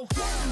go.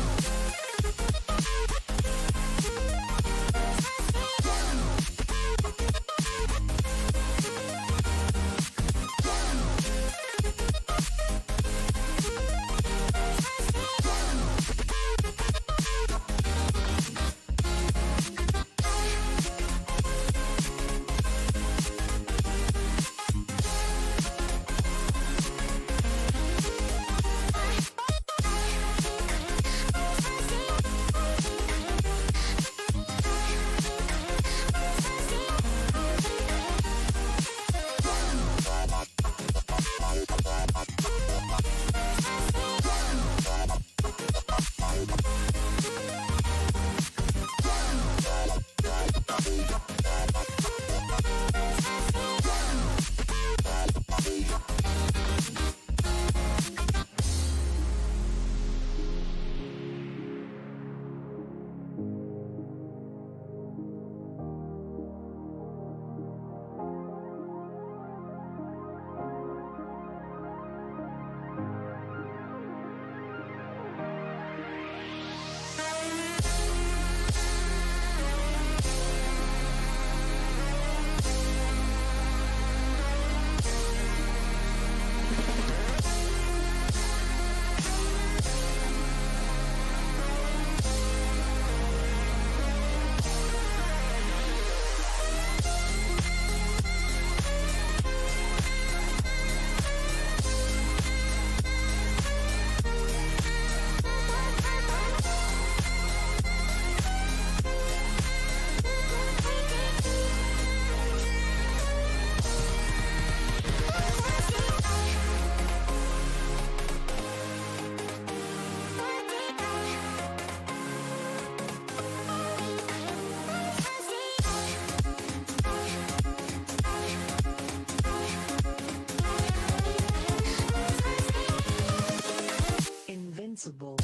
Invincible.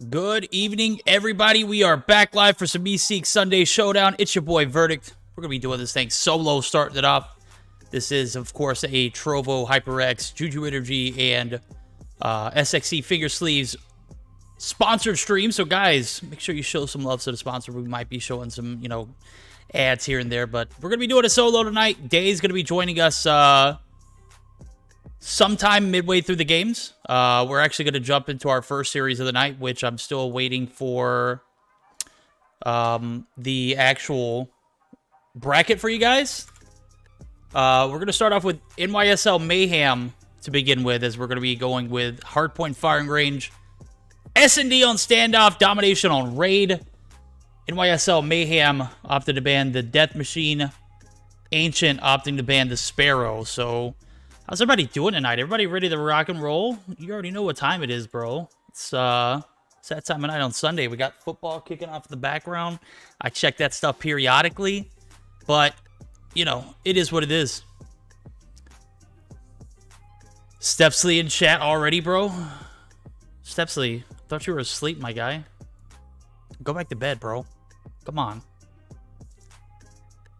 Good evening, everybody. We are back live for some Meseeks Sunday Showdown. It's your boy, Verdict. We're going to be doing this thing solo, starting it off. This is, of course, a Trovo, HyperX, JuJu Energy, and SXC Finger Sleeves sponsored stream. So, guys, make sure you show some love to the sponsor. We might be showing some, ads here and there. But we're going to be doing a solo tonight. Day's going to be joining us sometime midway through the games. We're actually going to jump into our first series of the night, which I'm still waiting for the actual bracket for you guys. We're going to start off with NYSL Mayhem to begin with, as we're going to be going with Hardpoint Firing Range, S&D on Standoff, Domination on Raid. NYSL Mayhem opted to ban the Death Machine, Ancient opting to ban the Sparrow. So how's everybody doing tonight? Everybody ready to rock and roll? You already know what time it is, bro. It's that time of night on Sunday. We got football kicking off in the background. I check that stuff periodically, but, it is what it is. Stepsley in chat already, bro. Stepsley, thought you were asleep, my guy. Go back to bed, bro. Come on.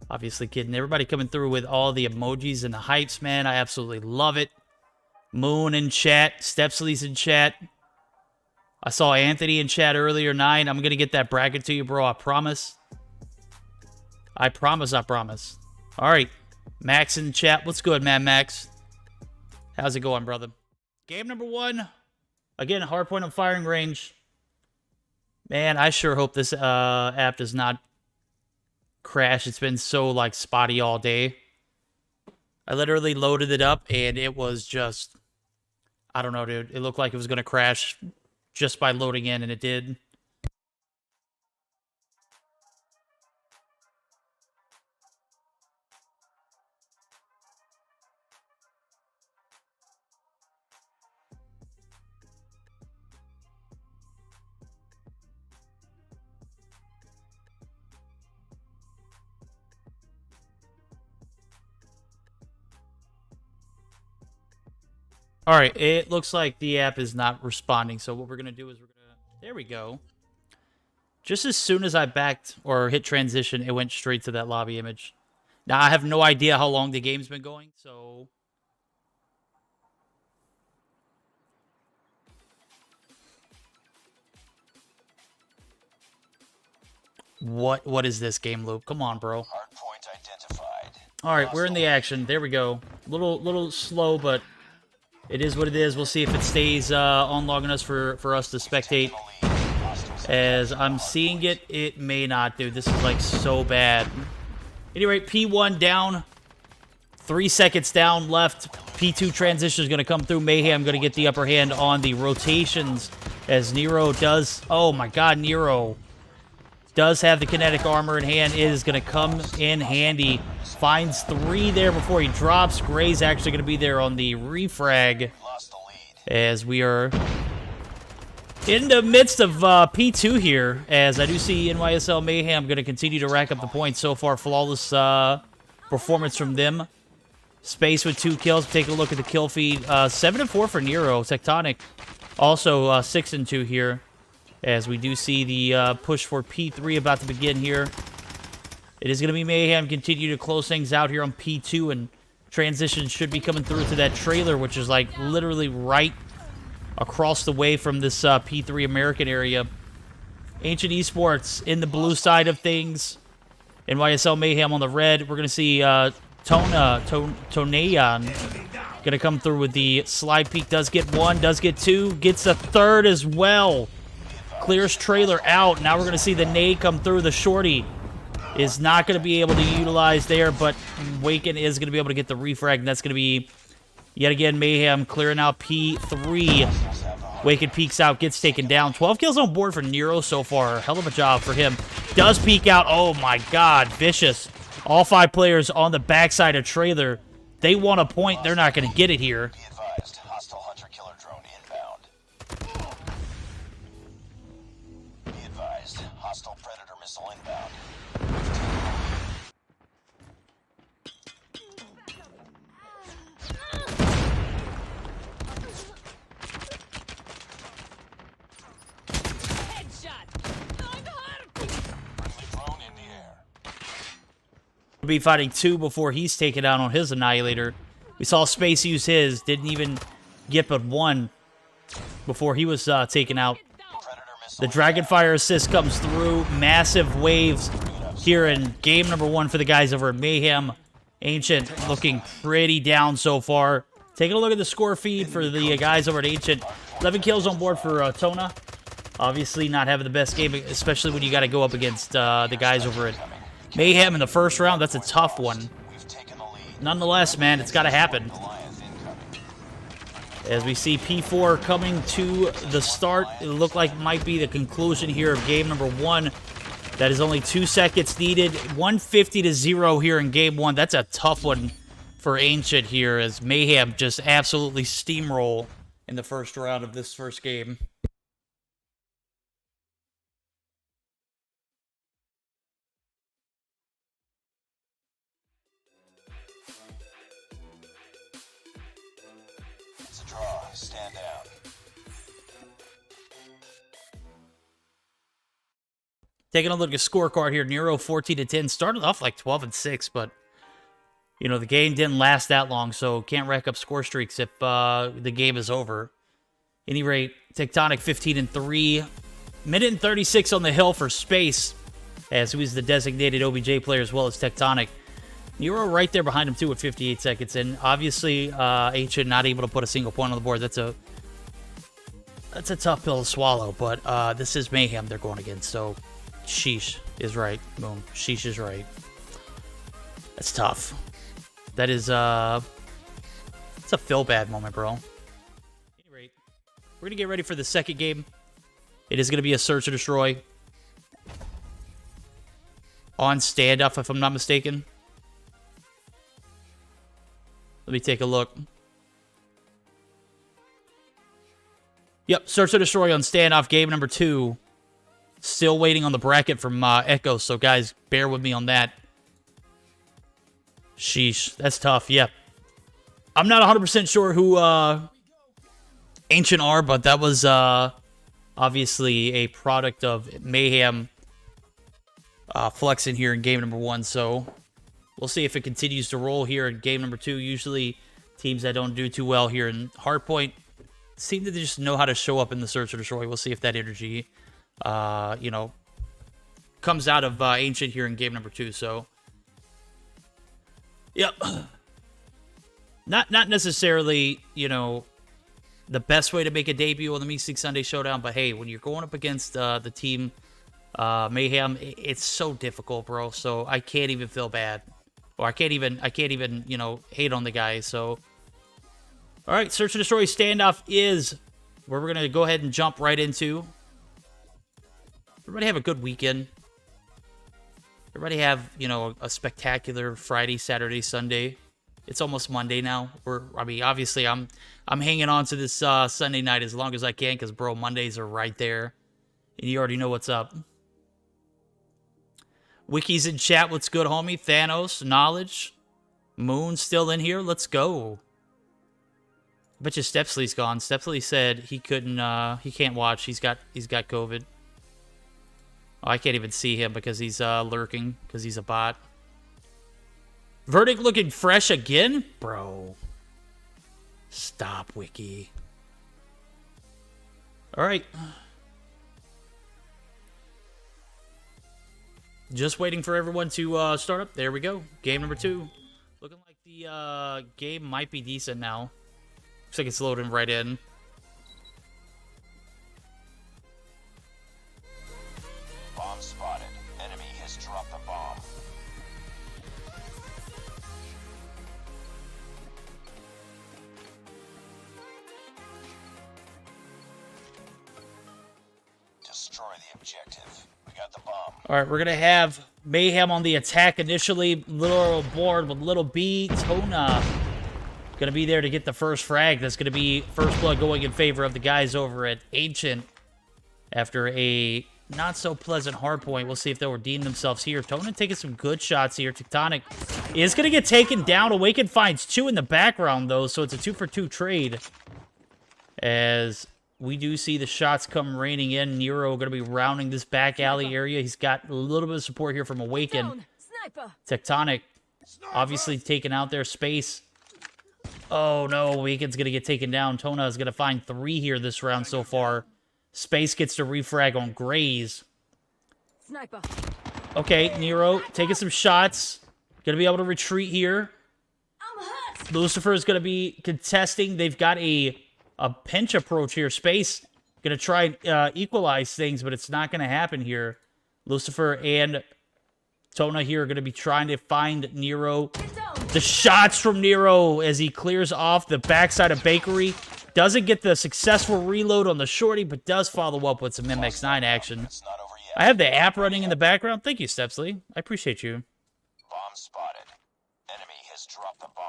Obviously kidding. Everybody coming through with all the emojis and the hypes, man. I absolutely love it. Moon in chat. Stepsley's in chat. I saw Anthony in chat earlier, 9. I'm going to get that bracket to you, bro. I promise. I promise. All right. Max in chat. What's good, man, Max? How's it going, brother? Game number 1. Again, Hardpoint on Firing Range. Man, I sure hope this app does not crash. It's been so spotty all day. I literally loaded it up and it was just, I don't know, dude. It looked like it was gonna crash just by loading in, and it did. All right, it looks like the app is not responding. So what we're going to do is there we go. Just as soon as I backed or hit transition, it went straight to that lobby image. Now, I have no idea how long the game's been going, so what is this game loop? Come on, bro. Hardpoint identified. All right, we're in the action. There we go. Little slow, but it is what it is. We'll see if it stays on long enough for us to spectate. As I'm seeing it, it may not, dude. This is so bad. Anyway, P1 down. 3 seconds down left. P2 transition is going to come through. Mayhem going to get the upper hand on the rotations as Nero does. Oh my god, Nero does have the kinetic armor in hand. It is going to come in handy. Finds 3 there before he drops. Gray's actually going to be there on the refrag, as we are in the midst of P2 here, as I do see NYSL Mayhem going to continue to rack up the points. So far, flawless performance from them. Space with 2 kills. Take a look at the kill feed. 7 and 4 for Nero. Tectonic also 6 and 2 here, as we do see the push for P3 about to begin here. It is going to be Mayhem continue to close things out here on P2, and transition should be coming through to that trailer, which is literally right across the way from this P3 American area. Ancient Esports in the blue side of things. NYSL Mayhem on the red. We're going to see Tonayan going to come through with the slide peek. Does get 1, does get 2, gets a 3rd as well. Clears trailer out. Now we're going to see the nade come through. The shorty is not going to be able to utilize there, but Waken is going to be able to get the refrag, and that's going to be, yet again, Mayhem clearing out P3. Waken peeks out, gets taken down. 12 kills on board for Nero so far. Hell of a job for him. Does peek out. Oh, my God. Vicious. All 5 players on the backside of trailer. They want a point. They're not going to get it here. Hostile Predator missile inbound. Be fighting 2 before he's taken out on his Annihilator. We saw Space use his, didn't even get but 1 before he was taken out. The Dragonfire assist comes through. Massive waves here in game number 1 for the guys over at Mayhem. Ancient looking pretty down so far. Taking a look at the score feed for the guys over at Ancient. 11 kills on board for Tona. Obviously not having the best game, especially when you got to go up against the guys over at Mayhem in the first round. That's a tough one. Nonetheless, man, it's got to happen. As we see P4 coming to the start, it looked like might be the conclusion here of game number 1. That is only 2 seconds needed. 150-0 here in game 1. That's a tough one for Ancient here, as Mayhem just absolutely steamroll in the first round of this first game. Stand down. Taking a look at scorecard here, Nero 14-10. Started off like 12-6, but you know the game didn't last that long, so can't rack up score streaks if the game is over. Any rate, Tectonic 15-3. Minute and 36 on the hill for Space, as he was the designated OBJ player as well as Tectonic. Nero right there behind him, too, with 58 seconds. And obviously, Ancient not able to put a single point on the board. That's a tough pill to swallow. But this is Mayhem they're going against. So, sheesh is right. Boom. Sheesh is right. That's tough. That is, it's a feel-bad moment, bro. At any rate, we're going to get ready for the second game. It is going to be a search or destroy. On standoff, if I'm not mistaken. Let me take a look. Yep, search or destroy on standoff, game number 2. Still waiting on the bracket from Echo, so guys, bear with me on that. Sheesh, that's tough, yep. I'm not 100% sure who Ancient are, but that was obviously a product of Mayhem flexing here in game number 1, so we'll see if it continues to roll here in game number 2. Usually, teams that don't do too well here in Hardpoint seem to just know how to show up in the search or destroy. We'll see if that energy, you know, comes out of Ancient here in game number 2. So, yep, not necessarily, you know, the best way to make a debut on the Meseeks Sunday Showdown, but hey, when you're going up against the team Mayhem, it's so difficult, bro. So I can't even feel bad. Or I can't even, you know, hate on the guy. So, all right, search and destroy standoff is where we're gonna go ahead and jump right into. Everybody have a good weekend. Everybody have, you know, a spectacular Friday, Saturday, Sunday. It's almost Monday now. I mean, obviously, I'm hanging on to this Sunday night as long as I can, because bro, Mondays are right there, and you already know what's up. Wiki's in chat. What's good, homie? Thanos, Knowledge, Moon still in here. Let's go. I bet you Stepsley's gone. Stepsley said he couldn't. He can't watch. He's got COVID. Oh, I can't even see him because he's lurking because he's a bot. Verdict looking fresh again, bro. Stop, Wiki. All right. Just waiting for everyone to start up. There we go. Game number 2. Looking like the game might be decent now. Looks like it's loading right in. Bomb spotted. Enemy has dropped the bomb. Destroy the objective. We got the bomb. All right, we're going to have Mayhem on the attack initially. Little board with Little B. Tona going to be there to get the first frag. That's going to be first blood going in favor of the guys over at Ancient after a not-so-pleasant hardpoint. We'll see if they'll redeem themselves here. Tona taking some good shots here. Tectonic is going to get taken down. Awaken finds 2 in the background, though, so it's a 2-for-2 trade. As we do see the shots come raining in. Nero going to be rounding this back alley area. He's got a little bit of support here from Awaken. Tectonic obviously taken out there. Space. Oh no, Weekend's gonna get taken down. Tona is gonna find 3 here this round so far. Space gets to refrag on Graze. Sniper. Okay, Nero taking some shots. Gonna be able to retreat here. I'm hurt. Lucifer is gonna be contesting. They've got a pinch approach here. Space gonna try and equalize things, but it's not gonna happen here. Lucifer and Tona here are gonna be trying to find Nero. The shots from Nero as he clears off the backside of Bakery. Doesn't get the successful reload on the shorty, but does follow up with some MX9 action. It's not over yet. I have the app running in the background. Thank you, Stepsley. I appreciate you. Bomb spotted. Enemy has dropped the bomb.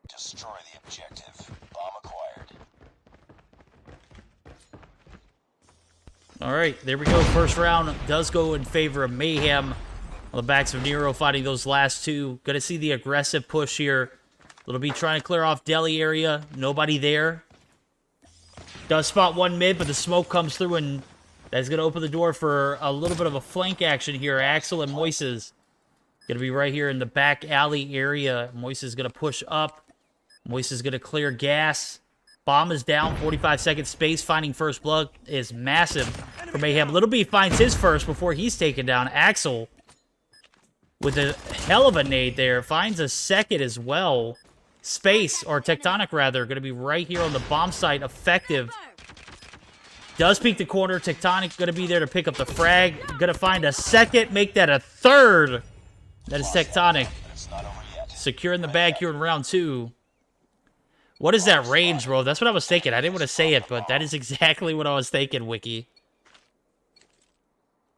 Destroy the objective. Bomb acquired. All right, there we go. First round does go in favor of Mayhem. On the backs of Nero fighting those last 2. Gonna see the aggressive push here. Little B trying to clear off deli area. Nobody there. Does spot 1 mid, but the smoke comes through, and that's gonna open the door for a little bit of a flank action here. Axel and Moises gonna be right here in the back alley area. Moises gonna push up. Moises gonna clear gas. Bomb is down. 45 seconds. Space finding first blood is massive for Mayhem. Little B finds his first before he's taken down. Axel with a hell of a nade there. Finds a second as well. Space, or Tectonic rather, going to be right here on the bomb site. Effective. Does peek the corner. Tectonic going to be there to pick up the frag. Going to find a second. Make that a third. That is Tectonic. It's not over yet. Securing the bag here in round 2. What is that range, bro? That's what I was thinking. I didn't want to say it, but that is exactly what I was thinking, Wiki.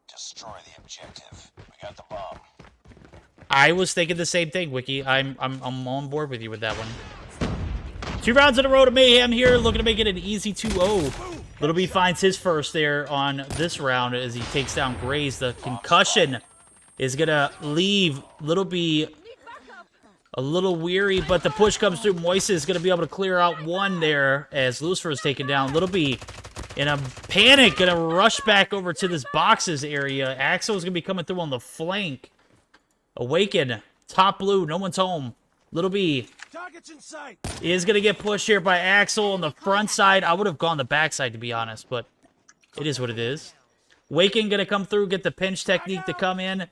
Destroy the objective. We got the bomb. I was thinking the same thing, Wiki. I'm on board with you with that one. 2 rounds in a row to Mayhem here, looking to make it an easy 2-0. Little B finds his first there on this round as he takes down Graze. The concussion is gonna leave Little B a little weary, but the push comes through. Moise is gonna be able to clear out 1 there as Lucifer is taken down. Little B in a panic, gonna rush back over to this boxes area. Axel is gonna be coming through on the flank. Awaken, top blue, no one's home. Little B Targets in sight. is going to get pushed here by Axel on the front side. I would have gone the back side, to be honest, but it is what it is. Waken going to come through, get the pinch technique to come in.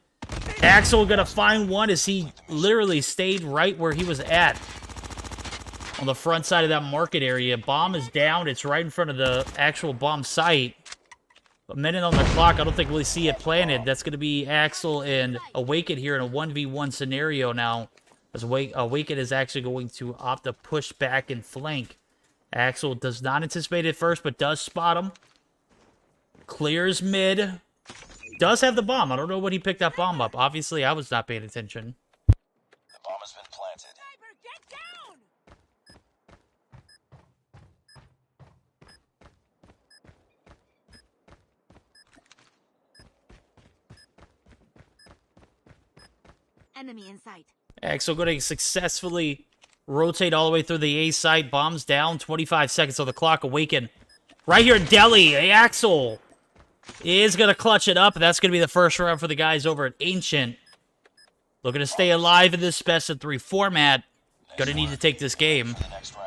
Axel going to find 1 as he literally stayed right where he was at on the front side of that market area. Bomb is down. It's right in front of the actual bomb site. A minute on the clock. I don't think we'll see it planted. That's going to be Axel and Awaken here in a 1v1 scenario now. As Awaken is actually going to opt to push back and flank. Axel does not anticipate it first, but does spot him. Clears mid. Does have the bomb. I don't know when he picked that bomb up. Obviously, I was not paying attention. The bomb has been planted. Sniper, get down. Enemy in sight. Axel going to successfully rotate all the way through the A site. Bombs down. 25 seconds on the clock. Awaken. Right here in Delhi. Axel is going to clutch it up. That's going to be the first round for the guys over at Ancient. Looking to stay alive in this best of 3 format. Going to need to take this game. For the next round.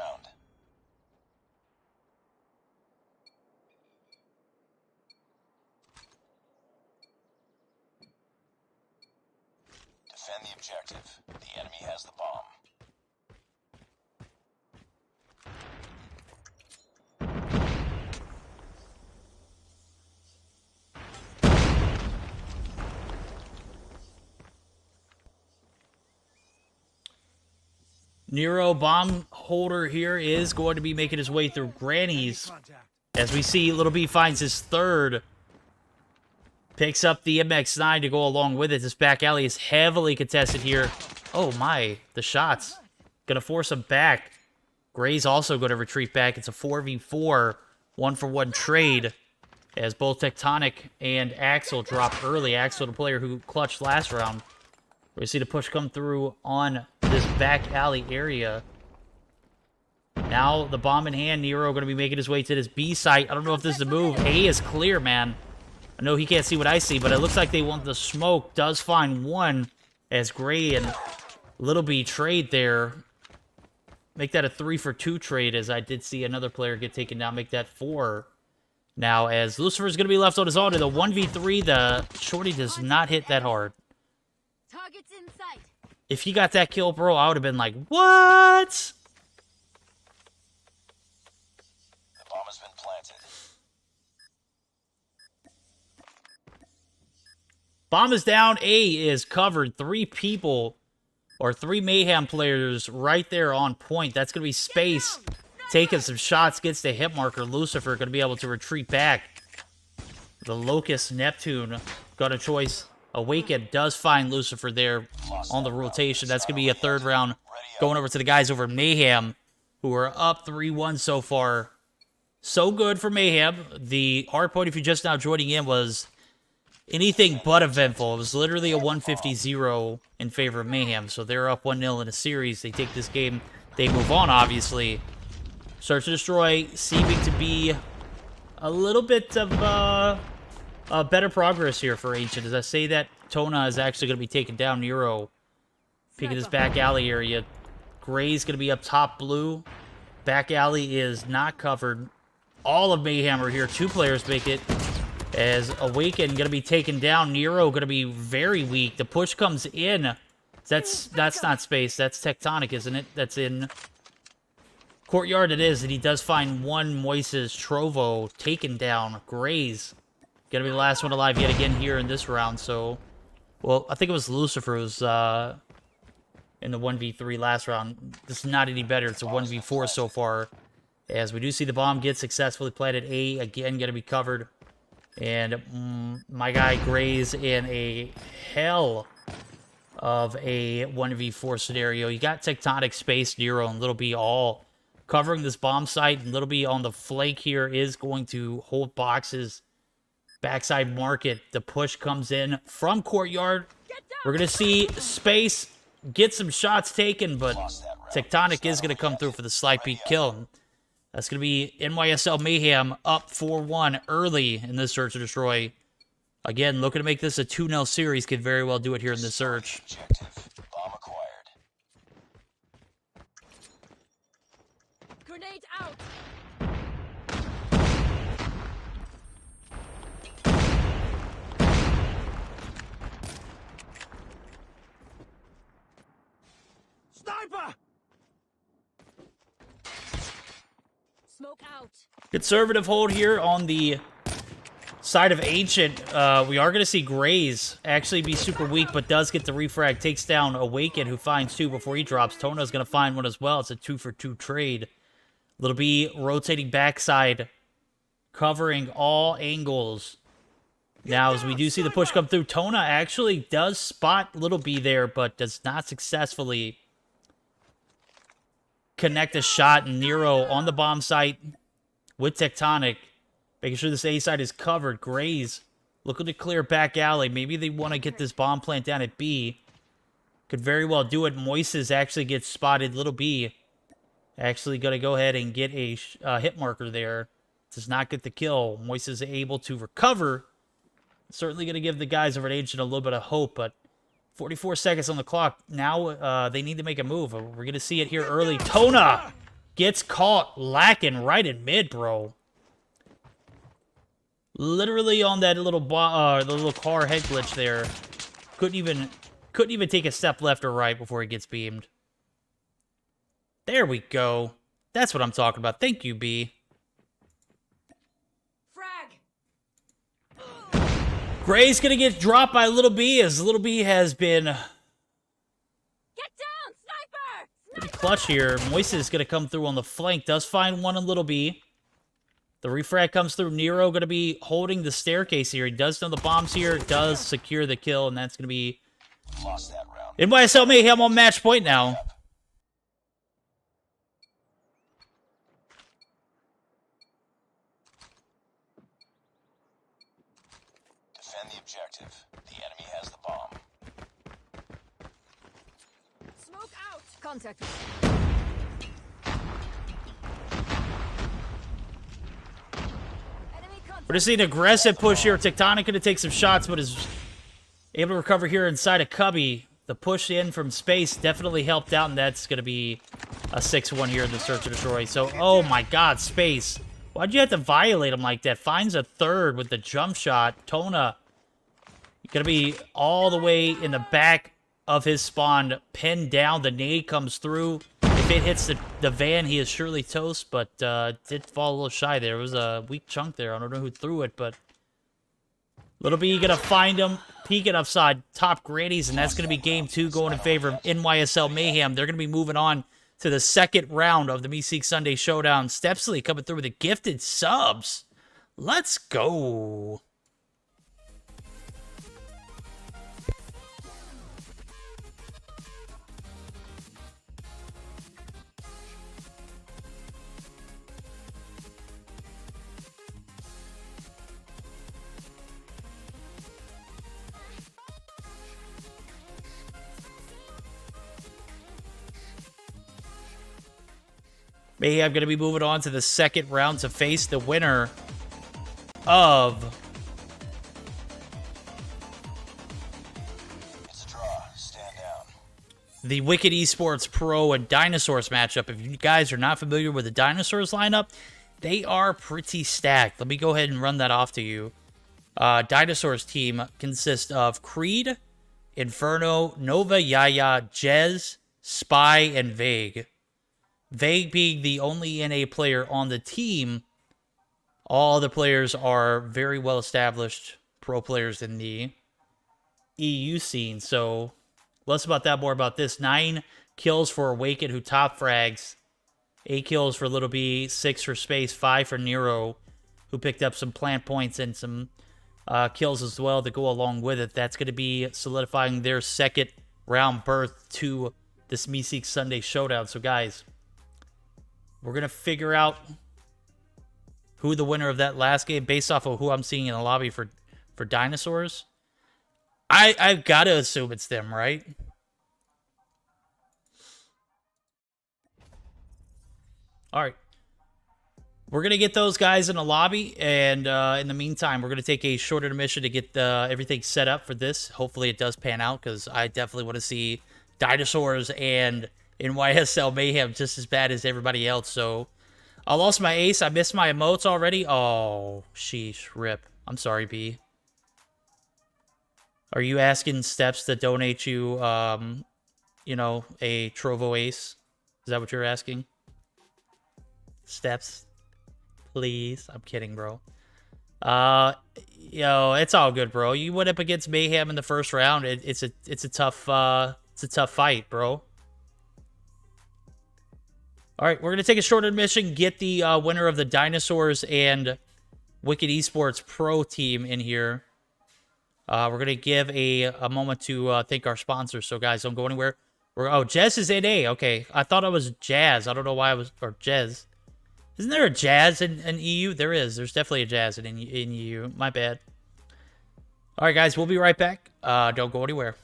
Defend the objective. The enemy has the bomb. Nero bomb holder here is going to be making his way through Granny's. As we see, Little B finds his third. Picks up the MX9 to go along with it. This back alley is heavily contested here. Oh my, the shots. Gonna force him back. Gray's also going to retreat back. It's a 4v4, 1-for-1 trade. As both Tectonic and Axel drop early. Axel, the player who clutched last round. We see the push come through on this back alley area. Now the bomb in hand. Nero going to be making his way to this B site. I don't know if this is a move. A is clear, man. I know he can't see what I see, but it looks like they want the smoke. Does find one as Gray and Little B trade there. Make that a 3-for-2 trade, as I did see another player get taken down. Make that 4. Now, as Lucifer's going to be left on his own in the 1v3, the shorty does not hit that hard. Targets in sight. If he got that kill, bro, I would have been like, what? The bomb has been planted. Bomb is down. A is covered. 3 people, or 3 Mayhem players right there on point. That's going to be Space taking some shots, gets the hit marker. Lucifer going to be able to retreat back. The Locust Neptune got a choice. Awaken does find Lucifer there on the rotation. That's going to be a 3rd round going over to the guys over Mayhem, who are up 3-1 so far. So good for Mayhem. The hard point, if you're just now joining in, was anything but eventful. It was literally a 150-0 in favor of Mayhem. So they're up 1-0 in a series. They take this game. They move on, obviously. Search and Destroy seeming to be a little bit of better progress here for Ancient. As I say that, Tona is actually going to be taken down. Nero peeking his back alley area. Gray's going to be up top blue. Back alley is not covered. All of Mayhem are here. 2 players make it. As Awaken going to be taken down. Nero going to be very weak. The push comes in. That's not Space. That's Tectonic, isn't it? That's in Courtyard. It is, and he does find one Moises Trovo taken down. Gray's gonna be the last one alive yet again here in this round. So, well, I think it was Lucifer who's in the 1v3 last round. This is not any better. It's a 1v4 so far. As we do see the bomb get successfully planted. A, again, gonna be covered. And my guy Gray's in a hell of a 1v4 scenario. You got Tectonic, Space, Nero, and Little B all covering this bomb site. And Little B on the flank here is going to hold boxes. Backside market. The push comes in from Courtyard. We're going to see Space get some shots taken, but Tectonic is going to come through for the slight beat kill. That's going to be NYSL Mayhem up 4-1 early in this Search and Destroy. Again, looking to make this a 2-0 series. Could very well do it here in this search. Objective. Bomb acquired. Grenade out. Sniper! Smoke out. Conservative hold here on the side of Ancient. We are going to see Grays actually be super weak, but does get the refrag. Takes down Awaken, who finds 2 before he drops. Tona's going to find one as well. It's a 2-for-2 trade. Little B rotating backside, covering all angles. Now, as we do see the push come through, Tona actually does spot Little B there, but does not successfully connect a shot. Nero on the bomb site with Tectonic, making sure this A side is covered. Grays looking to clear back alley. Maybe they want to get this bomb plant down at B. Could very well do it. Moises actually gets spotted. Little B actually going to go ahead and get a hit marker there. Does not get the kill. Moises able to recover. Certainly going to give the guys over at Ancient a little bit of hope, but 44 seconds on the clock. Now they need to make a move. We're going to see it here early. Tona gets caught lacking right in mid, bro. Literally on that little the little car head glitch there. Couldn't even take a step left or right before he gets beamed. There we go. That's what I'm talking about. Thank you, B. Frag. Gray's gonna get dropped by Little B, as Little B has been Get down, sniper. pretty clutch here. Moises is gonna come through on the flank. Does find one in Little B. The refrag comes through. Nero going to be holding the staircase here. He does know the bombs here. Does secure the kill, and that's going to be Lost that round. NYSL Mayhem on match point now. Defend the objective. The enemy has the bomb. Smoke out. Contact. Enemy contact. We're just seeing an aggressive push here. Tectonic going to take some shots, but is able to recover here inside of Cubby. The push in from space definitely helped out, and that's going to be a 6-1 here in the search and destroy. So, oh my god, space. Why'd you have to violate him like that? Finds a third with the jump shot. Tona going to be all the way in the back of his spawn, pinned down. The nade comes through. If it hits the van, he is surely toast, but did fall a little shy there. It was a weak chunk there. I don't know who threw it, but Little B going to find him, peek it upside, top grannies, and that's going to be game 2 going in favor of NYSL Mayhem. They're going to be moving on to the second round of the Meseeks Sunday Showdown. Stepsley coming through with the gifted subs. Let's go. Mayhem going to be moving on to the second round to face the winner of It's a draw. Stand down. the Wicked Esports Pro and Dinosaurs matchup. If you guys are not familiar with the Dinosaurs lineup, they are pretty stacked. Let me go ahead and run that off to you. Dinosaurs team consists of Creed, Inferno, Nova, Yaya, Jez, Spy, and Vague. Vague being the only NA player on the team. All the players are very well established pro players in the EU scene. So less about that, more about this. 9 kills for Awaken, who top frags. 8 kills for Little B, 6 for Space, 5 for Nero, who picked up some plant points and some kills as well to go along with it. That's going to be solidifying their second round berth to this Meseeks Sunday Showdown. So guys, we're going to figure out who the winner of that last game based off of who I'm seeing in the lobby for Dinosaurs. I've got to assume it's them, right? All right. We're going to get those guys in the lobby, and in the meantime, we're going to take a short intermission to get everything set up for this. Hopefully it does pan out, because I definitely want to see Dinosaurs and NYSL Mayhem just as bad as everybody else. So I lost my ace. I missed my emotes already. Oh, sheesh, rip. I'm sorry, B. Are you asking Steps to donate you, you know, a Trovo ace? Is that what you're asking? Steps, please. I'm kidding, bro. Yo, it's all good, bro. You went up against Mayhem in the first round. It's a tough fight, bro. All right, we're gonna take a short intermission, get the winner of the Dinosaurs and Wicked Esports Pro team in here. We're gonna give a moment to thank our sponsors. So guys, don't go anywhere. Oh, Jez is NA. Okay, I thought it was Jazz. I don't know why I was, or Jez. Isn't there a Jazz in EU? There is. There's definitely a Jazz in EU. My bad. All right, guys, we'll be right back. Don't go anywhere.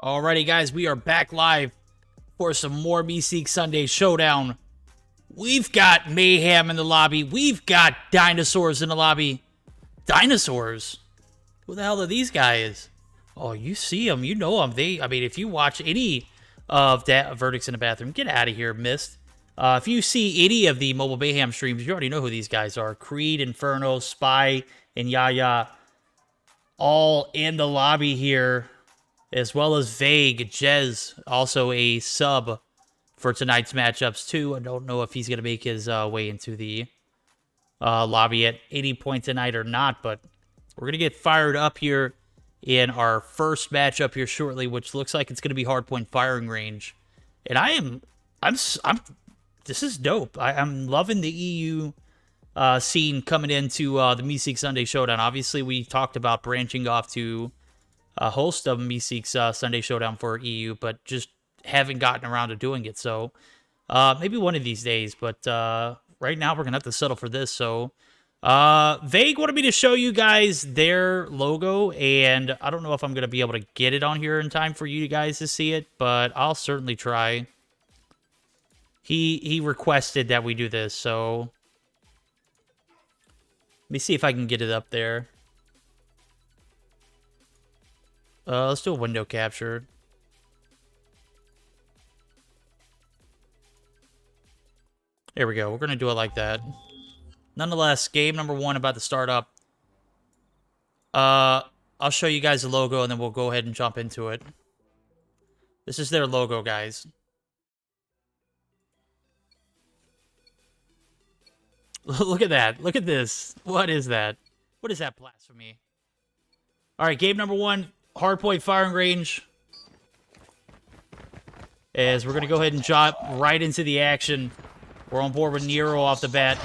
Alrighty, guys, we are back live for some more Meseeks Sunday Showdown. We've got mayhem in the lobby. We've got dinosaurs in the lobby. Dinosaurs? Who the hell are these guys? Oh, you see them. You know them. I mean, if you watch any of that Verdicts in the Bathroom, get out of here, Mist. If you see any of the Mobile Mayhem streams, you already know who these guys are. Creed, Inferno, Spy, and Yaya. All in the lobby here. As well as Vague, Jez, also a sub for tonight's matchups too. I don't know if he's going to make his way into the lobby at 80 points tonight or not, but we're going to get fired up here in our first matchup here shortly, which looks like it's going to be hardpoint firing range. And this is dope. I'm loving the EU scene coming into the Meseeks Sunday Showdown. Obviously, we talked about branching off to a host of Meseeks Sunday Showdown for EU, but just haven't gotten around to doing it. So maybe one of these days, but right now we're going to have to settle for this. So Vague wanted me to show you guys their logo, and I don't know if I'm going to be able to get it on here in time for you guys to see it, but I'll certainly try. He requested that we do this, so let me see if I can get it up there. Let's do a window capture. There we go. We're going to do it like that. Nonetheless, game number 1 about to start up. I'll show you guys the logo, and then we'll go ahead and jump into it. This is their logo, guys. Look at that. Look at this. What is that? What is that blasphemy? All right, game number 1. Hardpoint firing range. As we're going to go ahead and jump right into the action. We're on board with Nero off the bat.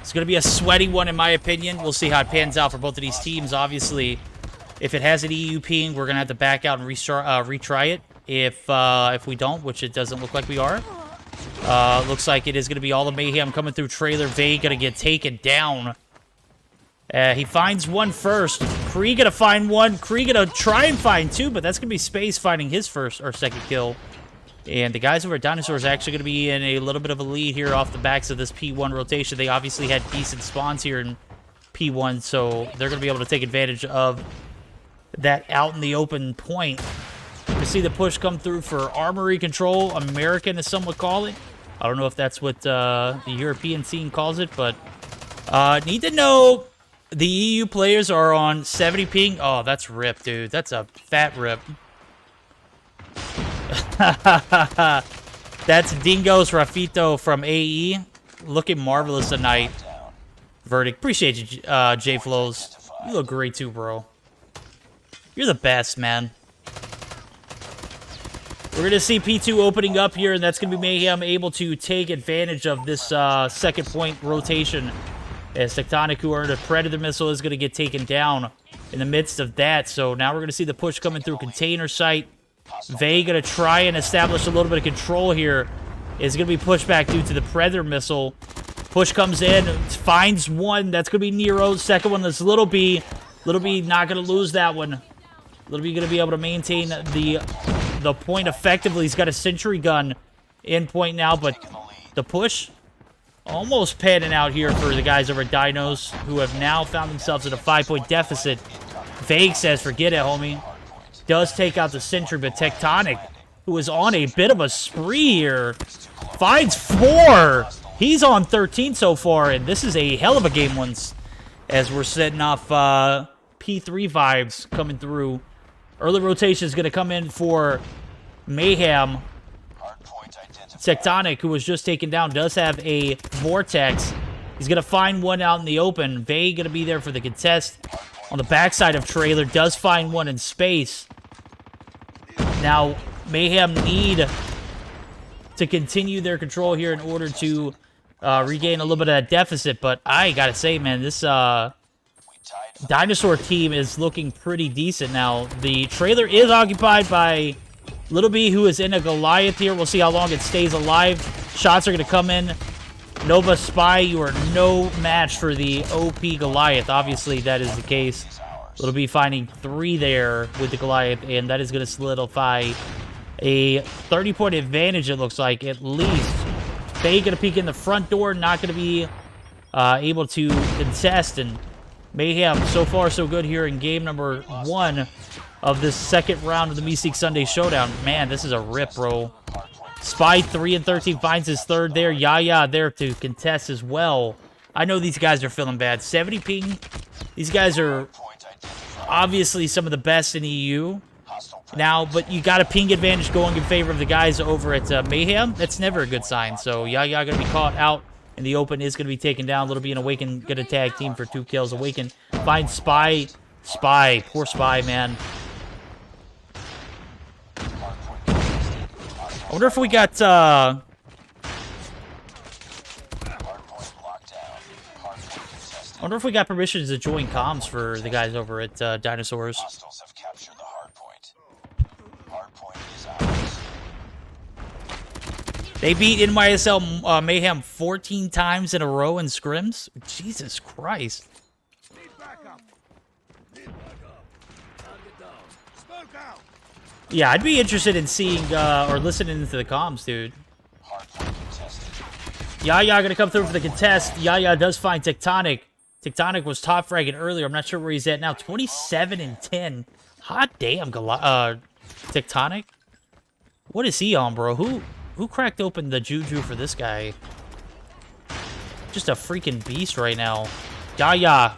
It's going to be a sweaty one in my opinion. We'll see how it pans out for both of these teams. Obviously, if it has an EU ping, we're going to have to back out and retry it. If we don't, which it doesn't look like we are. Looks like it is going to be all the mayhem coming through trailer. Vague going to get taken down. He finds one first. Kree gonna find one. Kree gonna try and find two, but that's gonna be Space finding his first or second kill. And the guys over at Dinosaurs are actually gonna be in a little bit of a lead here off the backs of this P1 rotation. They obviously had decent spawns here in P1, so they're gonna be able to take advantage of that out in the open point. We see the push come through for armory control. American, as some would call it. I don't know if that's what the European scene calls it, but need to know. The EU players are on 70 ping. Oh, that's rip, dude. That's a fat rip. That's Dingo's Rafito from AE. Looking marvelous tonight. Verdict. Appreciate you, J-Flows. You look great too, bro. You're the best, man. We're going to see P2 opening up here, and that's going to be Mayhem able to take advantage of this second point rotation. As Tectonic, who earned a Predator missile, is going to get taken down in the midst of that. So now we're going to see the push coming through container site. Vague going to try and establish a little bit of control here. Is going to be pushed back due to the Predator missile. Push comes in, finds one. That's going to be Nero. Second one is Little B. Little B not going to lose that one. Little B going to be able to maintain the point effectively. He's got a sentry gun in point now, but the push almost panning out here for the guys over at Dinos, who have now found themselves in a 5-point deficit. Vague says, forget it, homie. Does take out the sentry, but Tectonic, who is on a bit of a spree here, finds 4. He's on 13 so far, and this is a hell of a game once, as we're setting off P3 vibes coming through. Early rotation is going to come in for Mayhem. Tectonic, who was just taken down, does have a Vortex. He's going to find one out in the open. Vague going to be there for the contest. On the backside of Trailer, does find one in Space. Now, Mayhem need to continue their control here in order to regain a little bit of that deficit. But I got to say, man, this Dinosaur team is looking pretty decent now. The Trailer is occupied by Little B, who is in a Goliath here. We'll see how long it stays alive. Shots are going to come in. Nova Spy, you are no match for the OP Goliath. Obviously, that is the case. Little B finding 3 there with the Goliath, and that is going to solidify a 30-point advantage, it looks like, at least. Faye going to peek in the front door, not going to be able to contest, and Mayhem, so far so good here in game number 1 of this second round of the Meseeks Sunday Showdown. Man, this is a rip, bro. Spy 3 and 13 finds his 3rd there. Yaya there to contest as well. I know these guys are feeling bad. 70 ping. These guys are obviously some of the best in EU now, but you got a ping advantage going in favor of the guys over at Mayhem. That's never a good sign. So Yaya going to be caught out in the open, is going to be taken down. Little B and Awaken going to tag team for 2 kills. Awaken finds Spy. Spy. Poor Spy, man. I wonder if we got, I wonder if we got permissions to join comms for the guys over at Dinosaurs. Hostiles have captured the hard point. Hard point is ours. They beat NYSL Mayhem 14 times in a row in scrims. Jesus Christ. Yeah, I'd be interested in seeing or listening to the comms, dude. Yaya gonna come through for the contest. Yaya does find Tectonic. Tectonic was top fragging earlier. I'm not sure where he's at now. 27 and 10. Hot damn, Tectonic. What is he on, bro? Who cracked open the JuJu for this guy? Just a freaking beast right now. Yaya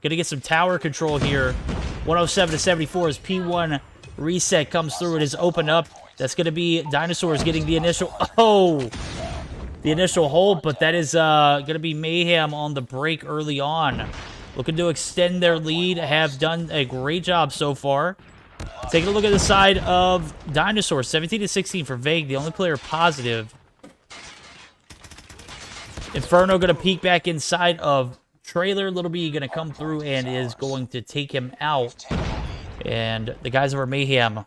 gonna get some tower control here. 107 to 74 as P1 reset comes through. It is open up. That's going to be Dinosaurs getting the initial... Oh! The initial hold, but that is going to be Mayhem on the break early on. Looking to extend their lead. Have done a great job so far. Taking a look at the side of Dinosaurs. 17 to 16 for Vague, the only player positive. Inferno going to peek back inside of Trailer. Little B going to come through and is going to take him out. And the guys over Mayhem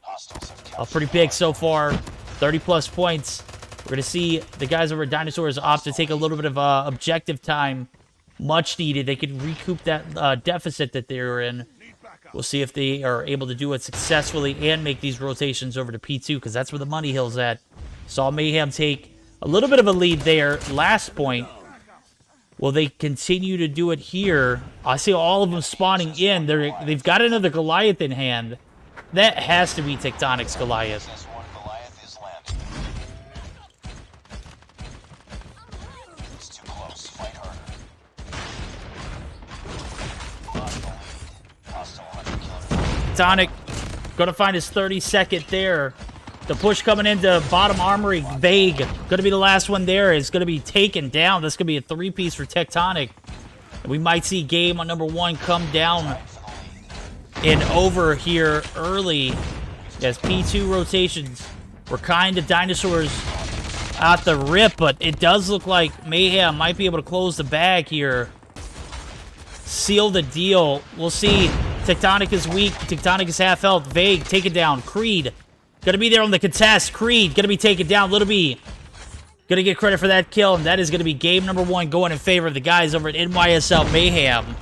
are pretty big so far. 30-plus points. We're going to see the guys over Dinosaurs opt to take a little bit of objective time. Much needed. They could recoup that deficit that they were in. We'll see if they are able to do it successfully and make these rotations over to P2, because that's where the money hill's at. Saw Mayhem take a little bit of a lead there last point. Will they continue to do it here? I see all of them spawning in. They've got another Goliath in hand. That has to be Tectonic's Goliath. It's too close. Fight harder. Tectonic going to find his 32nd there. The push coming into bottom armory. Vague. Going to be the last one there. It's going to be taken down. That's going to be a 3-piece for Tectonic. We might see game on number 1 come down and over here early. As P2 rotations were kind of Dinosaurs at the rip, but it does look like Mayhem might be able to close the bag here. Seal the deal. We'll see. Tectonic is weak. Tectonic is half health. Vague, take it down. Creed. Gonna be there on the contest. Creed gonna be taken down. Little B gonna get credit for that kill, and that is gonna be game number 1 going in favor of the guys over at NYSL Mayhem.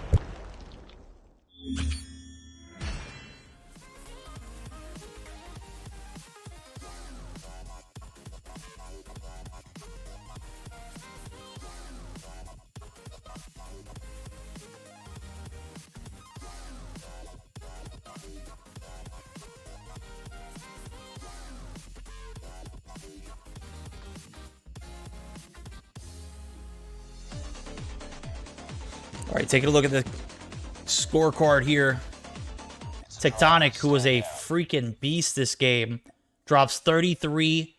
All right, taking a look at the scorecard here. Tectonic, who was a freaking beast this game, drops 33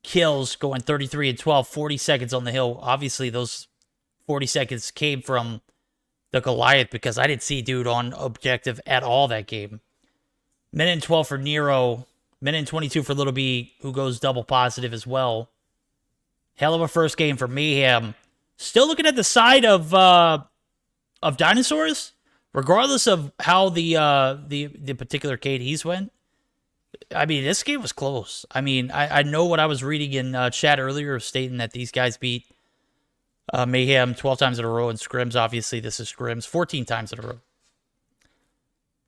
kills, going 33 and 12, 40 seconds on the hill. Obviously, those 40 seconds came from the Goliath, because I didn't see dude on objective at all that game. Minute and 12 for Nero. Minute and 22 for Little B, who goes double positive as well. Hell of a first game for Mayhem. Still looking at the side of Dinosaurs, regardless of how the particular KDs went. I mean, this game was close. I mean, I know what I was reading in chat earlier, stating that these guys beat Mayhem 12 times in a row in scrims. Obviously, this is scrims 14 times in a row.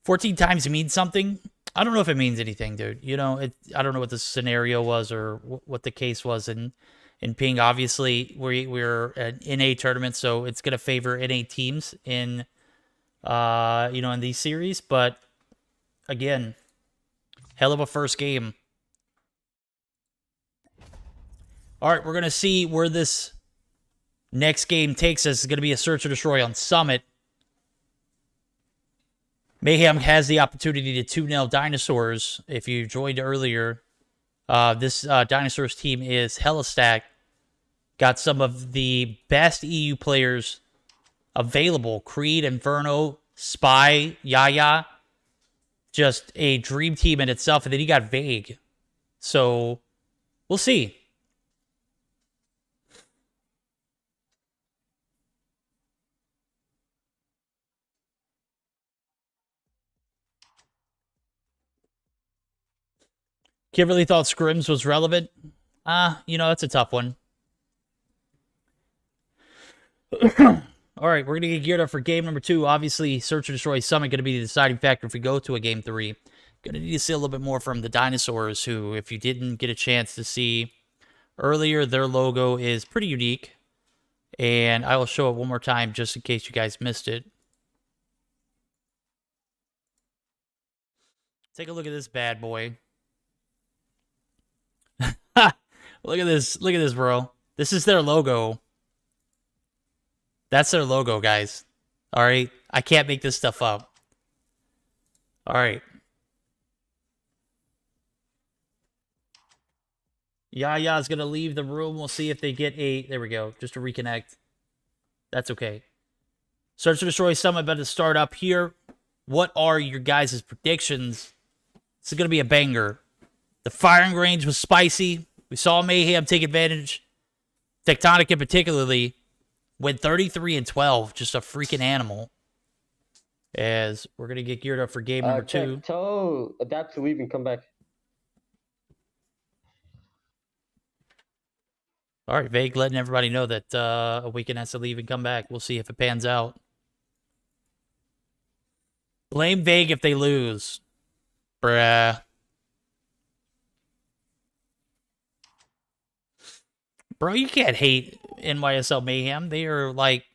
14 times means something. I don't know if it means anything, dude. You know, I don't know what the scenario was or what the case was in Ping. Obviously, we're an NA tournament, so it's gonna favor NA teams in in these series. But again, hell of a first game. All right, we're gonna see where this next game takes us. It's gonna be a search or destroy on Summit. Mayhem has the opportunity to 2-0 Dinosaurs. If you joined earlier, this Dinosaurs team is hella stacked. Got some of the best EU players available. Creed, Inferno, Spy, Yaya. Just a dream team in itself. And then you got Vague. So, we'll see. Kimberly thought Scrims was relevant. That's a tough one. All right, we're going to get geared up for game number 2. Obviously, Search or Destroy Summit going to be the deciding factor if we go to a game 3. Going to need to see a little bit more from the Dinosaurs, who, if you didn't get a chance to see earlier, their logo is pretty unique. And I will show it one more time just in case you guys missed it. Take a look at this bad boy. Look at this. Look at this, bro. This is their logo. That's their logo, guys. All right. I can't make this stuff up. All right. Yaya's going to leave the room. We'll see if they get a... There we go. Just to reconnect. That's okay. Search or Destroy Summit about to start up here. What are your guys' predictions? This is going to be a banger. The firing range was spicy. We saw Mayhem take advantage. Tectonic in particularly went 33-12. Just a freaking animal. As we're going to get geared up for game number 2. Tell Adapt to leave and come back. All right, Vague letting everybody know that Awaken has to leave and come back. We'll see if it pans out. Blame Vague if they lose. Bruh. Bro, you can't hate NYSL Mayhem. They are like,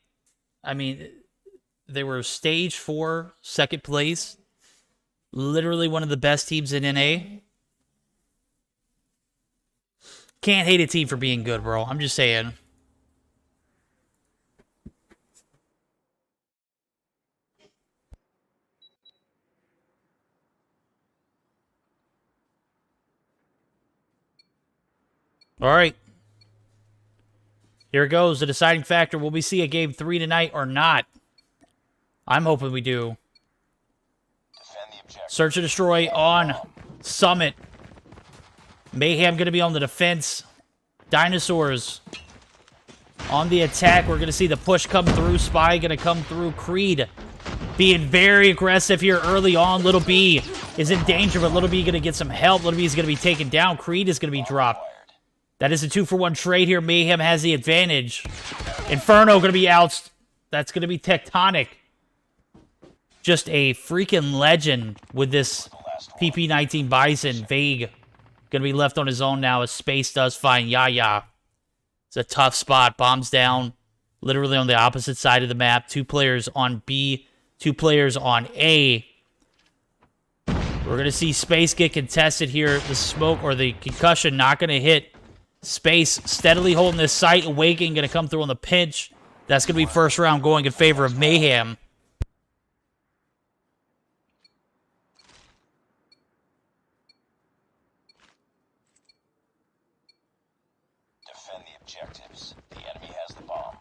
they were stage 4, second place. Literally one of the best teams in NA. Can't hate a team for being good, bro. I'm just saying. All right. Here it goes. The deciding factor. Will we see a game 3 tonight or not? I'm hoping we do. Search and Destroy on Summit. Mayhem going to be on the defense. Dinosaurs on the attack. We're going to see the push come through. Spy going to come through. Creed being very aggressive here early on. Little B is in danger, but Little B going to get some help. Little B is going to be taken down. Creed is going to be dropped. That is a 2-for-1 trade here. Mayhem has the advantage. Inferno going to be out. That's going to be Tectonic. Just a freaking legend with this PP-19 Bison. Vague going to be left on his own now as Space does find Yaya. It's a tough spot. Bombs down. Literally on the opposite side of the map. 2 players on B. 2 players on A. We're going to see Space get contested here. The smoke or the concussion not going to hit. Space steadily holding this site. Awakening going to come through on the pinch. That's going to be first round going in favor of Mayhem. Defend the objectives. The enemy has the bomb.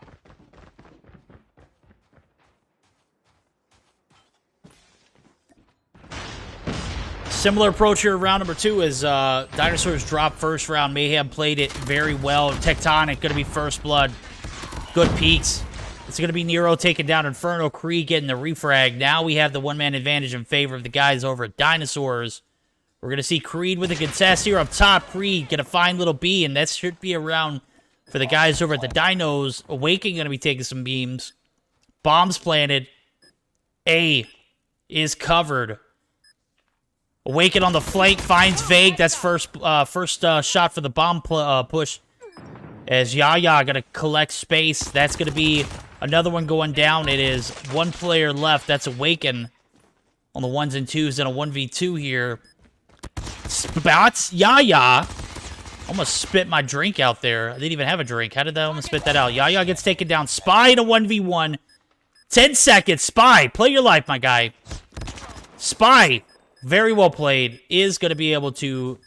Similar approach here in round number 2 as Dinosaurs dropped first round. Mayhem played it very well. Tectonic going to be first blood. Good peaks. It's going to be Nero taking down Inferno. Creed getting the refrag. Now we have the one-man advantage in favor of the guys over at Dinosaurs. We're going to see Creed with a contest here up top. Creed going to find Little B, and that should be a round for the guys over at the Dinos. Awakening going to be taking some beams. Bombs planted. A. is covered. Awaken on the flank, finds Vague. That's first shot for the bomb push. As Yaya gonna collect space. That's gonna be another one going down. It is one player left. That's Awaken on the 1s and 2s and a 1v2 here. Spots Yaya. Almost spit my drink out there. I didn't even have a drink. How did I almost spit that out? Yaya gets taken down. Spy in a 1v1. 10 seconds. Spy. Play your life, my guy. Spy. Very well played. Is going to be able to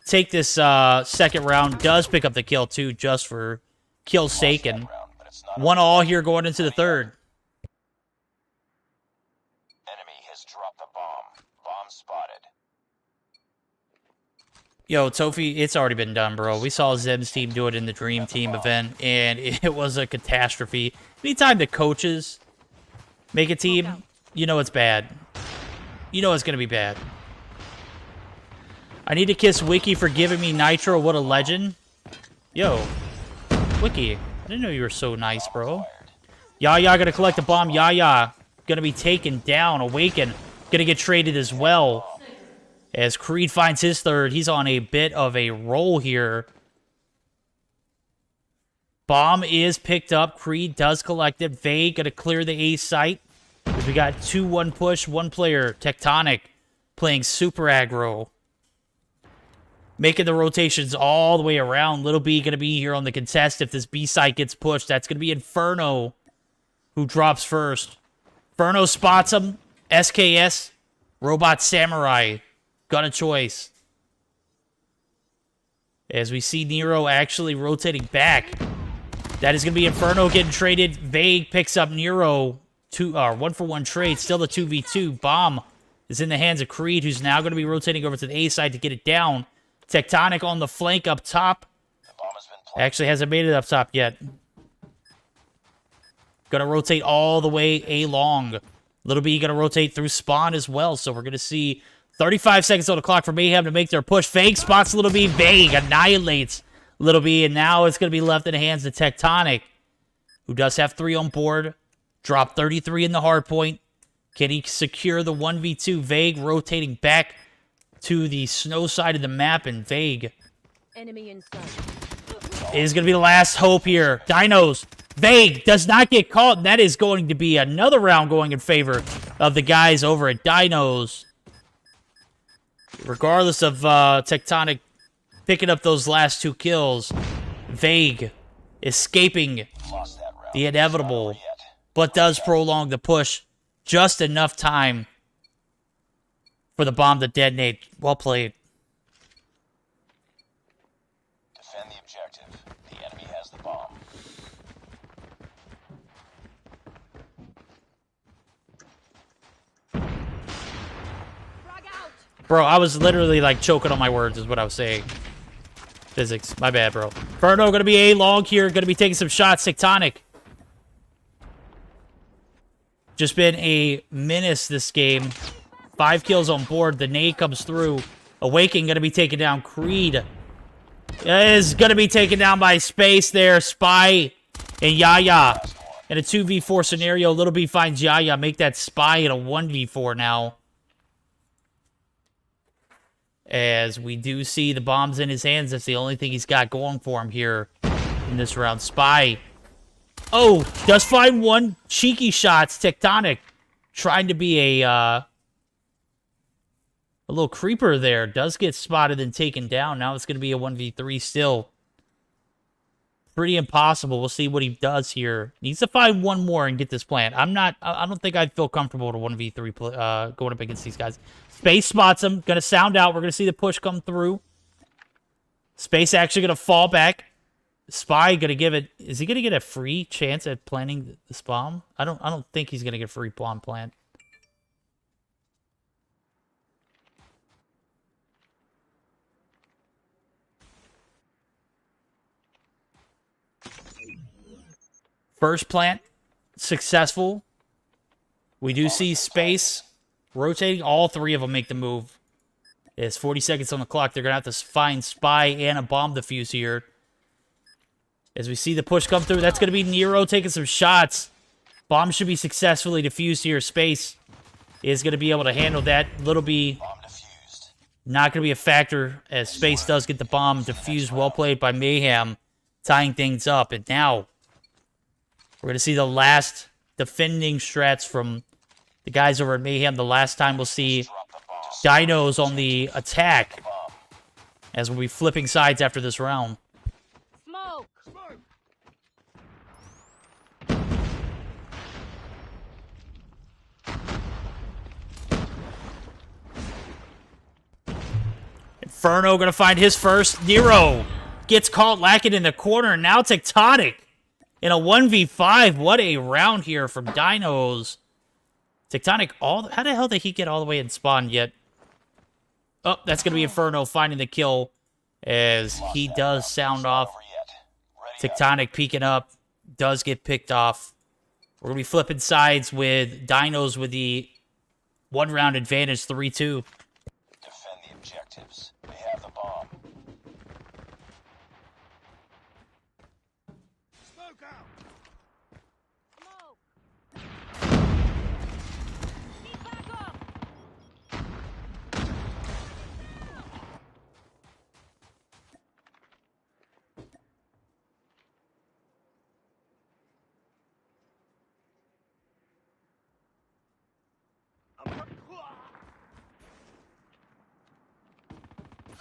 take this second round. Does pick up the kill, too, just for kill's sake. And 1-1 here going into the third. Enemy has dropped the bomb. Bomb spotted. Yo, Tofi, it's already been done, bro. We saw Zem's team do it in the Dream Team event, and it was a catastrophe. Anytime the coaches make a team, you know it's bad. You know it's going to be bad. I need to kiss Wiki for giving me Nitro. What a legend. Yo, Wiki, I didn't know you were so nice, bro. Yaya going to collect the bomb. Yaya going to be taken down. Awaken going to get traded as well. As Creed finds his third, he's on a bit of a roll here. Bomb is picked up. Creed does collect it. Vague going to clear the A site. As we got 2-1 push. One player, Tectonic, playing super aggro. Making the rotations all the way around. Little B going to be here on the contest. If this B site gets pushed, that's going to be Inferno who drops first. Inferno spots him. SKS, Robot Samurai. Gun of choice. As we see Nero actually rotating back. That is going to be Inferno getting traded. Vague picks up Nero. 1-for-1 trade. Still the 2v2. Bomb is in the hands of Creed, who's now going to be rotating over to the A side to get it down. Tectonic on the flank up top. Actually hasn't made it up top yet. Going to rotate all the way A long. Little B going to rotate through spawn as well. So we're going to see 35 seconds on the clock for Mayhem to make their push. Vague spots Little B. Vague annihilates Little B. And now it's going to be left in the hands of Tectonic, who does have 3 on board. Drop 33 in the hard point. Can he secure the 1v2? Vague rotating back to the snow side of the map. And Vague Enemy inside. is going to be the last hope here. Dinos. Vague does not get caught. And that is going to be another round going in favor of the guys over at Dinos. Regardless of Tectonic picking up those last 2 kills, Vague escaping the inevitable, but does prolong the push just enough time for the bomb to detonate. Well played. Defend the objective. The enemy has the bomb. Frag out. Bro, I was literally like choking on my words is what I was saying. Physics. My bad, bro. Inferno gonna be A long here. Gonna be taking some shots. Tectonic. Just been a menace this game. 5 kills on board. The nade comes through. Awaken gonna be taken down. Creed is gonna be taken down by Space there. Spy and Yaya. In a 2v4 scenario, Little B finds Yaya. Make that Spy in a 1v4 now. As we do see the bombs in his hands. That's the only thing he's got going for him here in this round. Spy. Oh, does find one. Cheeky shots. Tectonic trying to be a little creeper there. Does get spotted and taken down. Now it's going to be a 1v3 still. Pretty impossible. We'll see what he does here. Needs to find one more and get this plant. I don't think I'd feel comfortable to 1v3 going up against these guys. Space spots him. Going to sound out. We're going to see the push come through. Space actually going to fall back. Spy going to give it. Is he going to get a free chance at planting this bomb? I don't think he's going to get a free bomb plant. First plant, successful. We do see Space rotating. All 3 of them make the move. It's 40 seconds on the clock. They're going to have to find Spy and a bomb defuse here. As we see the push come through, that's going to be Nero taking some shots. Bomb should be successfully defused here. Space is going to be able to handle that. Little B Bomb defused. not going to be a factor as Space does get the bomb defused. Well played by Mayhem, tying things up. And now we're going to see the last defending strats from the guys over at Mayhem. The last time we'll see Drop the bomb. Dinos on the attack, as we'll be flipping sides after this round. Smoke. Inferno gonna find his first. Nero gets caught lacking in the corner. Now Tectonic in a 1v5. What a round here from Dinos. Tectonic, how the hell did he get all the way in spawn yet? Oh, that's gonna be Inferno finding the kill as he does sound off. Over yet. Ready up. Tectonic peeking up, does get picked off. We're gonna be flipping sides with Dinos with the 1-round advantage, 3-2. Defend the objectives. They have the bomb. Smoke. Keep back up.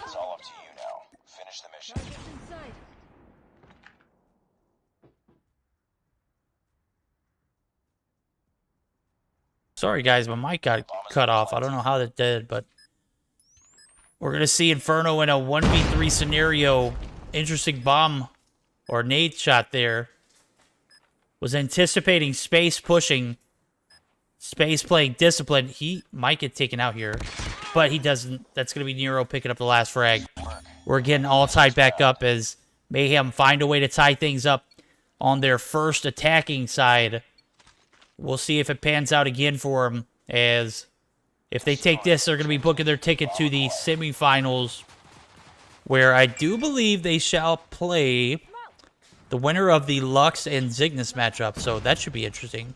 It's all up to you now. Finish the mission. Target's inside. Sorry, guys, my mic got cut off. I don't know how that did, but we're going to see Inferno in a 1v3 scenario. Interesting bomb or nade shot there. Was anticipating Space pushing. Space playing discipline. He might get taken out here, but he doesn't. That's going to be Nero picking up the last frag. We're getting all tied back up as Mayhem find a way to tie things up on their first attacking side. We'll see if it pans out again for them, as if they take this, they're going to be booking their ticket to the semifinals, where I do believe they shall play the winner of the Lux and Zygnus matchup, so that should be interesting.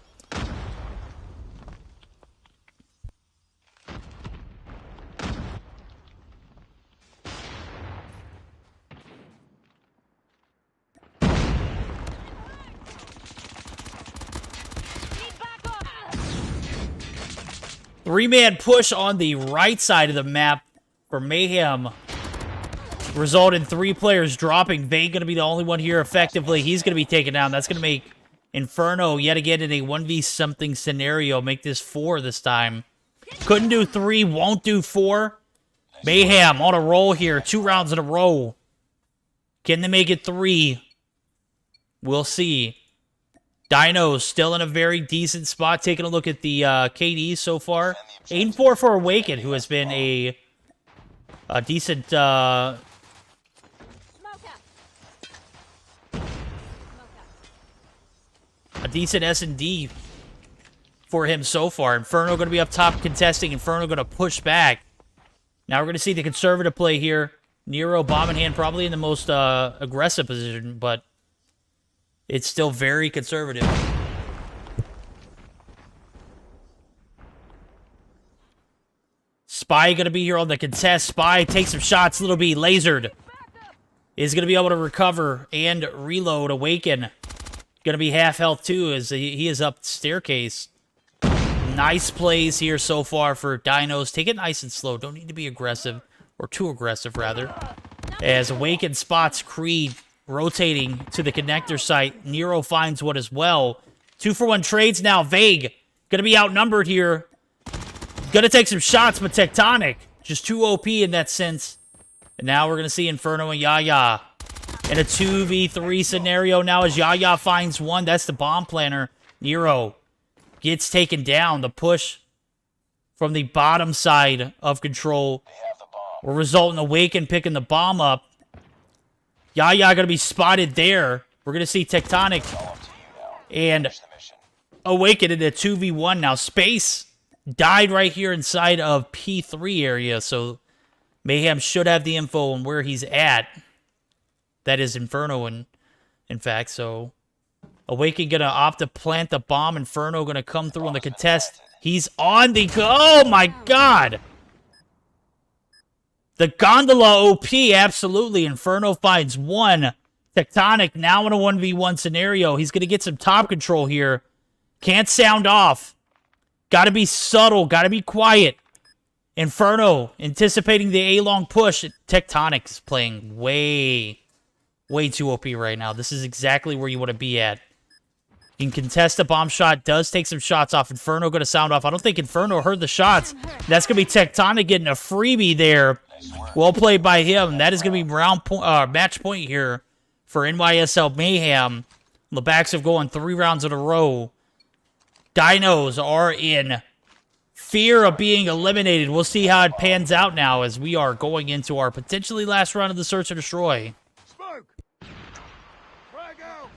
Keep back up. 3-man push on the right side of the map for Mayhem. Result in 3 players dropping. Vane going to be the only one here effectively. He's going to be taken down. That's going to make Inferno yet again in a 1v-something scenario. Make this 4 this time. Couldn't do 3, won't do 4. Mayhem on a roll here. 2 rounds in a row. Can they make it 3? We'll see. Dino's still in a very decent spot. Taking a look at the KDs so far. 8-4 for Awaken, who has been a decent... Smoke out. Smoke out. a decent S&D for him so far. Inferno going to be up top contesting. Inferno going to push back. Now we're going to see the conservative play here. Nero bomb in hand, probably in the most aggressive position, but it's still very conservative. Spy going to be here on the contest. Spy takes some shots. Little B lasered. Is going to be able to recover and reload. Awaken. Going to be half health too as he is up staircase. Nice plays here so far for Dinos. Take it nice and slow. Don't need to be aggressive. Or too aggressive, rather. As Awaken spots Creed rotating to the connector site. Nero finds one as well. 2-for-1 trades now. Vague. Going to be outnumbered here. Going to take some shots, but Tectonic. Just too OP in that sense. And now we're going to see Inferno and Yaya in a 2v3 scenario. Now as Yaya finds one. That's the bomb planner. Nero gets taken down. The push from the bottom side of control They have the bomb. will result in Awaken picking the bomb up. Yaya going to be spotted there. We're going to see Tectonic All up to you now. and Finish the mission. Awaken in a 2v1 now. Space died right here inside of P3 area, so Mayhem should have the info on where he's at. That is Inferno, in fact, so Awaken going to opt to plant the bomb. Inferno going to come through on the contest. He's on the... Oh, my God. The Gondola OP, absolutely. Inferno finds one. Tectonic now in a 1v1 scenario. He's going to get some top control here. Can't sound off. Got to be subtle. Got to be quiet. Inferno anticipating the A-long push. Tectonic is playing way too OP right now. This is exactly where you want to be at. You can contest a bomb shot. Does take some shots off. Inferno going to sound off. I don't think Inferno heard the shots. That's going to be Tectonic getting a freebie there. Well played by him. That is going to be match point here for NYSL Mayhem. The backs have gone 3 rounds in a row. Dinos are in fear of being eliminated. We'll see how it pans out now as we are going into our potentially last round of the Search and Destroy. Smoke! Frag out!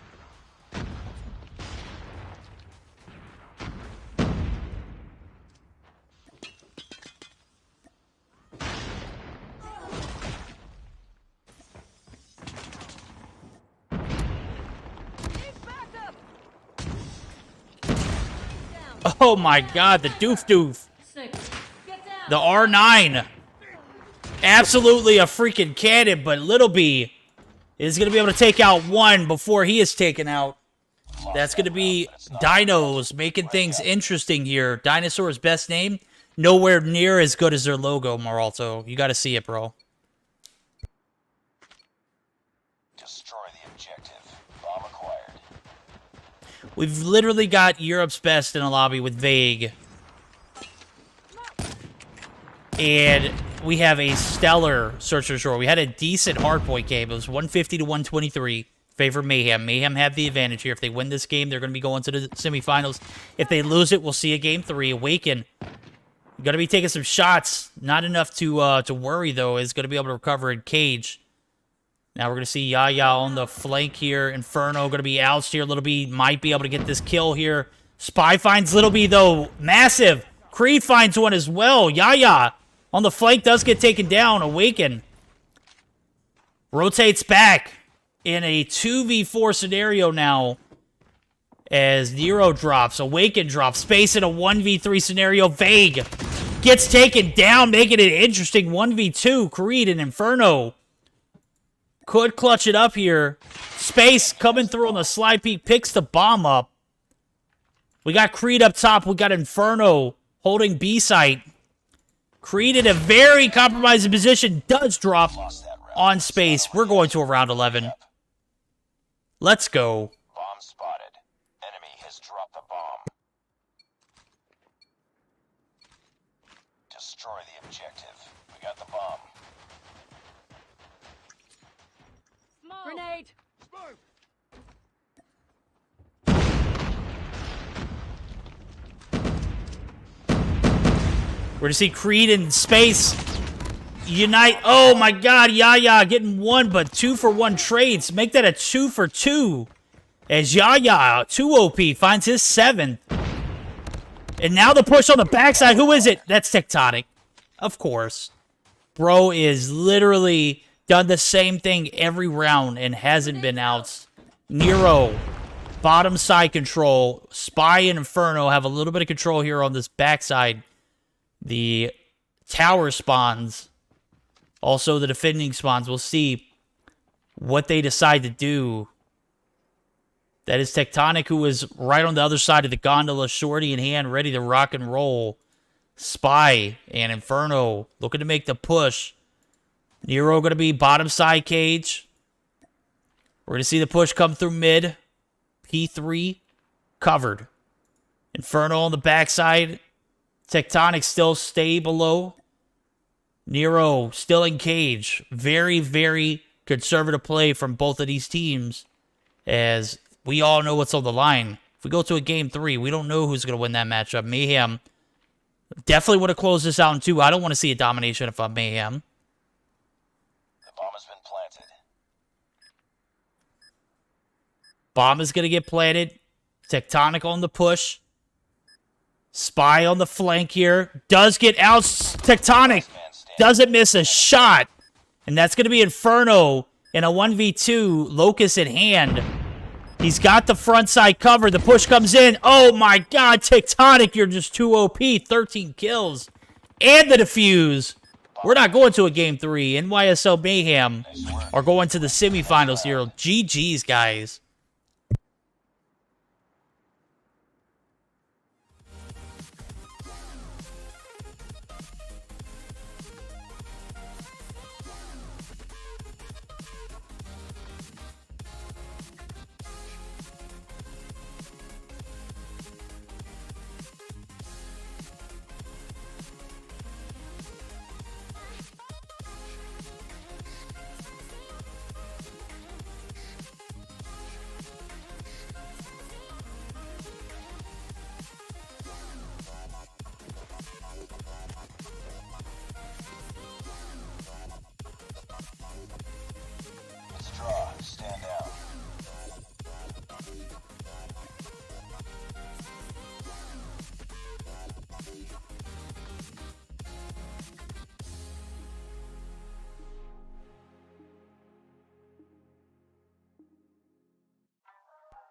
Need backup. Oh my God, the doof. 6. Get down. The R9. Absolutely a freaking cannon, but Little B is going to be able to take out one before he is taken out. That's going to be Dinos making things interesting here. Dinosaur's best name, nowhere near as good as their logo, Maralto. You got to see it, bro. Destroy the objective. Bomb acquired. We've literally got Europe's best in a lobby with Vague. And we have a stellar Search and Destroy. We had a decent hardpoint game. It was 150 to 123. Favor Mayhem. Mayhem have the advantage here. If they win this game, they're going to be going to the semifinals. If they lose it, we'll see a game 3. Awaken. Going to be taking some shots. Not enough to worry, though. Is going to be able to recover in cage. Now we're going to see Yaya on the flank here. Inferno going to be ousted here. Little B might be able to get this kill here. Spy finds Little B, though. Massive. Creed finds one as well. Yaya on the flank does get taken down. Awaken rotates back in a 2v4 scenario now as Nero drops. Awaken drops. Space in a 1v3 scenario. Vague gets taken down, making it interesting. 1v2. Creed and Inferno could clutch it up here. Space coming through on the slide peek. Picks the bomb up. We got Creed up top. We got Inferno holding B site. Creed in a very compromising position. Does drop on Space. We're going to a round 11. Let's go. Bomb spotted. Enemy has dropped the bomb. Destroy the objective. We got the bomb. Smoke. Grenade. Smoke! We're going to see Creed in Space unite. Oh my God, Yaya getting 1 but 2 for 1 trades. Make that a 2 for 2. As Yaya, 2 OP, finds his 7th. And now the push on the backside. Who is it? That's Tectonic. Of course. Bro is literally done the same thing every round and hasn't been out. Nero, bottom side control. Spy and Inferno have a little bit of control here on this backside. The tower spawns. Also, the defending spawns. We'll see what they decide to do. That is Tectonic, who is right on the other side of the gondola, shorty in hand, ready to rock and roll. Spy and Inferno looking to make the push. Nero going to be bottom side cage. We're going to see the push come through mid. P3 covered. Inferno on the backside. Tectonic still stay below. Nero still in cage. Very, very conservative play from both of these teams, as we all know what's on the line. If we go to a game 3, we don't know who's going to win that matchup. Mayhem definitely want to close this out in 2. I don't want to see a domination if I'm Mayhem. The bomb has been planted. Bomb is going to get planted. Tectonic on the push. Spy on the flank here. Does get out. Tectonic doesn't miss a shot. And that's going to be Inferno in a 1v2. Locust in hand. He's got the front side cover. The push comes in. Oh my god, Tectonic, you're just too OP. 13 kills. And the defuse. We're not going to a game 3. NYSL Mayhem are going to the semifinals here. GG's, guys. It's a draw. Stand down.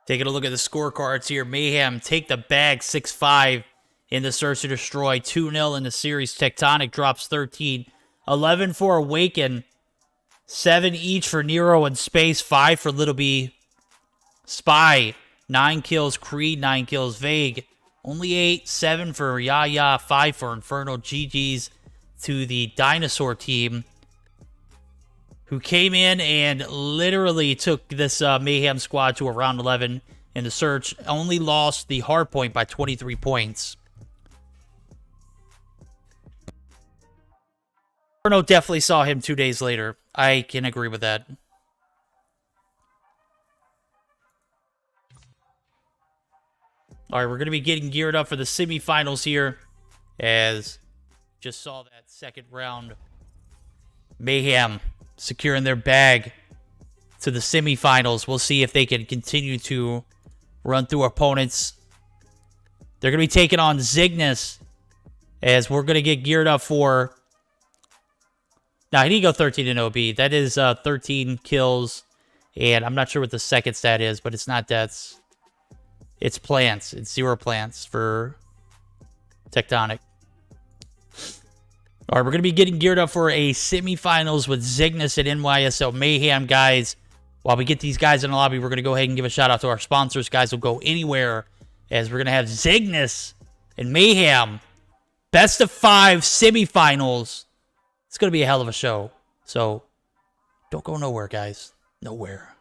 Taking a look at the scorecards here. Mayhem take the bag 6-5 in the Search to Destroy. 2-0 in the series. Tectonic drops 13. 11 for Awaken. 7 each for Nero and Space. 5 for Little B. Spy. 9 kills Creed. 9 kills Vague. Only 8. 7 for Yaya. 5 for Inferno. GG's to the Dinosaur team, who came in and literally took this Mayhem squad to a round 11 in the Search. Only lost the hard point by 23 points. Inferno definitely saw him 2 days later. I can agree with that. All right, we're going to be getting geared up for the semifinals here, as just saw that second round. Mayhem securing their bag to the semifinals. We'll see if they can continue to run through opponents. They're going to be taking on Zygnus, as we're going to get geared up for... Now, he didn't go 13 in OB. That is 13 kills, and I'm not sure what the second stat is, but it's not deaths. It's plants. It's 0 plants for Tectonic. All right, we're going to be getting geared up for a semifinals with Zygnus and NYSL Mayhem, guys. While we get these guys in the lobby, we're going to go ahead and give a shout out to our sponsors. Guys will go anywhere, as we're going to have Zygnus and Mayhem. Best of 5 semifinals. It's going to be a hell of a show. So, don't go nowhere, guys. Nowhere.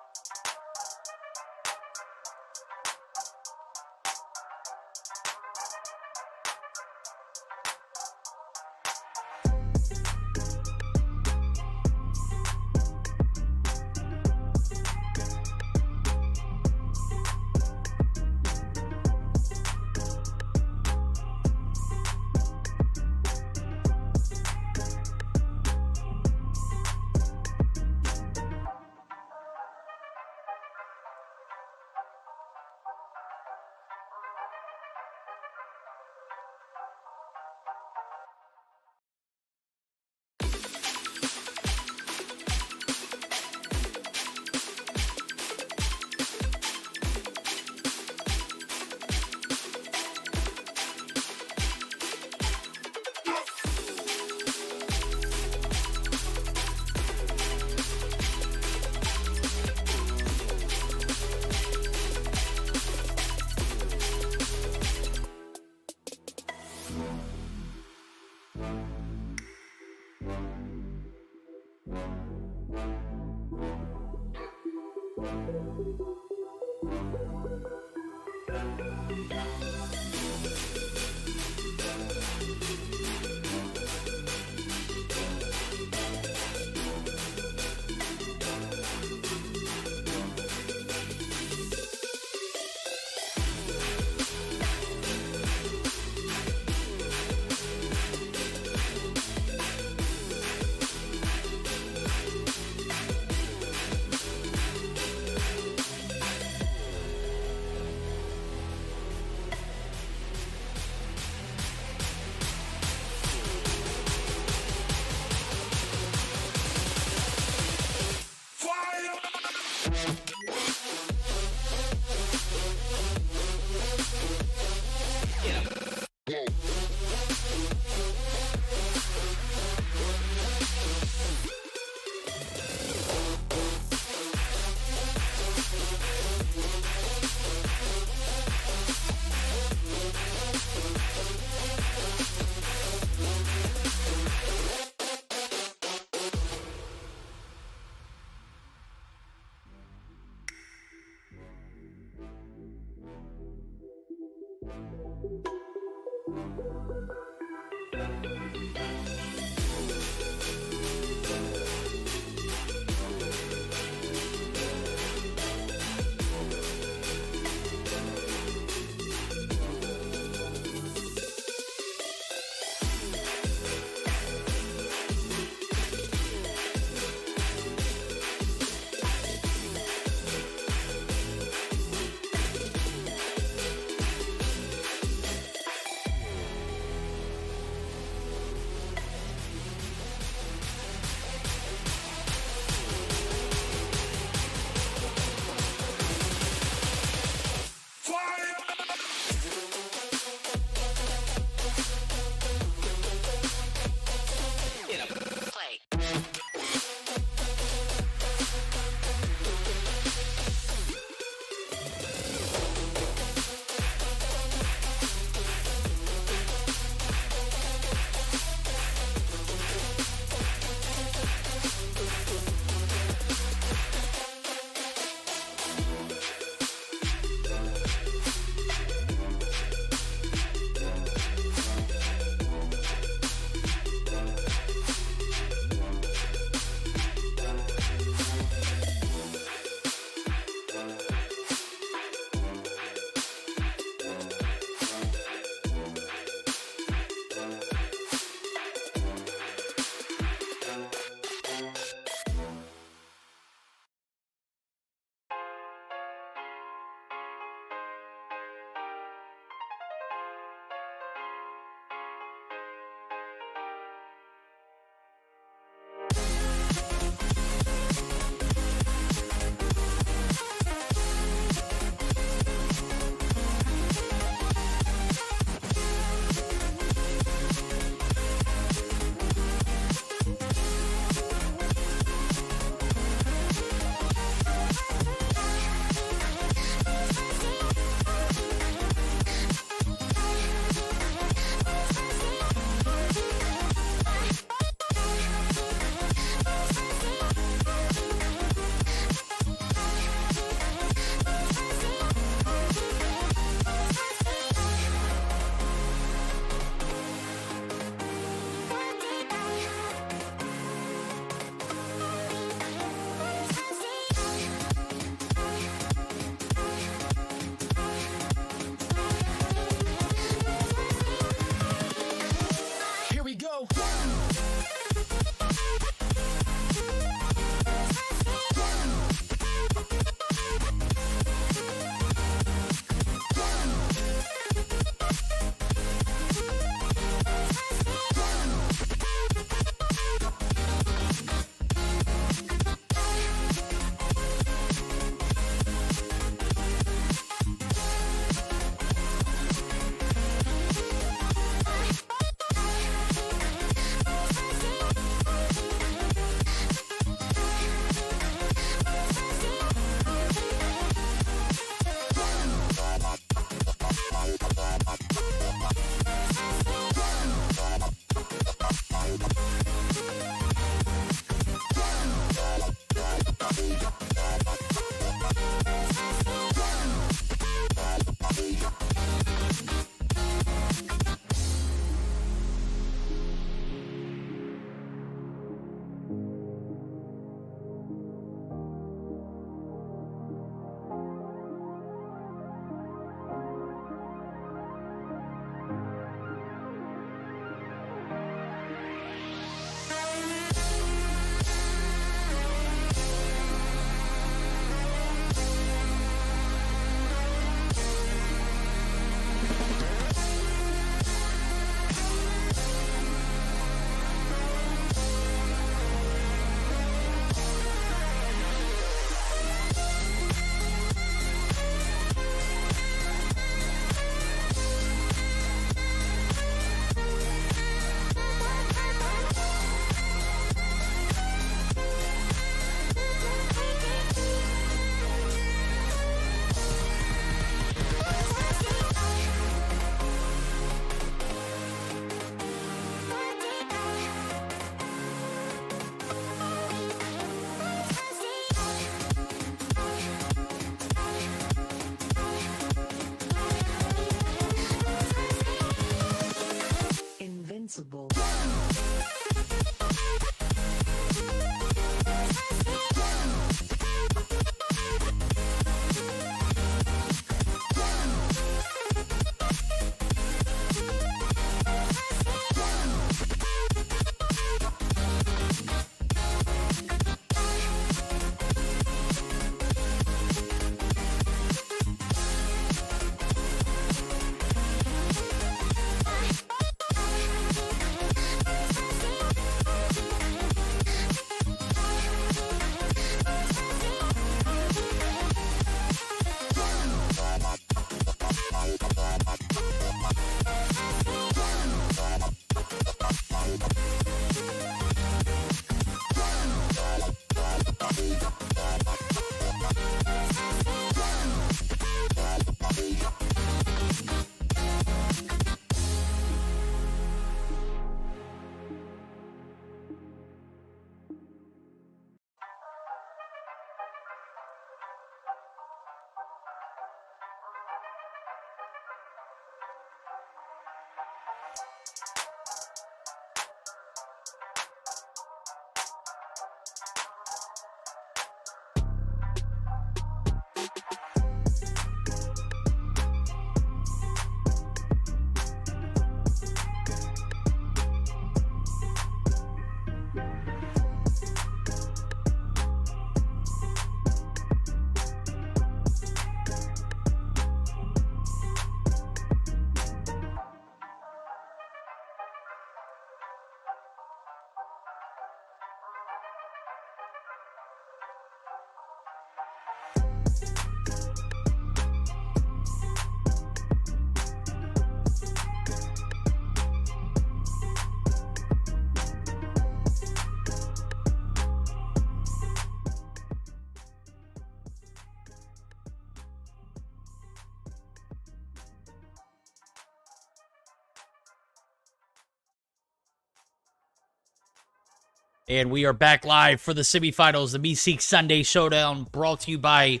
And we are back live for the semifinals, the Meseeks Sunday Showdown, brought to you by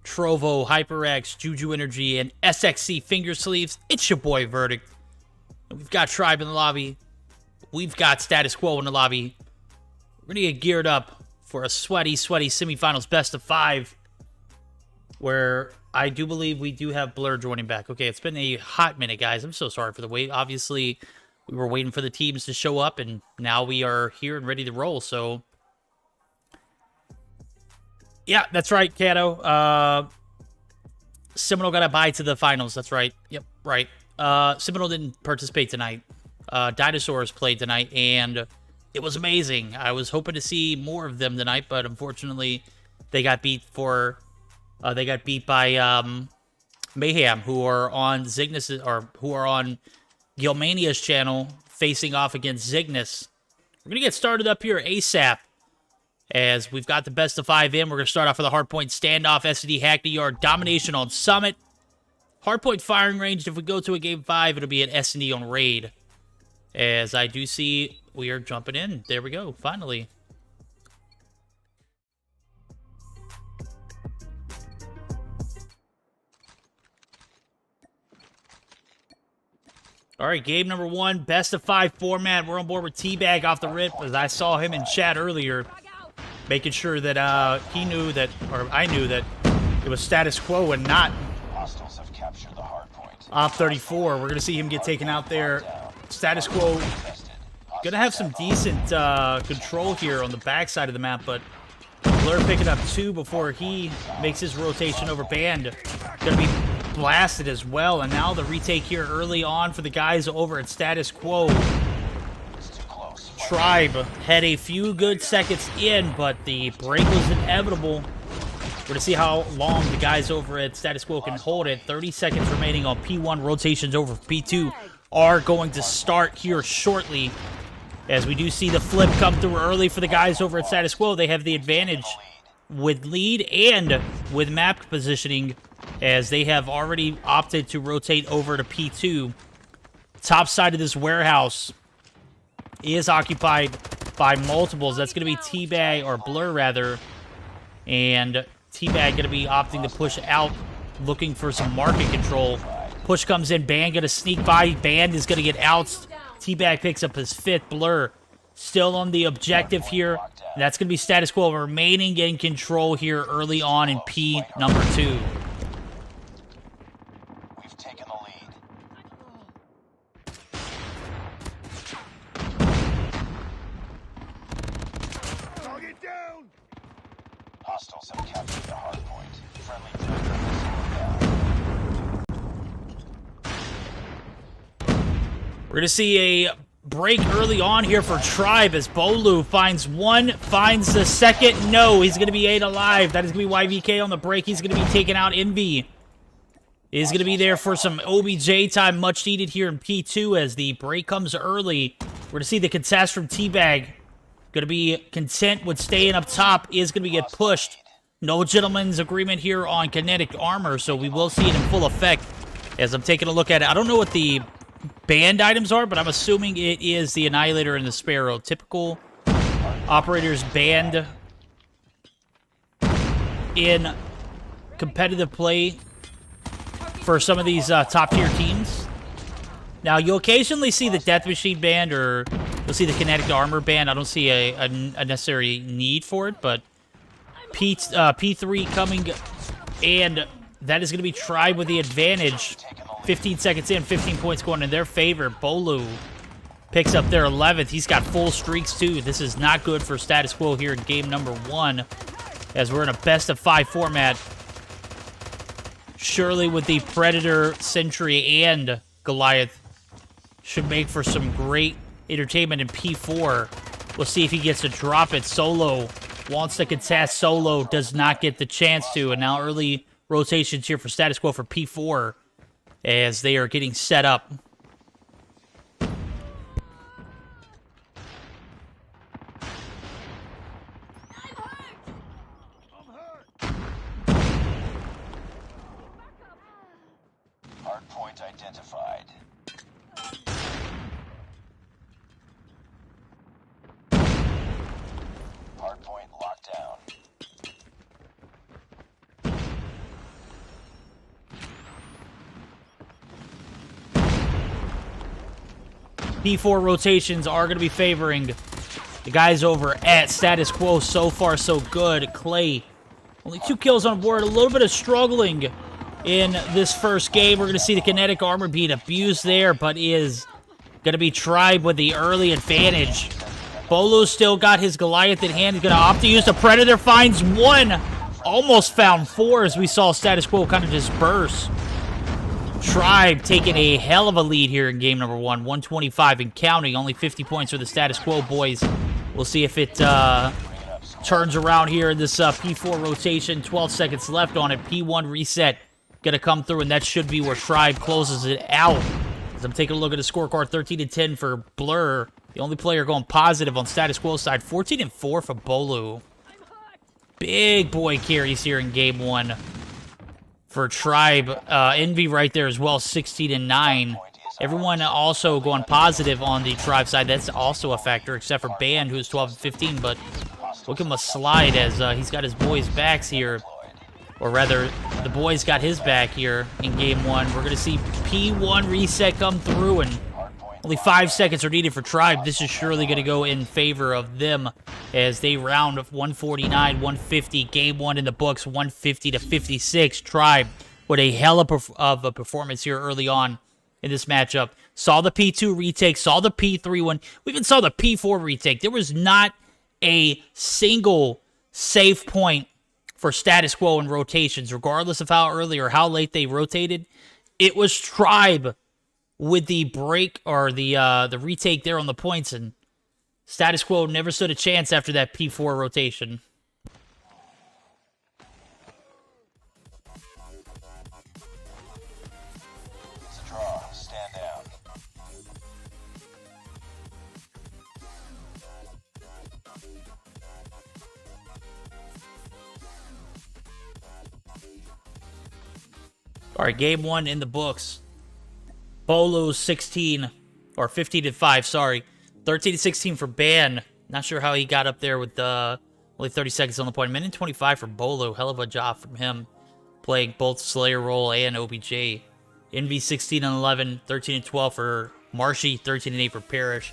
Trovo, HyperX, JuJu Energy, and SXC Finger Sleeves. It's your boy, Verdict. We've got Tribe in the lobby. We've got Status Quo in the lobby. We're going to get geared up for a sweaty semifinals best of 5, where I do believe we do have Blur joining back. Okay, it's been a hot minute, guys. I'm so sorry for the wait. Obviously, we were waiting for the teams to show up, and now we are here and ready to roll. So, yeah, that's right, Kato. Seminole got a bye to the finals. That's right. Yep, right. Seminole didn't participate tonight. Dinosaurs played tonight, and it was amazing. I was hoping to see more of them tonight, but unfortunately, they got beat by Mayhem, who are on Cygnus, or who are on Gilmania's channel, facing off against Cygnus. We're going to get started up here ASAP, as we've got the best of 5 in. We're going to start off with a hardpoint standoff, SD Hackney Yard, domination on Summit. Hardpoint firing range, if we go to a game 5, it'll be an S&D on Raid. As I do see, we are jumping in. There we go, finally. All right, game number 1, best of 5 format. We're on board with T-Bag off the rip, as I saw him in chat earlier, making sure that he knew that, or I knew that it was Status Quo and not Hostiles have captured the hard point. Op 34. We're going to see him get taken out there. Status Quo going to have some decent control here on the backside of the map, but Blur picking up 2 before he makes his rotation over Band. Going to be blasted as well, and now the retake here early on for the guys over at Status Quo. Tribe had a few good seconds in, but the break was inevitable. We're going to see how long the guys over at Status Quo can hold it. 30 seconds remaining on P1. Rotations over P2 are going to start here shortly, as we do see the flip come through early for the guys over at Status Quo. They have the advantage with lead and with map positioning, as they have already opted to rotate over to P2. Top side of this warehouse is occupied by multiples. That's going to be T-Bag, or Blur rather, and T-Bag going to be opting to push out, looking for some market control. Push comes in, Band going to sneak by, Band is going to get out. T-Bag picks up his 5th. Blur still on the objective here. That's going to be Status Quo remaining in control here early on in P number 2. We've taken the lead. Target down! Hostiles have captured the hard point. Friendly down. We're going to see a break early on here for Tribe, as Bolu finds one, finds the second. No, he's going to be 8 alive. That is going to be YVK on the break. He's going to be taking out Envy. Is going to be there for some OBJ time, much needed here in P2 as the break comes early. We're going to see the contest from T-Bag. Going to be content with staying up top. Is going to get pushed. No gentleman's agreement here on kinetic armor, so we will see it in full effect as I'm taking a look at it. I don't know what the banned items are, but I'm assuming it is the Annihilator and the Sparrow. Typical operators banned in competitive play for some of these top-tier teams. Now, you'll occasionally see the Death Machine banned, or you'll see the Kinetic Armor banned. I don't see a necessary need for it, but P3 coming, and that is going to be Tribe with the advantage. 15 seconds in, 15 points going in their favor. Bolu picks up their 11th. He's got full streaks, too. This is not good for Status Quo here in game number 1, as we're in a best-of-5 format. Surely with the Predator, Sentry, and Goliath should make for some great entertainment in P4. We'll see if he gets to drop it. Solo wants to contest. Solo does not get the chance to, and now early rotations here for Status Quo for P4 as they are getting set up. Hard point identified. P4 rotations are going to be favoring the guys over at Status Quo. So far, so good. Clay, only 2 kills on board. A little bit of struggling in this first game. We're going to see the kinetic armor being abused there, but is going to be Tribe with the early advantage. Bolo's still got his Goliath in hand. He's going to opt to use the Predator. Finds 1. Almost found 4 as we saw Status Quo kind of disperse. Tribe taking a hell of a lead here in game number 1. 125 and counting. Only 50 points for the Status Quo boys. We'll see if it turns around here in this P4 rotation. 12 seconds left on it. P1 reset going to come through, and that should be where Tribe closes it out. As I'm taking a look at the scorecard, 13-10 for Blur. The only player going positive on Status Quo side. 14-4 for Bolu. Big boy carries here in game 1 for Tribe. Envy right there as well, 16-9. Everyone also going positive on the Tribe side. That's also a factor, except for Band, who's 12-15. But look at him slide as he's got his boys' backs here. Or rather, the boys got his back here in game 1. We're going to see P1 reset come through, and only 5 seconds are needed for Tribe. This is surely going to go in favor of them as they round of 149-150. Game 1 in the books, 150-56. Tribe with a hell of a performance here early on in this matchup. Saw the P2 retake, saw the P3 one. We even saw the P4 retake. There was not a single safe point for Status Quo in rotations, regardless of how early or how late they rotated. It was Tribe with the break or the retake there on the points, and Status Quo never stood a chance after that P4 rotation. It's a draw. Stand down. All right, game 1 in the books. Bolo 16, or 15-5, sorry. 13-16 for Ban. Not sure how he got up there with only 30 seconds on the point. Minute 25 for Bolo. Hell of a job from him, playing both Slayer role and OBJ. Envy 16-11, 13-12 for Marshy, 13-8 for Parrish.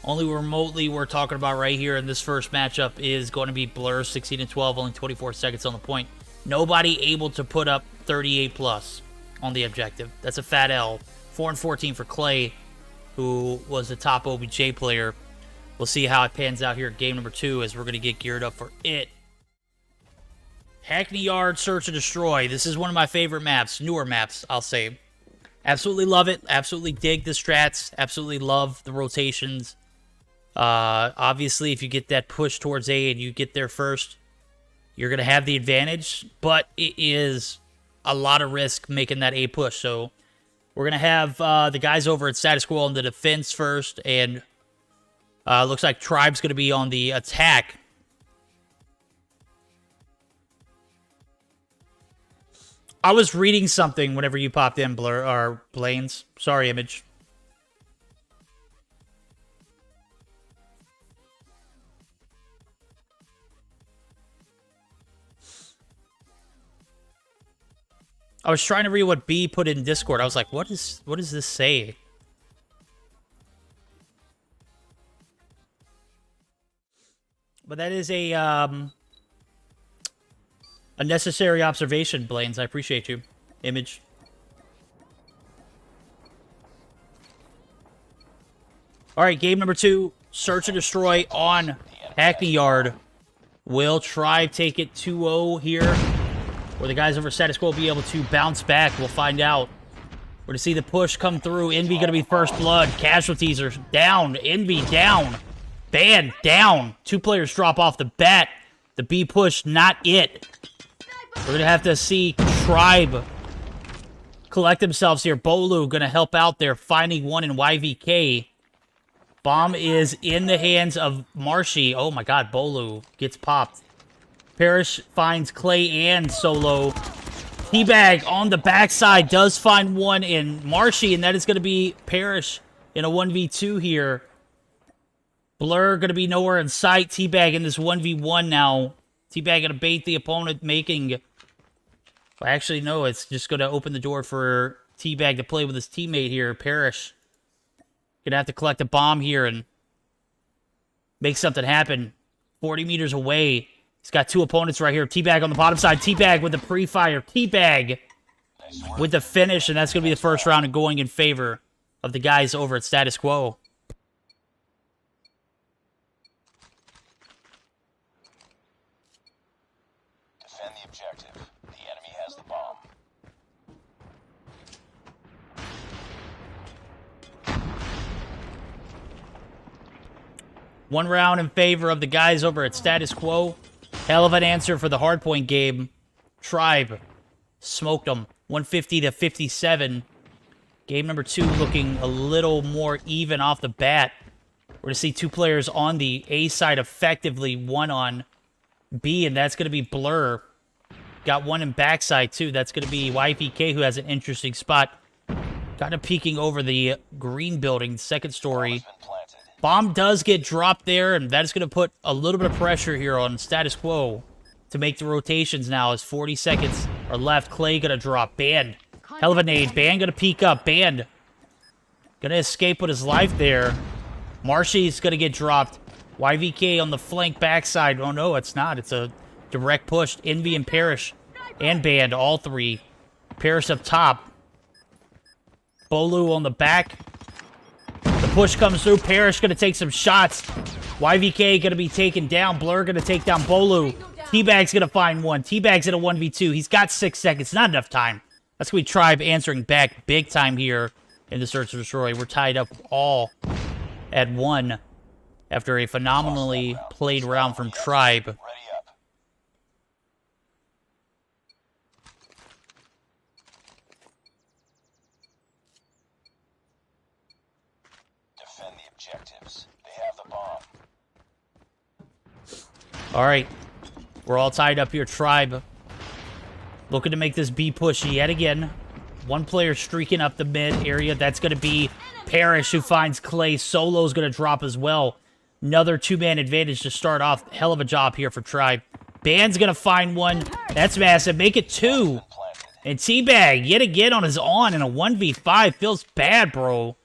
Only remotely we're talking about right here in this first matchup is going to be Blur, 16-12, only 24 seconds on the point. Nobody able to put up 38 plus on the objective. That's a fat L. 4-14 for Clay, who was the top OBJ player. We'll see how it pans out here at game number 2 as we're going to get geared up for it. Hackney Yard, Search and Destroy. This is one of my favorite maps. Newer maps, I'll say. Absolutely love it. Absolutely dig the strats. Absolutely love the rotations. Obviously, if you get that push towards A and you get there first, you're going to have the advantage. But it is a lot of risk making that A push. So we're going to have the guys over at Status Quo on the defense first. And looks like Tribe's going to be on the attack. I was reading something whenever you popped in, Blur, or Blaines. Sorry, Image. I was trying to read what B put in Discord. I was like, what does this say? But that is a necessary observation, Blaines. I appreciate you. Image. All right, game number 2. Search and Destroy on Hackney Yard. Will Tribe take it 2-0 here? Or the guys over Status Quo will be able to bounce back? We'll find out. We're going to see the push come through. Envy going to be first blood. Casualties are down. Envy down. Ban down. 2 players drop off the bat. The B push, not it. We're going to have to see Tribe collect themselves here. Bolu going to help out there, finding one in YVK. Bomb is in the hands of Marshy. Oh my god, Bolu gets popped. Parrish finds Clay and Solo. Teabag on the backside does find one in Marshy, and that is going to be Parrish in a 1v2 here. Blur going to be nowhere in sight. Teabag in this 1v1 now. Teabag going to bait the opponent, making... Well, actually, no, it's just going to open the door for Teabag to play with his teammate here. Parrish Gonna have to collect a bomb here and make something happen. 40 meters away. He's got two opponents right here. Teabag on the bottom side. Teabag with the pre-fire. Teabag with the finish, and that's going to be the first round and going in favor of the guys over at Status Quo. Defend the objective. The enemy has the bomb. One round in favor of the guys over at Status Quo. Hell of an answer for the hardpoint game. Tribe smoked them 150 to 57. Game number 2 looking a little more even off the bat. We're going to see two players on the A side effectively, one on B, and that's going to be Blur. Got one in backside, too. That's going to be YVK, who has an interesting spot. Kind of peeking over the green building, second story. Bomb does get dropped there, and that is going to put a little bit of pressure here on Status Quo to make the rotations now as 40 seconds are left. Clay going to drop. Band. Hell of a nade. Band going to peek up. Band going to escape with his life there. Marshy's going to get dropped. YVK on the flank backside. Oh, no, it's not. It's a direct push. Envy and Parrish and Band, all three. Parrish up top. Bolu on the back. The push comes through. Parrish going to take some shots. YVK going to be taken down. Blur going to take down Bolu. Teabag's going to find one. Teabag's in a 1v2. He's got 6 seconds. Not enough time. That's going to be Tribe answering back big time here in the Search and Destroy. We're tied up all at 1 after a phenomenally played round from Tribe. Ready up. Defend the objectives. They have the bomb. All right. We're all tied up here. Tribe looking to make this B push yet again. One player streaking up the mid area. That's going to be Parrish, who finds Clay. Solo's going to drop as well. Another two-man advantage to start off. Hell of a job here for Tribe. Band's going to find one. That's massive. Make it 2. And Teabag, yet again on his on in a 1v5. Feels bad, bro.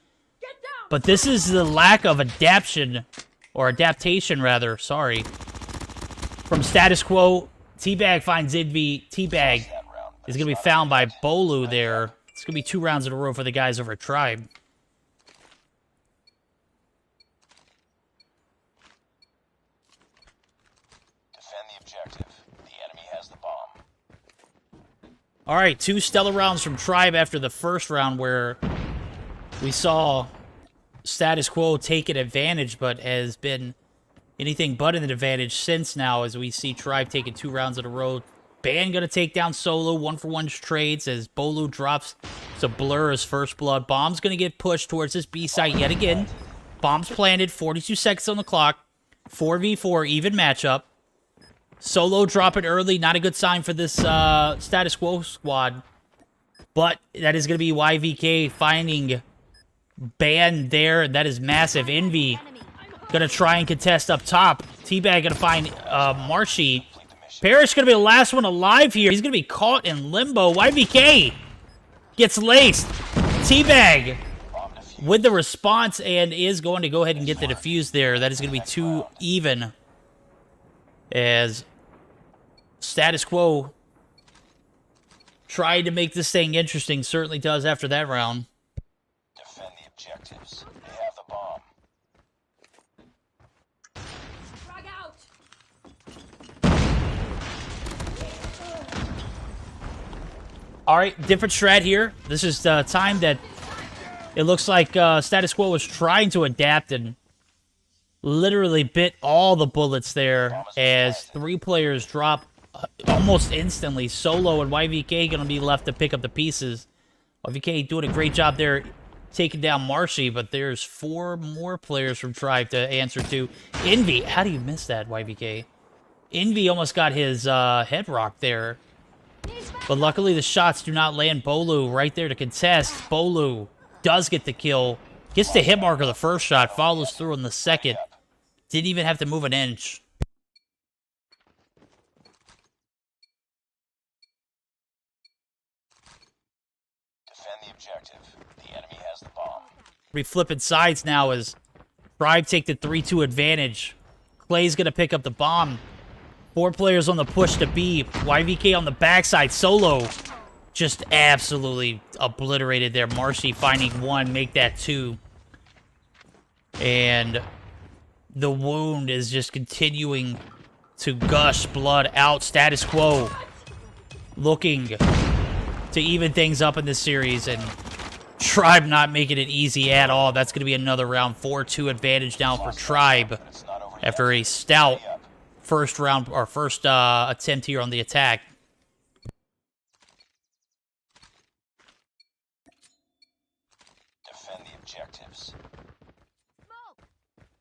But this is the lack of adaptation, sorry. From Status Quo, Teabag finds Envy. Teabag is going to be found by Bolu there. It's going to be 2 rounds in a row for the guys over at Tribe. Defend the objective. The enemy has the bomb. All right, 2 stellar rounds from Tribe after the first round where we saw Status Quo take an advantage, but has been anything but an advantage since now as we see Tribe taking 2 rounds in a row. Band going to take down Solo, 1-for-1 trades as Bolu drops to Blur his first blood. Bomb's going to get pushed towards this B site yet again. Bomb's planted, 42 seconds on the clock. 4v4, even matchup. Solo dropping early, not a good sign for this Status Quo squad. But that is going to be YVK finding Band there. That is massive. Envy going to try and contest up top. Teabag going to find Marshy. Parrish going to be the last one alive here. He's going to be caught in limbo. YVK gets laced. Teabag with the response and is going to go ahead and get the defuse there. That is going to be 2 even. As Status Quo tried to make this thing interesting. Certainly does after that round. Defend the objectives. They have the bomb. Frag out. All right, different strat here. This is the time that it looks like Status Quo was trying to adapt and literally bit all the bullets there as 3 players drop almost instantly. Solo and YVK going to be left to pick up the pieces. YVK doing a great job there taking down Marshy, but there's 4 more players from Tribe to answer to. Envy, how do you miss that, YVK? Envy almost got his head rocked there. But luckily the shots do not land. Bolu right there to contest. Bolu does get the kill. Gets the hit marker the first shot. Follows through on the second. Didn't even have to move an inch. Defend the objective. The enemy has the bomb. Be flipping sides now as Tribe take the 3-2 advantage. Clay's gonna pick up the bomb. 4 players on the push to B. YVK on the backside. Solo just absolutely obliterated there. Marshy finding 1, make that 2. And the wound is just continuing to gush blood out. Status Quo looking to even things up in this series, and Tribe not making it easy at all. That's going to be another round. 4-2 advantage now for Tribe after a stout first round or first attempt here on the attack. Defend the objectives.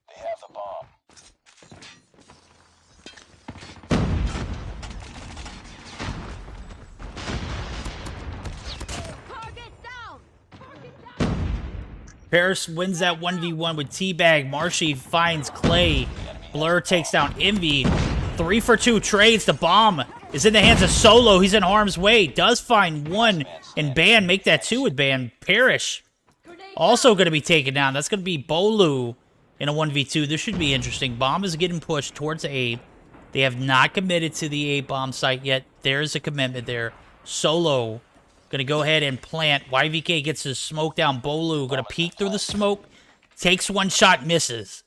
They have the bomb. Target down. Target down. Paris wins that 1v1 with Teabag. Marshy finds Clay. Blur takes down Envy. 3 for 2 trades. The bomb is in the hands of Solo. He's in harm's way. Does find 1 and Ban. Make that 2 with Ban. Parrish also going to be taken down. That's going to be Bolu in a 1v2. This should be interesting. Bomb is getting pushed towards A. They have not committed to the A bomb site yet. There's a commitment there. Solo going to go ahead and plant. YVK gets his smoke down. Bolu going to peek through the smoke. Takes 1 shot, misses.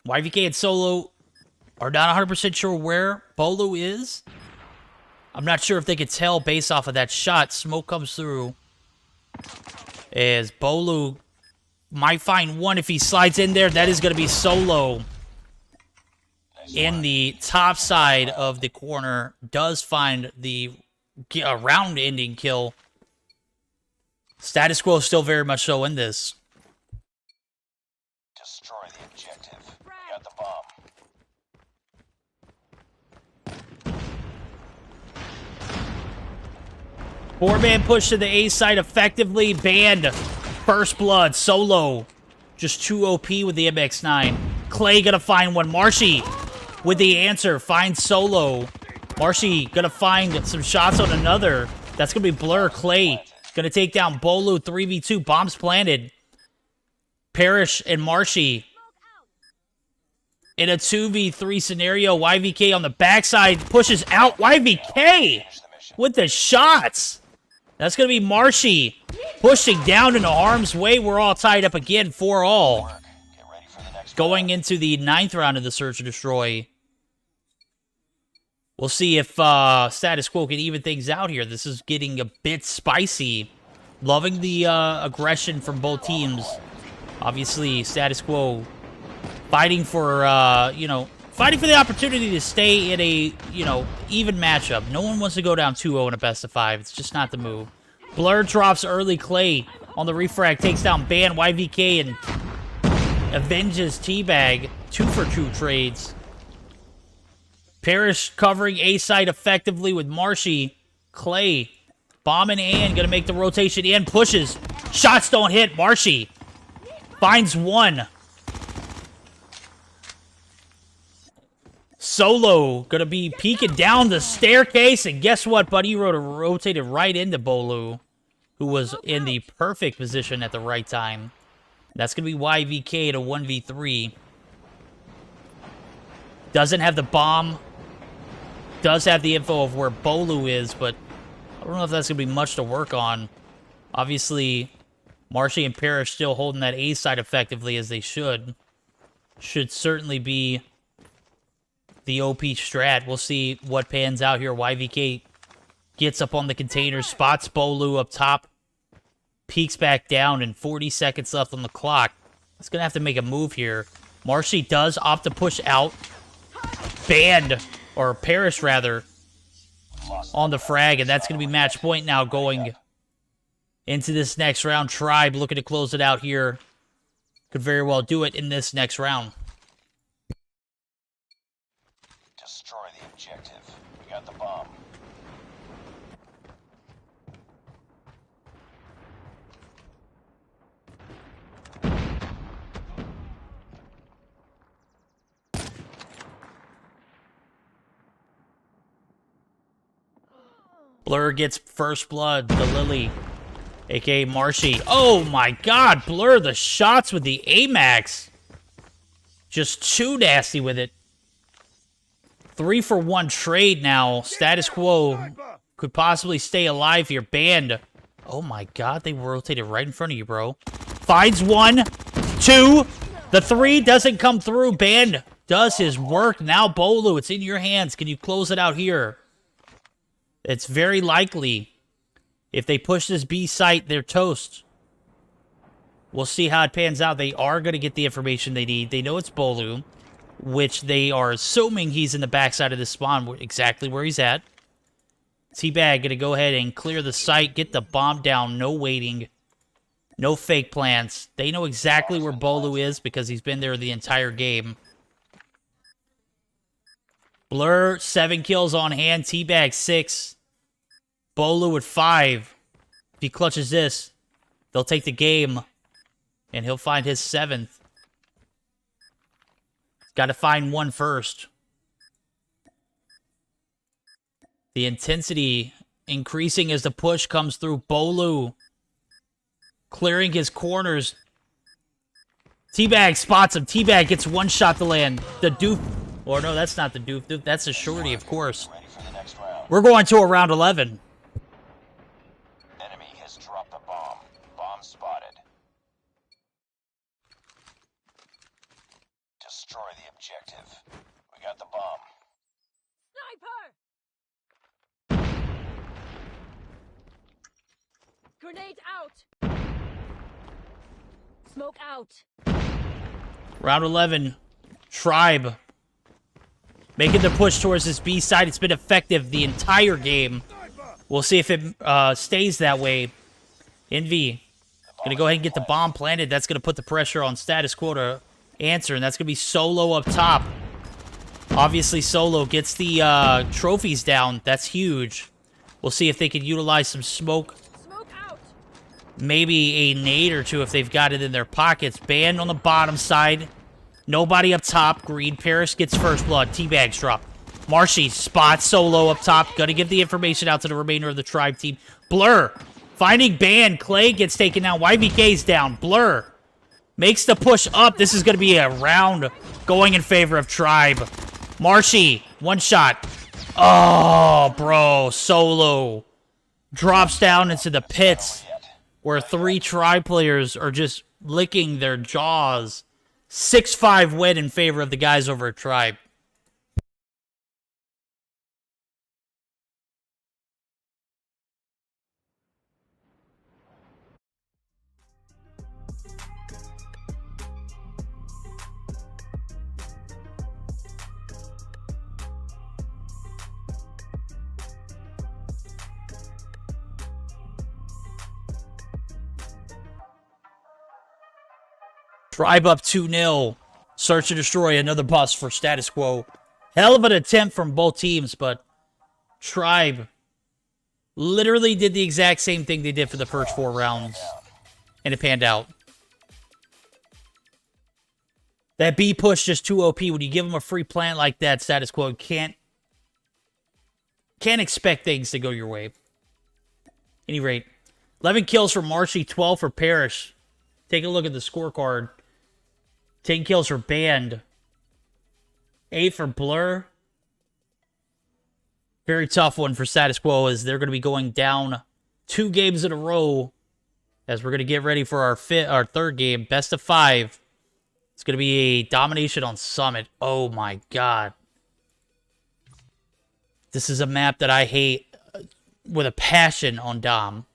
YVK and Solo are not 100% sure where Bolu is. I'm not sure if they could tell based off of that shot. Smoke comes through as Bolu might find 1 if he slides in there. That is going to be Solo in the top side of the corner. Does find the round-ending kill. Status Quo still very much so in this. Destroy the objective. We got the bomb. 4-man push to the A side effectively. Banned. First blood. Solo. Just too OP with the MX-9. Clay gonna find 1. Marshy with the answer. Finds Solo. Marshy gonna find some shots on another. That's gonna be Blur. Clay gonna take down Bolu. 3v2. Bombs planted. Parrish and Marshy in a 2v3 scenario. YVK on the backside pushes out. YVK with the shots. That's going to be Marshy pushing down into harm's way. We're all tied up again, 4-all. Get ready for the next Going into the 9th round of the Search and Destroy. We'll see if Status Quo can even things out here. This is getting a bit spicy. Loving the aggression from both teams. Obviously, Status Quo fighting for, fighting for the opportunity to stay in a, even matchup. No one wants to go down 2-0 in a best-of-5. It's just not the move. Blur drops early. Clay on the refrag takes down Ban. YVK and avenges Teabag. 2 for 2 trades. Parrish covering A side effectively with Marshy. Clay bombing in, gonna make the rotation in. Pushes. Shots don't hit. Marshy finds 1. Solo gonna be peeking down the staircase, and guess what, buddy? Rotated right into Bolu, who was in the perfect position at the right time. That's gonna be YVK to 1v3. Doesn't have the bomb. Does have the info of where Bolu is, but I don't know if that's gonna be much to work on. Obviously, Marshy and Parrish still holding that A side effectively as they should. Should certainly be the OP strat. We'll see what pans out here. YVK gets up on the container, spots Bolu up top, peeks back down, and 40 seconds left on the clock. It's going to have to make a move here. Marshy does opt to push out. Banned, or Parrish rather, on the frag, and that's going to be match point now going into this next round. Tribe looking to close it out here. Could very well do it in this next round. Destroy the objective. We got the bomb. Blur gets first blood. The Lily a.k.a. Marshy. Oh my god, Blur, the shots with the AMAX. Just too nasty with it. 3-for-1 trade now. Status quo could possibly stay alive here. Banned. Oh my god, they rotated right in front of you, bro. Finds 1, 2. The 3 doesn't come through. Banned does his work. Now, Bolu, it's in your hands. Can you close it out here? It's very likely. If they push this B site, they're toast. We'll see how it pans out. They are going to get the information they need. They know it's Bolu, which they are assuming he's in the backside of the spawn, exactly where he's at. Teabag going to go ahead and clear the site, get the bomb down, no waiting, no fake plans. They know exactly where Bolu is because he's been there the entire game. Blur, 7 kills on hand, Teabag 6. Bolu with 5. If he clutches this, they'll take the game, and he'll find his 7th. Got to find 1 first. The intensity increasing as the push comes through. Bolu clearing his corners. Teabag spots him. Teabag gets 1 shot to land. The doof. Or no, that's not the doof. That's a shorty, of course. Ready for the next round. We're going to a round 11. Enemy has dropped the bomb. Bomb spotted. Destroy the objective. We got the bomb. Sniper! Grenade out! Smoke out! Round 11. Tribe. Making the push towards this B side. It's been effective the entire game. We'll see if it stays that way. Envy. Gonna go ahead and get the bomb planted. That's gonna put the pressure on Status Quo to answer, and that's gonna be Solo up top. Obviously, Solo gets the trophies down. That's huge. We'll see if they can utilize some smoke. Smoke out! Maybe a nade or 2 if they've got it in their pockets. Banned on the bottom side. Nobody up top. Green. Paris gets first blood. Teabags drop. Marshy spots Solo up top. Gonna give the information out to the remainder of the Tribe team. Blur. Finding Ban. Clay gets taken down. YBK's down. Blur. Makes the push up. This is gonna be a round going in favor of Tribe. Marshy. 1 shot. Oh, bro. Solo. Drops down into the pits where 3 Tribe players are just licking their jaws. 6-5 win in favor of the guys over at Tribe. Tribe up 2-0. Search and destroy, another bust for Status Quo. Hell of an attempt from both teams, but Tribe literally did the exact same thing they did for the first 4 rounds. And it panned out. That B push just too OP. When you give them a free plant like that, Status Quo can't expect things to go your way. Any rate, 11 kills for Marshy, 12 for Parrish. Take a look at the scorecard. 10 kills for Band. 8 for Blur. Very tough one for Status Quo as they're going to be going down 2 games in a row as we're going to get ready for our 3rd game. Best of 5. It's going to be a domination on Summit. Oh my god. This is a map that I hate with a passion on Dom.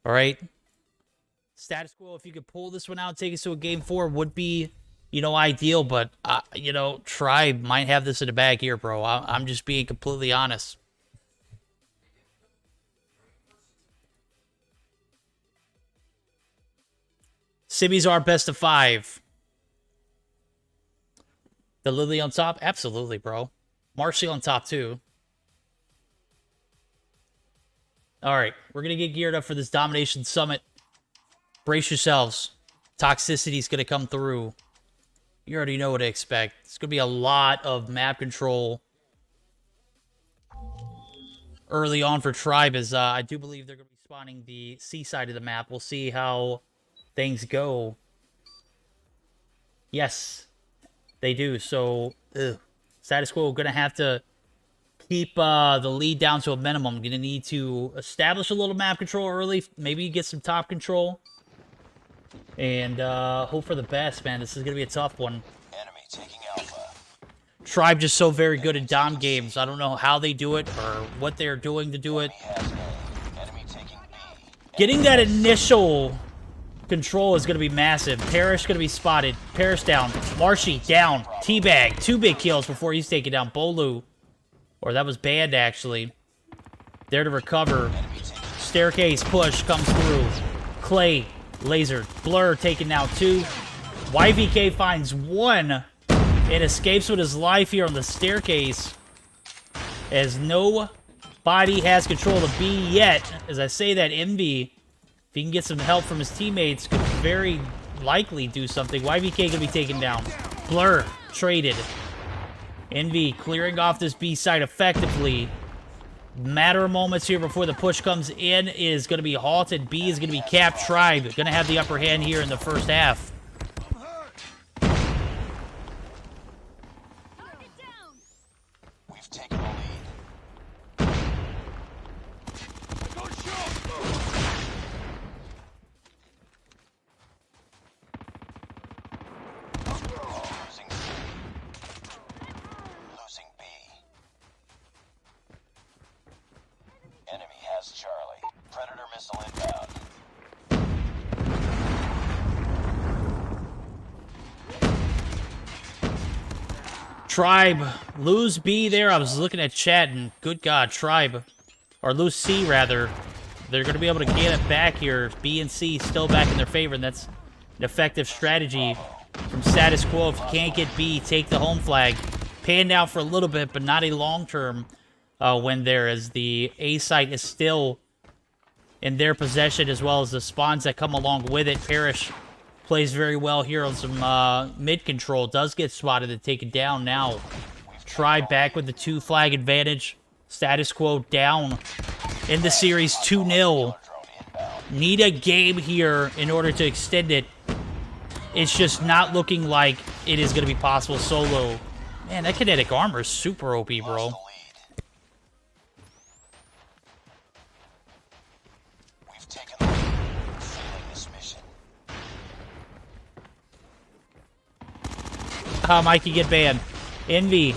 Alright? Status Quo, if you could pull this one out, take us to a game 4, would be, ideal. But, Tribe might have this in the bag here, bro. I'm just being completely honest. Simi's our best of 5. The Lily on top? Absolutely, bro. Marshall on top, too. All right, we're going to get geared up for this Domination Summit. Brace yourselves. Toxicity's going to come through. You already know what to expect. It's going to be a lot of map control. early on for Tribe, as I do believe they're going to be spawning the C side of the map. We'll see how things go. Yes, they do. So, status quo going to have to keep the lead down to a minimum. Going to need to establish a little map control early. Maybe get some top control. And hope for the best, man. This is going to be a tough one. Enemy taking Alpha. Tribe just so very good at dom games. I don't know how they do it or what they're doing to do it. Has A. Enemy taking B. Getting that initial control is going to be massive. Parrish going to be spotted. Parrish down. Marshy down. Teabag. 2 big kills before he's taken down. Bolu. Or that was banned, actually. There to recover. Staircase push comes through. Clay. Laser. Blur taken now 2. YVK finds 1. And escapes with his life here on the staircase. As nobody has control of B yet. As I say that, Envy, if he can get some help from his teammates, could very likely do something. YVK going to be taken down. Blur traded. Envy clearing off this B side effectively. Matter of moments here before the push comes in. Is going to be halted. B is going to be capped. Tribe going to have the upper hand here in the first half. We've taken the lead. Losing C. Losing B. Enemy has Charlie. Predator missile inbound. Tribe lose B there. I was looking at chat and good God, Tribe, or lose C rather. They're going to be able to get it back here. B and C still back in their favor, and that's an effective strategy from status quo. If you can't get B, take the home flag. Pan down for a little bit, but not a long-term win there, as the A site is still in their possession, as well as the spawns that come along with it. Parrish plays very well here on some mid control. Does get spotted and taken down now. Tribe back with the 2 flag advantage. Status quo down in the series 2-0. Need a game here in order to extend it. It's just not looking like it is going to be possible solo. Man, that kinetic armor is super OP, bro. We've taken the lead. Failing this mission. Mikey get banned. Envy.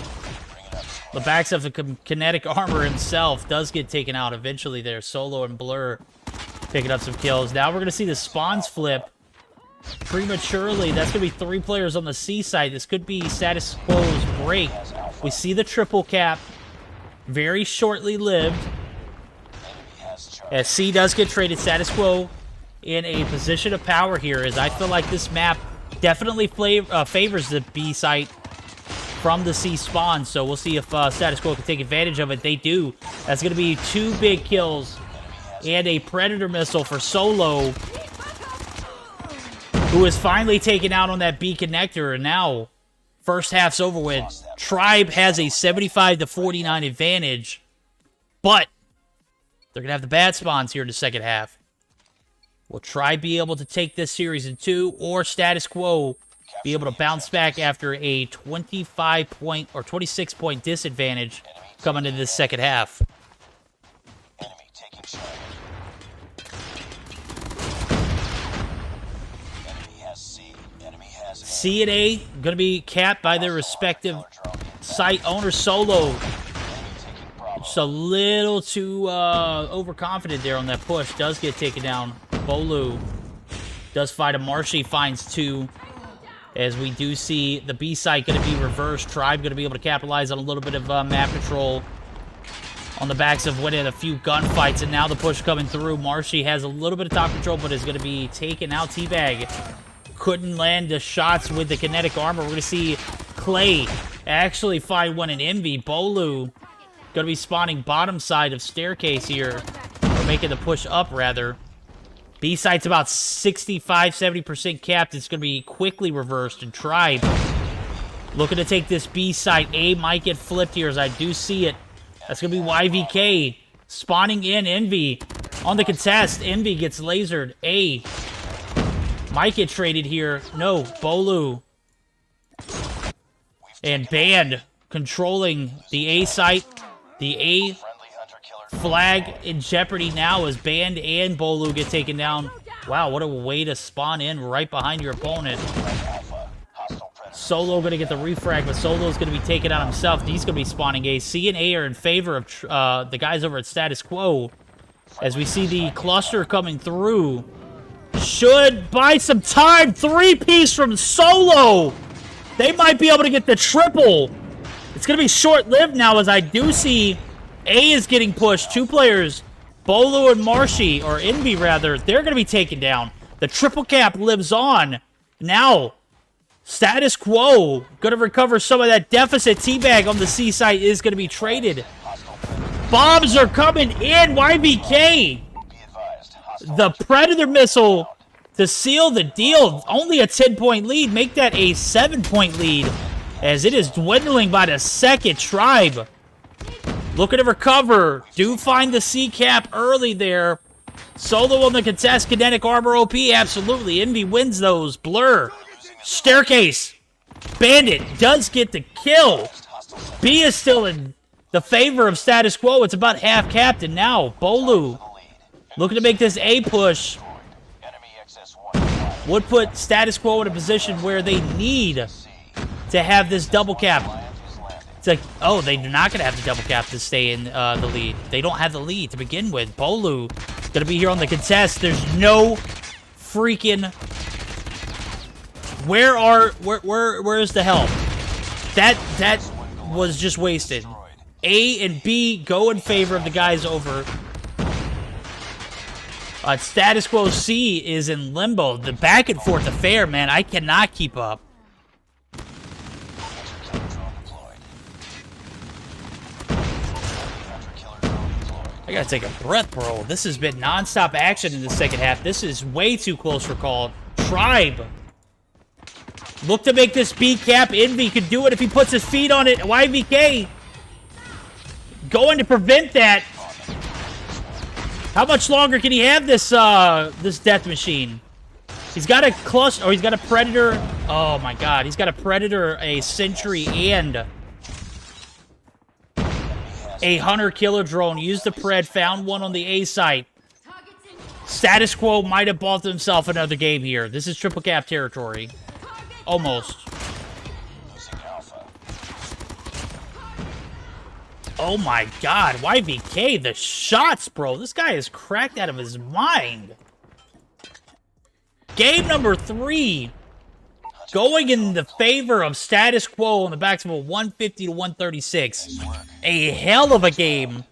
The backs of the kinetic armor himself does get taken out eventually there. Solo and Blur picking up some kills. Now we're going to see the spawns flip prematurely. That's going to be 3 players on the C side. This could be status quo's break. We see the triple cap. Very shortly lived. As C does get traded. Status quo in a position of power here, as I feel like this map definitely favors the B site from the C spawn. So we'll see if status quo can take advantage of it. They do. That's going to be 2 big kills and a Predator missile for Solo, who is finally taken out on that B connector. And now, first half's over with. Tribe has a 75-49 advantage, but they're going to have the bad spawns here in the second half. Will Tribe be able to take this series in 2, or status quo be able to bounce back after a 25-point or 26-point disadvantage coming into the second half? Enemy taking Charlie. Enemy has C. Enemy has A. C and A going to be capped by their respective site owner. Solo just a little too overconfident there on that push. Does get taken down. Bolu does fight a Marshy, finds 2. As we do see the B site going to be reversed. Tribe going to be able to capitalize on a little bit of map control on the backs of winning a few gunfights. And now the push coming through. Marshy has a little bit of top control, but is going to be taken out. Teabag couldn't land the shots with the kinetic armor. We're going to see Clay actually find one in Envy. Bolu going to be spawning bottom side of staircase here, or making the push up rather. B site's about 65-70% capped. It's going to be quickly reversed, and Tribe looking to take this B site. A might get flipped here, as I do see it. That's going to be YVK Spawning in Envy on the contest. Envy gets lasered. A might get traded here. No, Bolu. And Band controlling the A site. The A Friendly hunter-killer flag in jeopardy now as Band and Bolu get taken down. Wow, what a way to spawn in right behind your opponent. Alpha. Hostile predator. Solo going to get the refrag, but Solo's going to be taken out himself. He's going to be spawning A. C and A are in favor of the guys over at Status Quo. As we see the cluster coming through. Should buy some time. 3-piece from Solo. They might be able to get the triple. It's going to be short-lived now as I do see A is getting pushed. 2 players, Bolu and Marshy, or Envy rather, they're going to be taken down. The triple cap lives on. Now, Status Quo going to recover some of that deficit. Teabag on the C site is going to be traded. Bombs are coming in. YBK. Be advised. Hostile The Predator missile to seal the deal. Only a 10-point lead. Make that a 7-point lead as it is dwindling by the second. Tribe looking to recover. Do find the C cap early there. Solo on the contest. Kinetic armor OP. Absolutely. Envy wins those. Blur. Staircase. Bandit does get the kill. B is still in the favor of Status Quo. It's about half captain now. Bolu looking to make this A push. enemy XS-1 Would put Status Quo in a position where they need to have this double cap. It's like, oh, they're not going to have the double cap to stay in the lead. They don't have the lead to begin with. Bolu going to be here on the contest. There's no freaking... Where's the help? That was just wasted. A and B go in favor of the guys over. Status Quo C is in limbo. The back and forth affair, man, I cannot keep up. I gotta take a breath, bro. This has been non-stop action in the second half. This is way too close for call. Tribe. Look to make this B cap. Envy could do it if he puts his feet on it. YVK going to prevent that. How much longer can he have this this death machine? He's got a cluster, or he's got a Predator. Oh my god, he's got a Predator, a Sentry, and a Hunter-Killer drone. Used the Pred, found one on the A site. Status Quo might have bought himself another game here. This is triple cap territory. Almost. Oh my god, YVK, the shots, bro. This guy is cracked out of his mind. Game number 3. Going in the favor of Status Quo on the backs of a 150 to 136. A hell of a game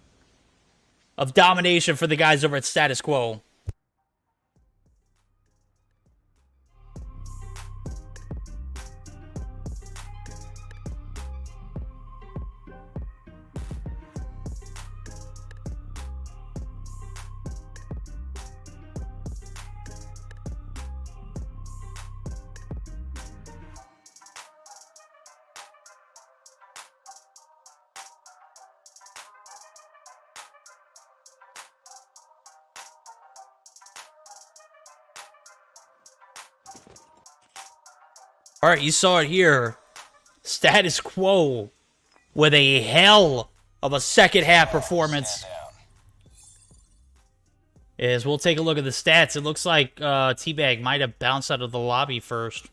of domination for the guys over at Status Quo. All right, you saw it here. Status Quo with a hell of a second half performance. As we'll take a look at the stats, it looks like Teabag might have bounced out of the lobby first.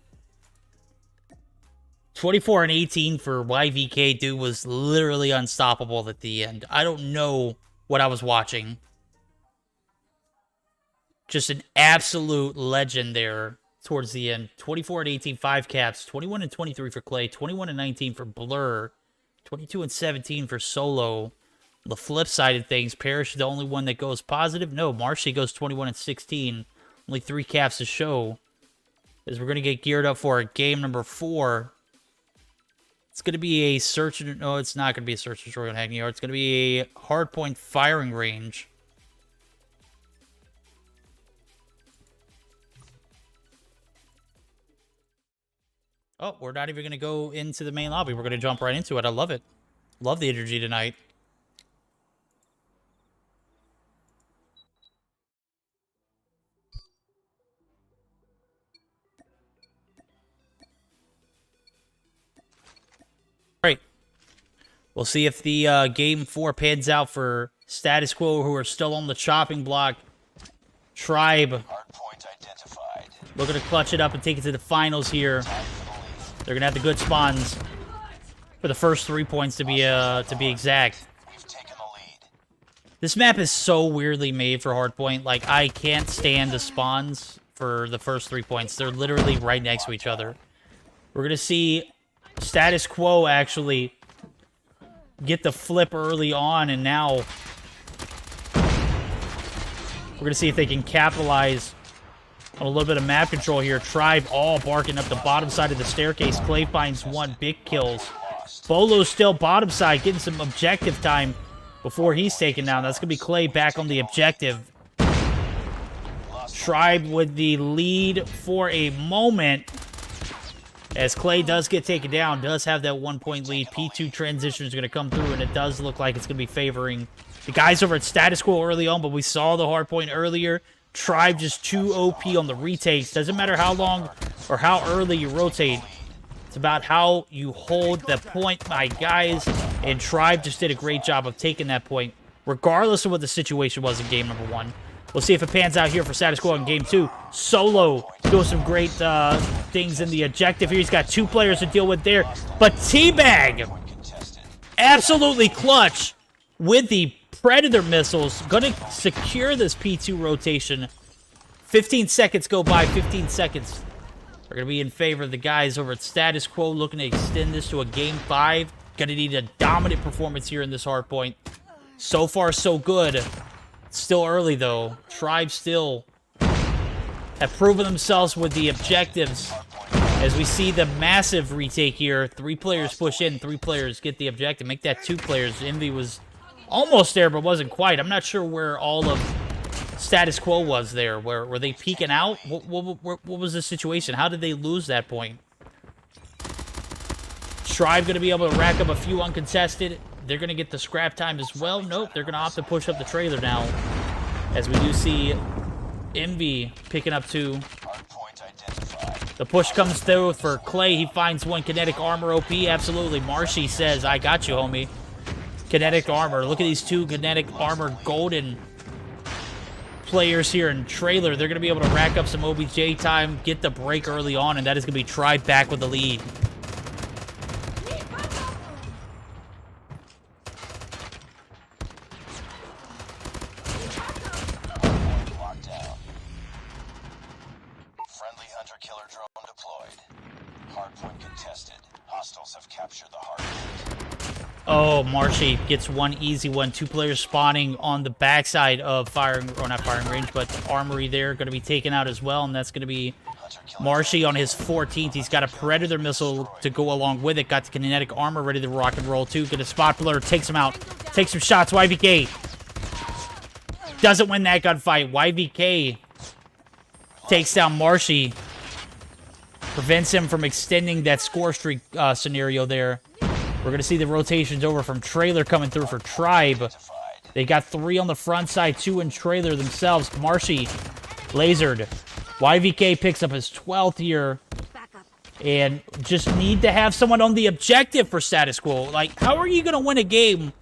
24 and 18 for YVK. Dude was literally unstoppable at the end. I don't know what I was watching. Just an absolute legend there. Towards the end, 24 and 18, 5 caps, 21 and 23 for Clay, 21 and 19 for Blur, 22 and 17 for Solo. The flip side of things, Parrish is the only one that goes positive. No, Marshy goes 21 and 16, only 3 caps to show. As we're going to get geared up for game number 4. It's going to be a search, no, it's not going to be a search and destroy on Hacking Yard. It's going to be a hardpoint firing range. Oh, we're not even going to go into the main lobby. We're going to jump right into it. I love it. Love the energy tonight. We'll see if the game 4 pans out for Status Quo, who are still on the chopping block. Tribe Hardpoint identified. looking to clutch it up and take it to the finals here. They're gonna have the good spawns for the first 3 points to be exact. We've taken the lead. This map is so weirdly made for hardpoint. Like, I can't stand the spawns for the first 3 points. They're literally right next to each other. We're gonna see Status Quo actually get the flip early on, and now we're going to see if they can capitalize on a little bit of map control here. Tribe all barking up the bottom side of the staircase. Clay finds 1, big kills. Bolo's still bottom side, getting some objective time before he's taken down. That's going to be Clay back on the objective. Tribe with the lead for a moment, as Clay does get taken down, does have that 1-point lead. P2 transition is going to come through, and it does look like it's going to be favoring the guys over at Status Quo early on, but we saw the hard point earlier. Tribe just too OP on the retakes. Doesn't matter how long or how early you rotate. It's about how you hold the point, my guys, and Tribe just did a great job of taking that point, regardless of what the situation was in game number 1. We'll see if it pans out here for Status Quo in game 2. Solo doing some great things in the objective here. He's got 2 players to deal with there. But Teabag, absolutely clutch with the Predator missiles. Going to secure this P2 rotation. 15 seconds go by. 15 seconds are going to be in favor of the guys over at Status Quo, looking to extend this to a game 5. Going to need a dominant performance here in this hard point. So far, so good. Still early, though. Tribe still have proven themselves with the objectives. As we see the massive retake here. 3 players push in, 3 players get the objective. Make that 2 players. Envy was almost there, but wasn't quite. I'm not sure where all of Status Quo was there. Were they peeking out? What was the situation? How did they lose that point? Tribe going to be able to rack up a few uncontested. They're going to get the scrap time as well. Nope, they're going to opt to push up the trailer now. As we do see Envy picking up 2. The push comes through for Clay. He finds 1 kinetic armor OP. Absolutely. Marshy says, I got you, homie. Kinetic armor. Look at these 2 kinetic armor golden players here in trailer. They're going to be able to rack up some OBJ time, get the break early on, and that is going to be Tribe back with the lead. Oh, Marshy gets 1 easy one. 2 players spawning on the backside of firing, or not firing range, but armory there. Going to be taken out as well, and that's going to be Marshy on his 14th. He's got a Predator missile to go along with it. Got the kinetic armor ready to rock and roll, too. Get a spot blur, takes him out. Takes some shots. YVK doesn't win that gunfight. YVK takes down Marshy. Prevents him from extending that score streak scenario there. We're going to see the rotations over from trailer coming through for Tribe. They got 3 on the front side, 2 in trailer themselves. Marshy lasered. YVK picks up his 12th here. And just need to have someone on the objective for Status Quo. Like, how are you going to win a game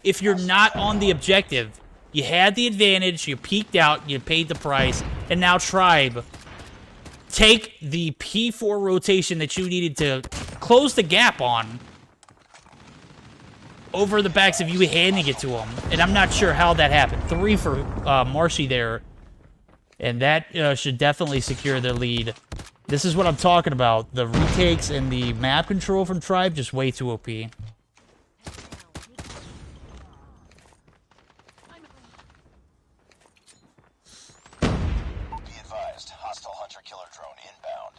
if you're not on the objective? You had the advantage, you peeked out, you paid the price, and now Tribe take the P4 rotation that you needed to close the gap on over the backs of you handing it to him. And I'm not sure how that happened. 3 for Marshy there. And that should definitely secure their lead. This is what I'm talking about. The retakes and the map control from Tribe, just way too OP. Be advised, hostile hunter-killer drone inbound.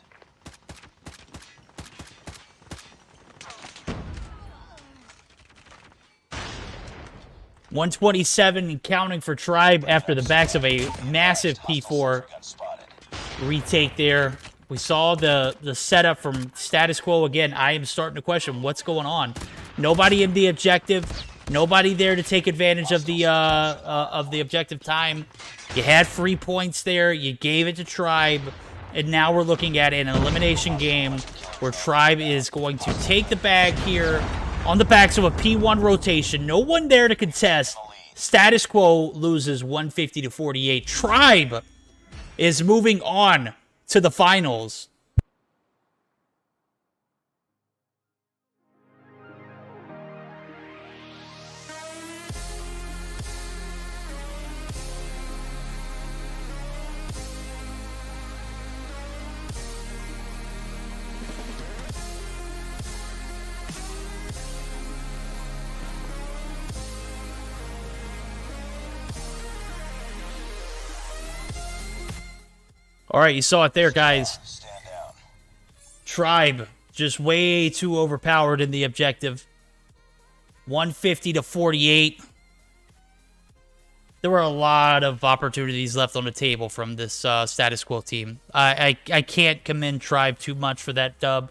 127 and counting for Tribe after the backs of a massive P4 retake there. We saw the setup from Status Quo. Again, I am starting to question what's going on. Nobody in the objective. Nobody there to take advantage of the objective time. You had free points there. You gave it to Tribe. And now we're looking at an elimination game where Tribe is going to take the bag here on the backs of a P1 rotation. No one there to contest. Status Quo loses 150 to 48. Tribe is moving on to the finals. All right, you saw it there, guys. Stand down. Tribe just way too overpowered in the objective. 150 to 48. There were a lot of opportunities left on the table from this Status Quo team. I can't commend Tribe too much for that dub.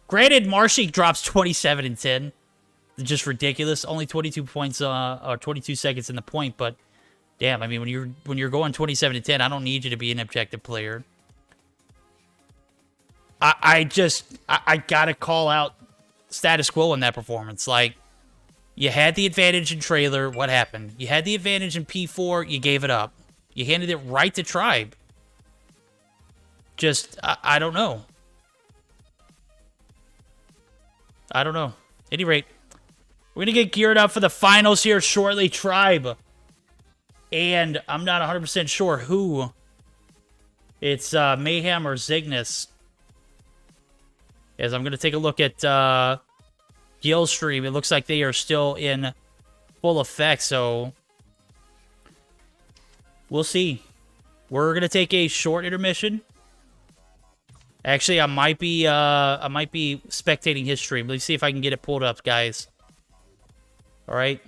Granted, Marshy drops 27 and 10. Just ridiculous. Only 22 points or 22 seconds in the point, but damn, I mean, when you're going 27 to 10, I don't need you to be an objective player. I gotta call out Status Quo in that performance. Like, you had the advantage in trailer, what happened? You had the advantage in P4, you gave it up. You handed it right to Tribe. Just, I don't know. I don't know. At any rate, we're gonna get geared up for the finals here shortly, Tribe. And I'm not 100% sure who. It's Mayhem or Cygnus. As I'm going to take a look at Gil's stream. It looks like they are still in full effect, so we'll see. We're going to take a short intermission. Actually, I might be spectating his stream. Let's see if I can get it pulled up, guys. All right.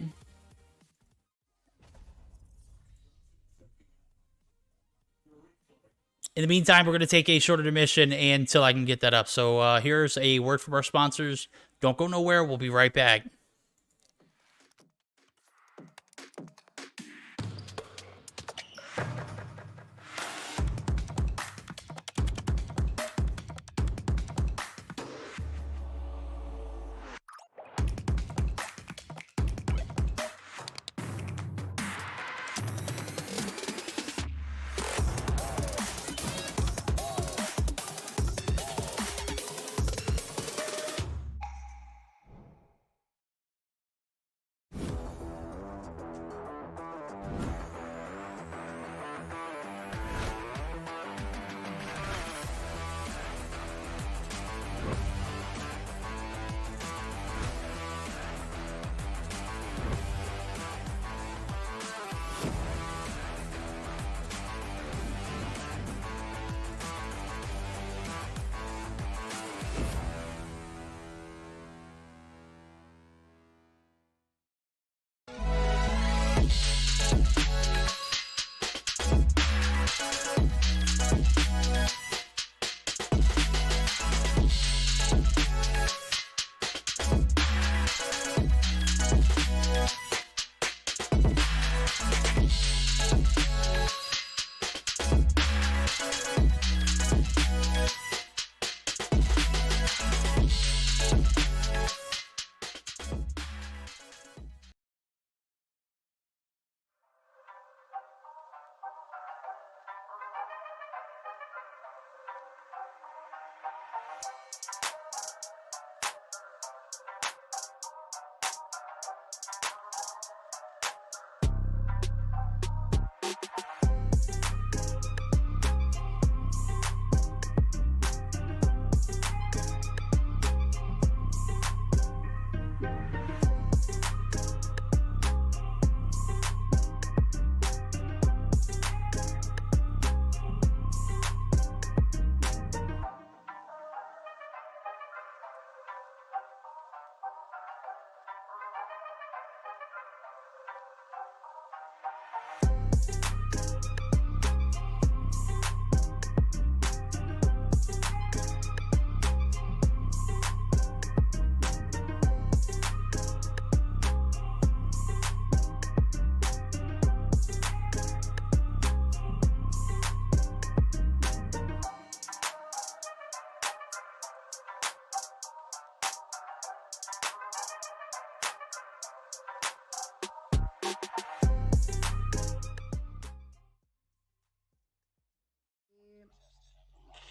In the meantime, we're going to take a short intermission until I can get that up. So here's a word from our sponsors. Don't go nowhere. We'll be right back.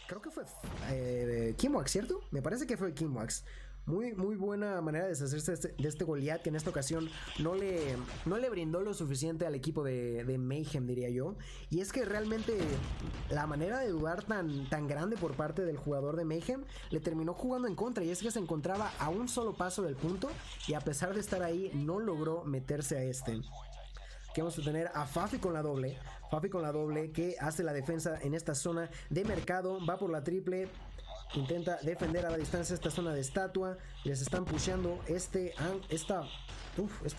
creo que fue Kimwax, ¿cierto? Me parece que fue Kimwax. Muy buena manera de deshacerse de este Goliath, que en esta ocasión no le brindó lo suficiente al equipo de Mayhem, diría yo. Y es que realmente la manera de dudar tan grande por parte del jugador de Mayhem le terminó jugando en contra. Y es que se encontraba a un solo paso del punto, y a pesar de estar ahí no logró meterse a este. Que vamos a tener a Fafi con la doble. Fafi con la doble, que hace la defensa en esta zona de mercado. Va por la triple. Intenta defender a la distancia esta zona de estatua. Les están pusheando esta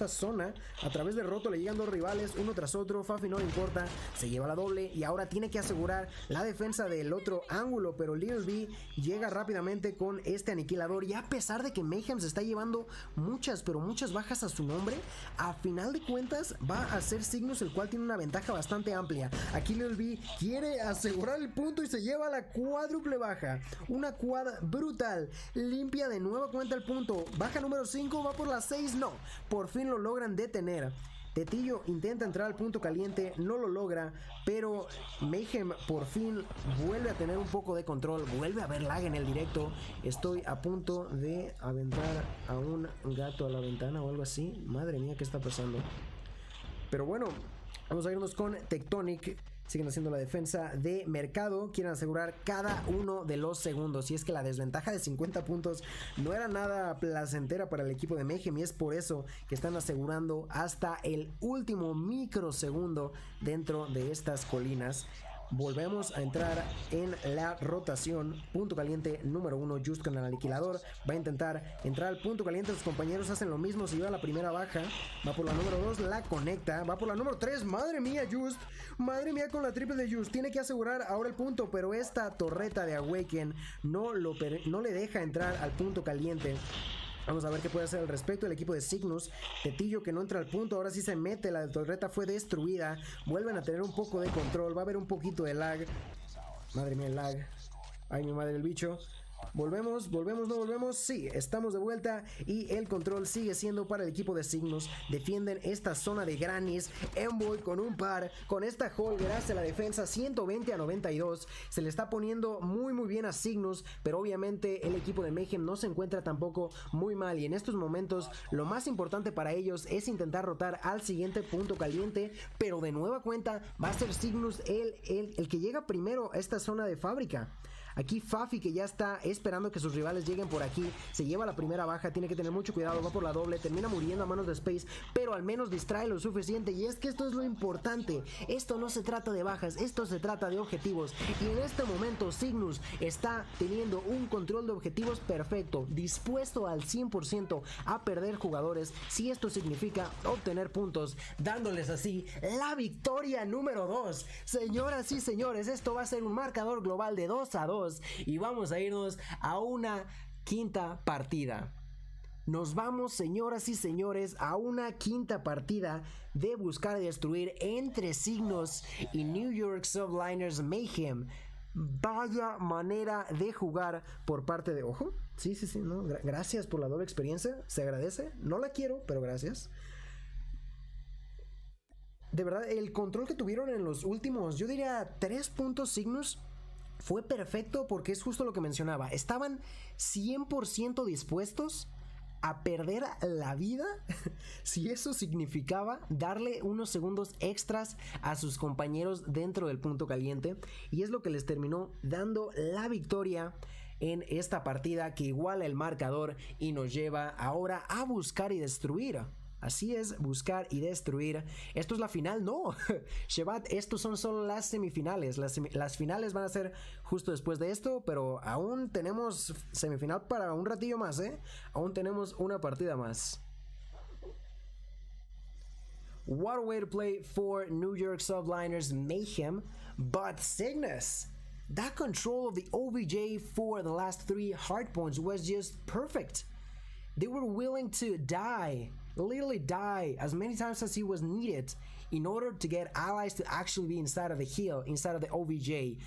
zona. A través del roto le llegan dos rivales, uno tras otro. Fafi no le importa, se lleva la doble. Y ahora tiene que asegurar la defensa del otro ángulo. Pero Little B llega rápidamente con este aniquilador. Y a pesar de que Mayhem se está llevando muchas bajas a su nombre, a final de cuentas va a ser Cygnus el cual tiene una ventaja bastante amplia. Aquí Little B quiere asegurar el punto y se lleva la cuádruple baja. Una quad brutal. Limpia de nueva cuenta el punto. Baja número 5, va por la 6, no. Por fin lo logran detener. Tetillo intenta entrar al punto caliente, no lo logra, pero Mayhem por fin vuelve a tener un poco de control, vuelve a haber lag en el directo. Estoy a punto de aventar a un gato a la ventana o algo así. Madre mía, ¿qué está pasando? Pero bueno, vamos a irnos con Tectonic. Siguen haciendo la defensa de mercado. Quieren asegurar cada uno de los segundos. Y es que la desventaja de 50 puntos no era nada placentera para el equipo de Mayhem. Y es por eso que están asegurando hasta el último microsegundo dentro de estas colinas. Volvemos a entrar en la rotación. Punto caliente número 1, Just con el aniquilador. Va a intentar entrar al punto caliente. Sus compañeros hacen lo mismo. Se lleva la primera baja. Va por la número 2, la conecta. Va por la número 3. Madre mía, Just. Madre mía con la triple de Just. Tiene que asegurar ahora el punto. Pero esta torreta de Awaken no le deja entrar al punto caliente. Vamos a ver qué puede hacer al respecto el equipo de Cygnus. Tetillo que no entra al punto, ahora sí se mete, la torreta fue destruida. Vuelven a tener un poco de control, va a haber un poquito de lag. Madre mía el lag. Ay mi madre el bicho. Volvemos, no volvemos. Sí, estamos de vuelta y el control sigue siendo para el equipo de Cygnus. Defienden esta zona de Grannies. Envoy con un par, con esta Holger hace la defensa 120-92. Se le está poniendo muy bien a Cygnus, pero obviamente el equipo de Mayhem no se encuentra tampoco muy mal. Y en estos momentos lo más importante para ellos es intentar rotar al siguiente punto caliente. Pero de nueva cuenta va a ser Cygnus el que llega primero a esta zona de fábrica. Aquí Fafi, que ya está esperando que sus rivales lleguen por aquí, se lleva la primera baja, tiene que tener mucho cuidado, va por la doble, termina muriendo a manos de Space, pero al menos distrae lo suficiente. Y es que esto es lo importante, esto no se trata de bajas, esto se trata de objetivos. Y en este momento Cygnus está teniendo un control de objetivos perfecto, dispuesto al 100% a perder jugadores si esto significa obtener puntos, dándoles así la victoria número 2. Señoras y señores, esto va a ser un marcador global de 2-2 y vamos a irnos a una quinta partida. Nos vamos, señoras y señores, a una quinta partida de buscar y destruir entre Cygnus y New York Subliners Mayhem. Vaya manera de jugar por parte de... Ojo, sí, no, gracias por la doble experiencia, se agradece. No la quiero, pero gracias. De verdad, el control que tuvieron en los últimos, yo diría 3 puntos Cygnus, fue perfecto porque es justo lo que mencionaba. Estaban 100% dispuestos a perder la vida si eso significaba darle unos segundos extras a sus compañeros dentro del punto caliente. Y es lo que les terminó dando la victoria en esta partida, que iguala el marcador y nos lleva ahora a buscar y destruir. Así es, buscar y destruir. Esto es la final, no. Shevat, estos son solo las semifinales. Las finales van a ser justo después de esto, pero aún tenemos semifinal para un ratillo más, ¿eh? Aún tenemos una partida más. What a way to play for New York Subliners Mayhem, but Cygnus. That control of the OBJ for the last 3 hardpoints was just perfect. They were willing to die, literally die as many times as he was needed in order to get allies to actually be inside of the hill, inside of the OBJ.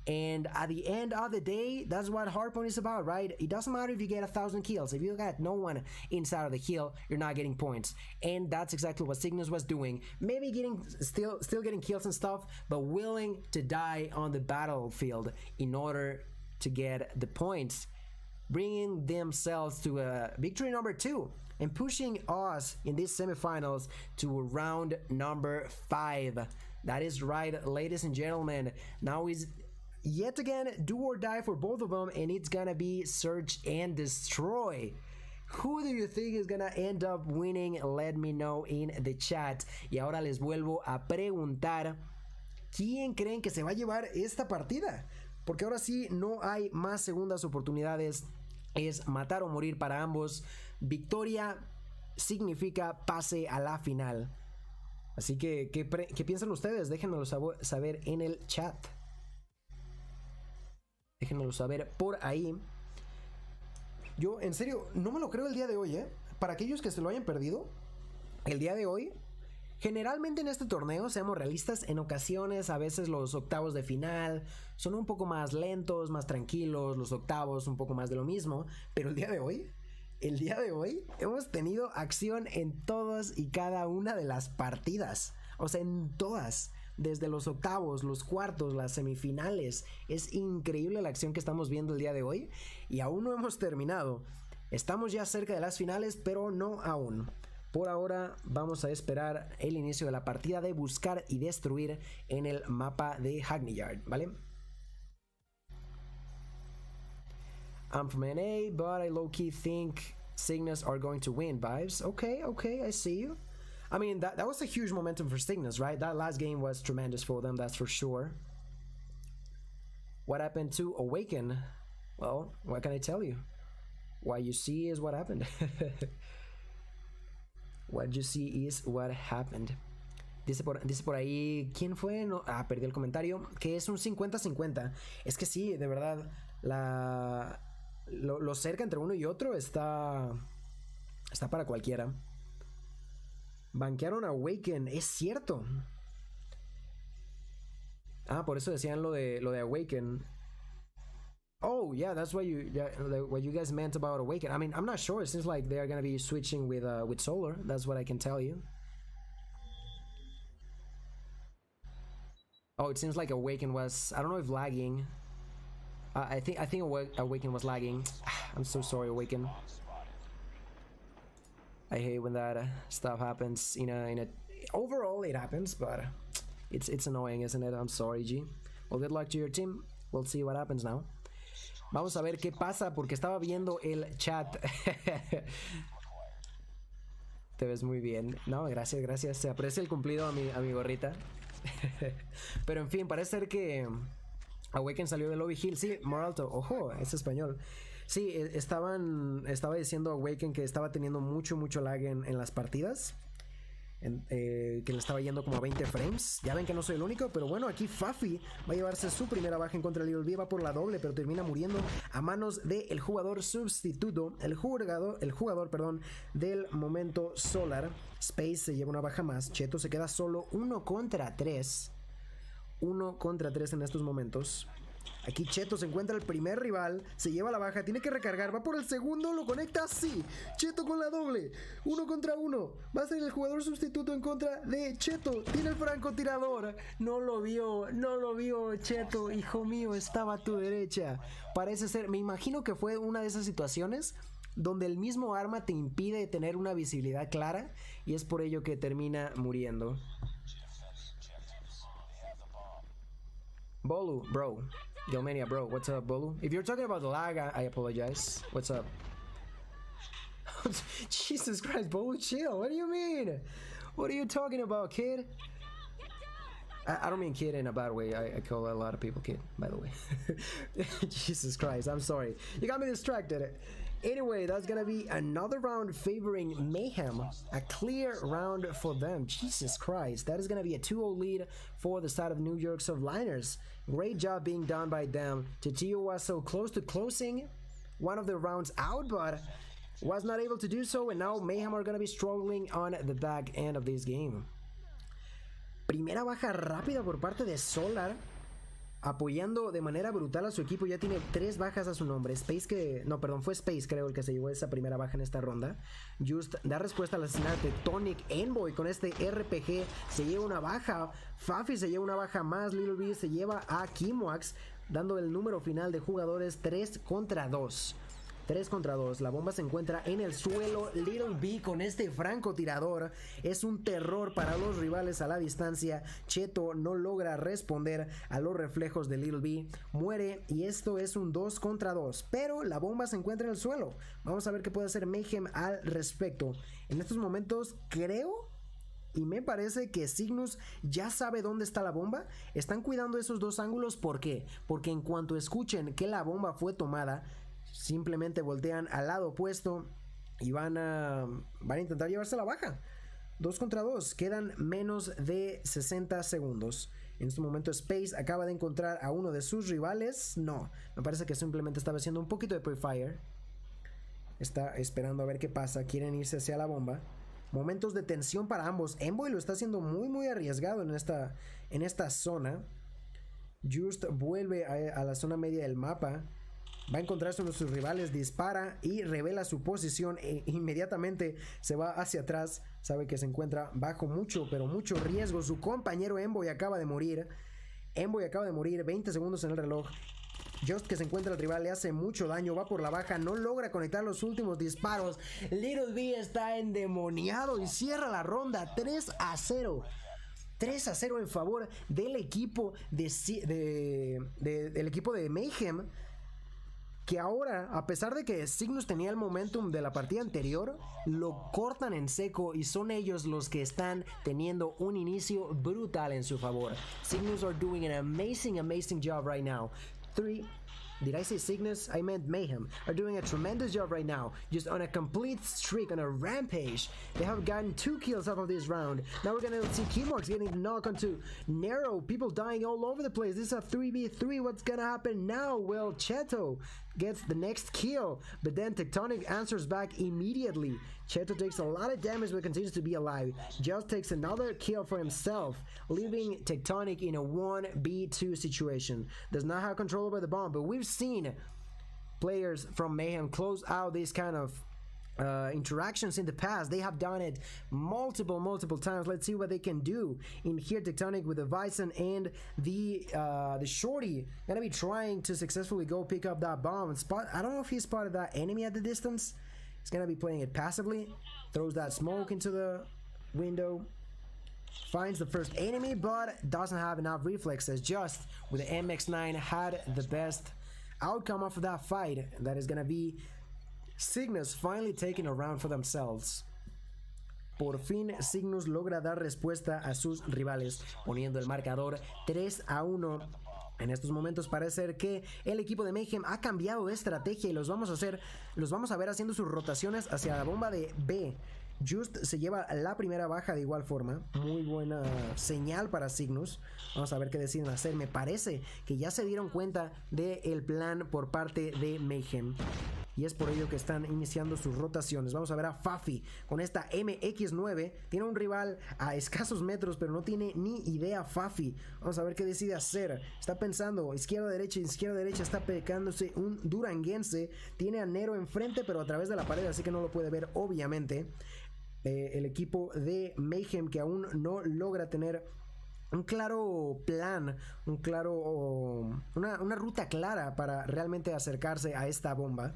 And at the end of the day, that's what Hardpoint is about, right? It doesn't matter if you get 1,000 kills. If you got no one inside of the kill, you're not getting points. And that's exactly what Cygnus was doing. Maybe getting still getting kills and stuff, but willing to die on the battlefield in order to get the points, bringing themselves to a victory number 2 and pushing us in these semifinals to round number 5. That is right, ladies and gentlemen. Now is yet again do or die for both of them, and it's gonna be search and destroy. Who do you think is gonna end up winning? Let me know in the chat. Y ahora les vuelvo a preguntar, ¿quién creen que se va a llevar esta partida? Porque ahora sí no hay más segundas oportunidades. Es matar o morir para ambos. Victoria significa pase a la final. Así que, ¿qué piensan ustedes? Déjenmelo saber en el chat. Déjenmelo saber por ahí. Yo, en serio, no me lo creo el día de hoy, ¿eh? Para aquellos que se lo hayan perdido, el día de hoy, generalmente en este torneo, seamos realistas, en ocasiones, a veces los octavos de final son un poco más lentos, más tranquilos, los octavos un poco más de lo mismo, pero el día de hoy hemos tenido acción en todas y cada una de las partidas. O sea, en todas. Desde los octavos, los cuartos, las semifinales. Es increíble la acción que estamos viendo el día de hoy. Y aún no hemos terminado. Estamos ya cerca de las finales, pero no aún. Por ahora vamos a esperar el inicio de la partida de buscar y destruir en el mapa de Hackney Yard, ¿vale? I'm from NA, but I low-key think Cygnus are going to win, vibes. Okay, I see you. I mean, that was a huge momentum for Cygnus, right? That last game was tremendous for them, that's for sure. What happened to Awaken? Well, what can I tell you? What you see is what happened. What you see is what happened. Dice por ahí, ¿quién fue? No, perdí el comentario. Que es un 50-50. Es que sí, de verdad, lo cerca entre uno y otro está para cualquiera. Banquearon a Awaken, es cierto. Por eso decían lo de Awaken. Oh, yeah, that's what you guys meant about Awaken. I mean, I'm not sure. It seems like they are gonna be switching with Solar. That's what I can tell you. Oh, it seems like Awaken was, I don't know if lagging. I think Awaken was lagging. I'm so sorry, Awaken. I hate when that stuff happens. Overall it happens, but it's annoying, isn't it? I'm sorry, G. Well, good luck to your team. We'll see what happens now. Vamos a ver qué pasa porque estaba viendo el chat. Te ves muy bien. No, gracias. Se aprecia el cumplido a mi gorrita. Pero en fin, parece ser que Awaken salió de Lobby Hill. Sí, Moralto, ojo, es español. Sí, estaba diciendo Awaken que estaba teniendo mucho lag en las partidas. Que le estaba yendo como a 20 frames. Ya ven que no soy el único, pero bueno, aquí Fafi va a llevarse su primera baja en contra de Little B. Va por la doble, pero termina muriendo a manos del jugador sustituto. El jugador, del momento Solar. Space se lleva una baja más. Cheto se queda solo 1 contra 3. 1 contra 3 en estos momentos. Aquí Cheto se encuentra el primer rival, se lleva la baja, tiene que recargar, va por el segundo, lo conecta, sí. Cheto con la doble, 1 contra 1. Va a ser el jugador sustituto en contra de Cheto. Tiene el francotirador, no lo vio Cheto, hijo mío, estaba a tu derecha. Parece ser, me imagino que fue una de esas situaciones donde el mismo arma te impide tener una visibilidad clara y es por ello que termina muriendo. Bolu, bro. Gilmania, bro. What's up, Bolu? If you're talking about the lag, I apologize. What's up? Jesus Christ, Bolu, chill. What do you mean? What are you talking about, kid? I don't mean kid in a bad way. I call a lot of people kid, by the way. Jesus Christ, I'm sorry. You got me distracted. Anyway, that's gonna be another round favoring Mayhem. A clear round for them. Jesus Christ. That is gonna be a 2-0 lead for the side of New York Subliners. Great job being done by them. Titio was so close to closing one of the rounds out, but was not able to do so. And now Mayhem are gonna be struggling on the back end of this game. Primera baja rápida por parte de Solar. apoyando de manera brutal a su equipo. Ya tiene 3 bajas a su nombre. Fue Space creo el que se llevó esa primera baja en esta ronda. Just da respuesta al asesinato de Tonic. Envoy con este RPG se lleva una baja. Fafi se lleva una baja más. Little B se lleva a Kimoax, dando el número final de jugadores 3 contra 2. 3 contra 2, la bomba se encuentra en el suelo. Little B con este francotirador es un terror para los rivales a la distancia. Cheto no logra responder a los reflejos de Little B, muere y esto es un 2 contra 2, pero la bomba se encuentra en el suelo. Vamos a ver qué puede hacer Mayhem al respecto. En estos momentos creo y me parece que Cygnus ya sabe dónde está la bomba. Están cuidando esos 2 ángulos. ¿Por qué? Porque en cuanto escuchen que la bomba fue tomada, simplemente voltean al lado opuesto y van a intentar llevarse la baja. 2 contra 2, quedan menos de 60 segundos. En este momento Space acaba de encontrar a uno de sus rivales. No, me parece que simplemente estaba haciendo un poquito de pre-fire. Está esperando a ver qué pasa. Quieren irse hacia la bomba. Momentos de tensión para ambos. Envoy lo está haciendo muy arriesgado en esta zona. Just vuelve a la zona media del mapa. Va a encontrarse uno de sus rivales, dispara y revela su posición e inmediatamente se va hacia atrás. Sabe que se encuentra bajo mucho riesgo. Su compañero Envoy acaba de morir. 20 segundos en el reloj. Just que se encuentra el rival, le hace mucho daño, va por la baja, no logra conectar los últimos disparos. Little B está endemoniado y cierra la ronda 3-0. 3-0 en favor del equipo del equipo de Mayhem, que ahora, a pesar de que Cygnus tenía el momentum de la partida anterior, lo cortan en seco y son ellos los que están teniendo un inicio brutal en su favor. Cygnus are doing an amazing job right now. Did I say Cygnus? I meant Mayhem. Are doing a tremendous job right now. Just on a complete streak, on a rampage. They have gotten 2 kills out of this round. Now we're gonna see Keymarks getting the knock onto Nero. People dying all over the place. This is a 3v3. What's gonna happen now? Well, Cheto gets the next kill, but then Tectonic answers back immediately. Cheto takes a lot of damage but continues to be alive. Just takes another kill for himself, leaving Tectonic in a 1v2 situation. Does not have control over the bomb, but we've seen players from Mayhem close out these kind of interactions in the past. They have done it multiple times. Let's see what they can do. In here, Tectonic with the Bison and the Shorty gonna be trying to successfully go pick up that bomb. I don't know if he spotted that enemy at the distance. He's gonna be playing it passively. Throws that smoke into the window. Finds the first enemy, but doesn't have enough reflexes. Just with the MX9 had the best outcome of that fight. That is gonna be Cygnus finally taking a round for themselves. Por fin Cygnus logra dar respuesta a sus rivales, poniendo el marcador 3-1. En estos momentos parece ser que el equipo de Mayhem ha cambiado de estrategia y los vamos a ver haciendo sus rotaciones hacia la bomba de B. Just se lleva la primera baja de igual forma. Muy buena señal para Cygnus. Vamos a ver qué deciden hacer. Me parece que ya se dieron cuenta del plan por parte de Mayhem. Y es por ello que están iniciando sus rotaciones. Vamos a ver a Fafi con esta MX9. Tiene un rival a escasos metros, pero no tiene ni idea Fafi. Vamos a ver qué decide hacer. Está pensando izquierda, derecha. Está pecándose un duranguense. Tiene a Nero enfrente, pero a través de la pared, así que no lo puede ver, obviamente. El equipo de Mayhem, que aún no logra tener un claro plan, una ruta clara para realmente acercarse a esta bomba.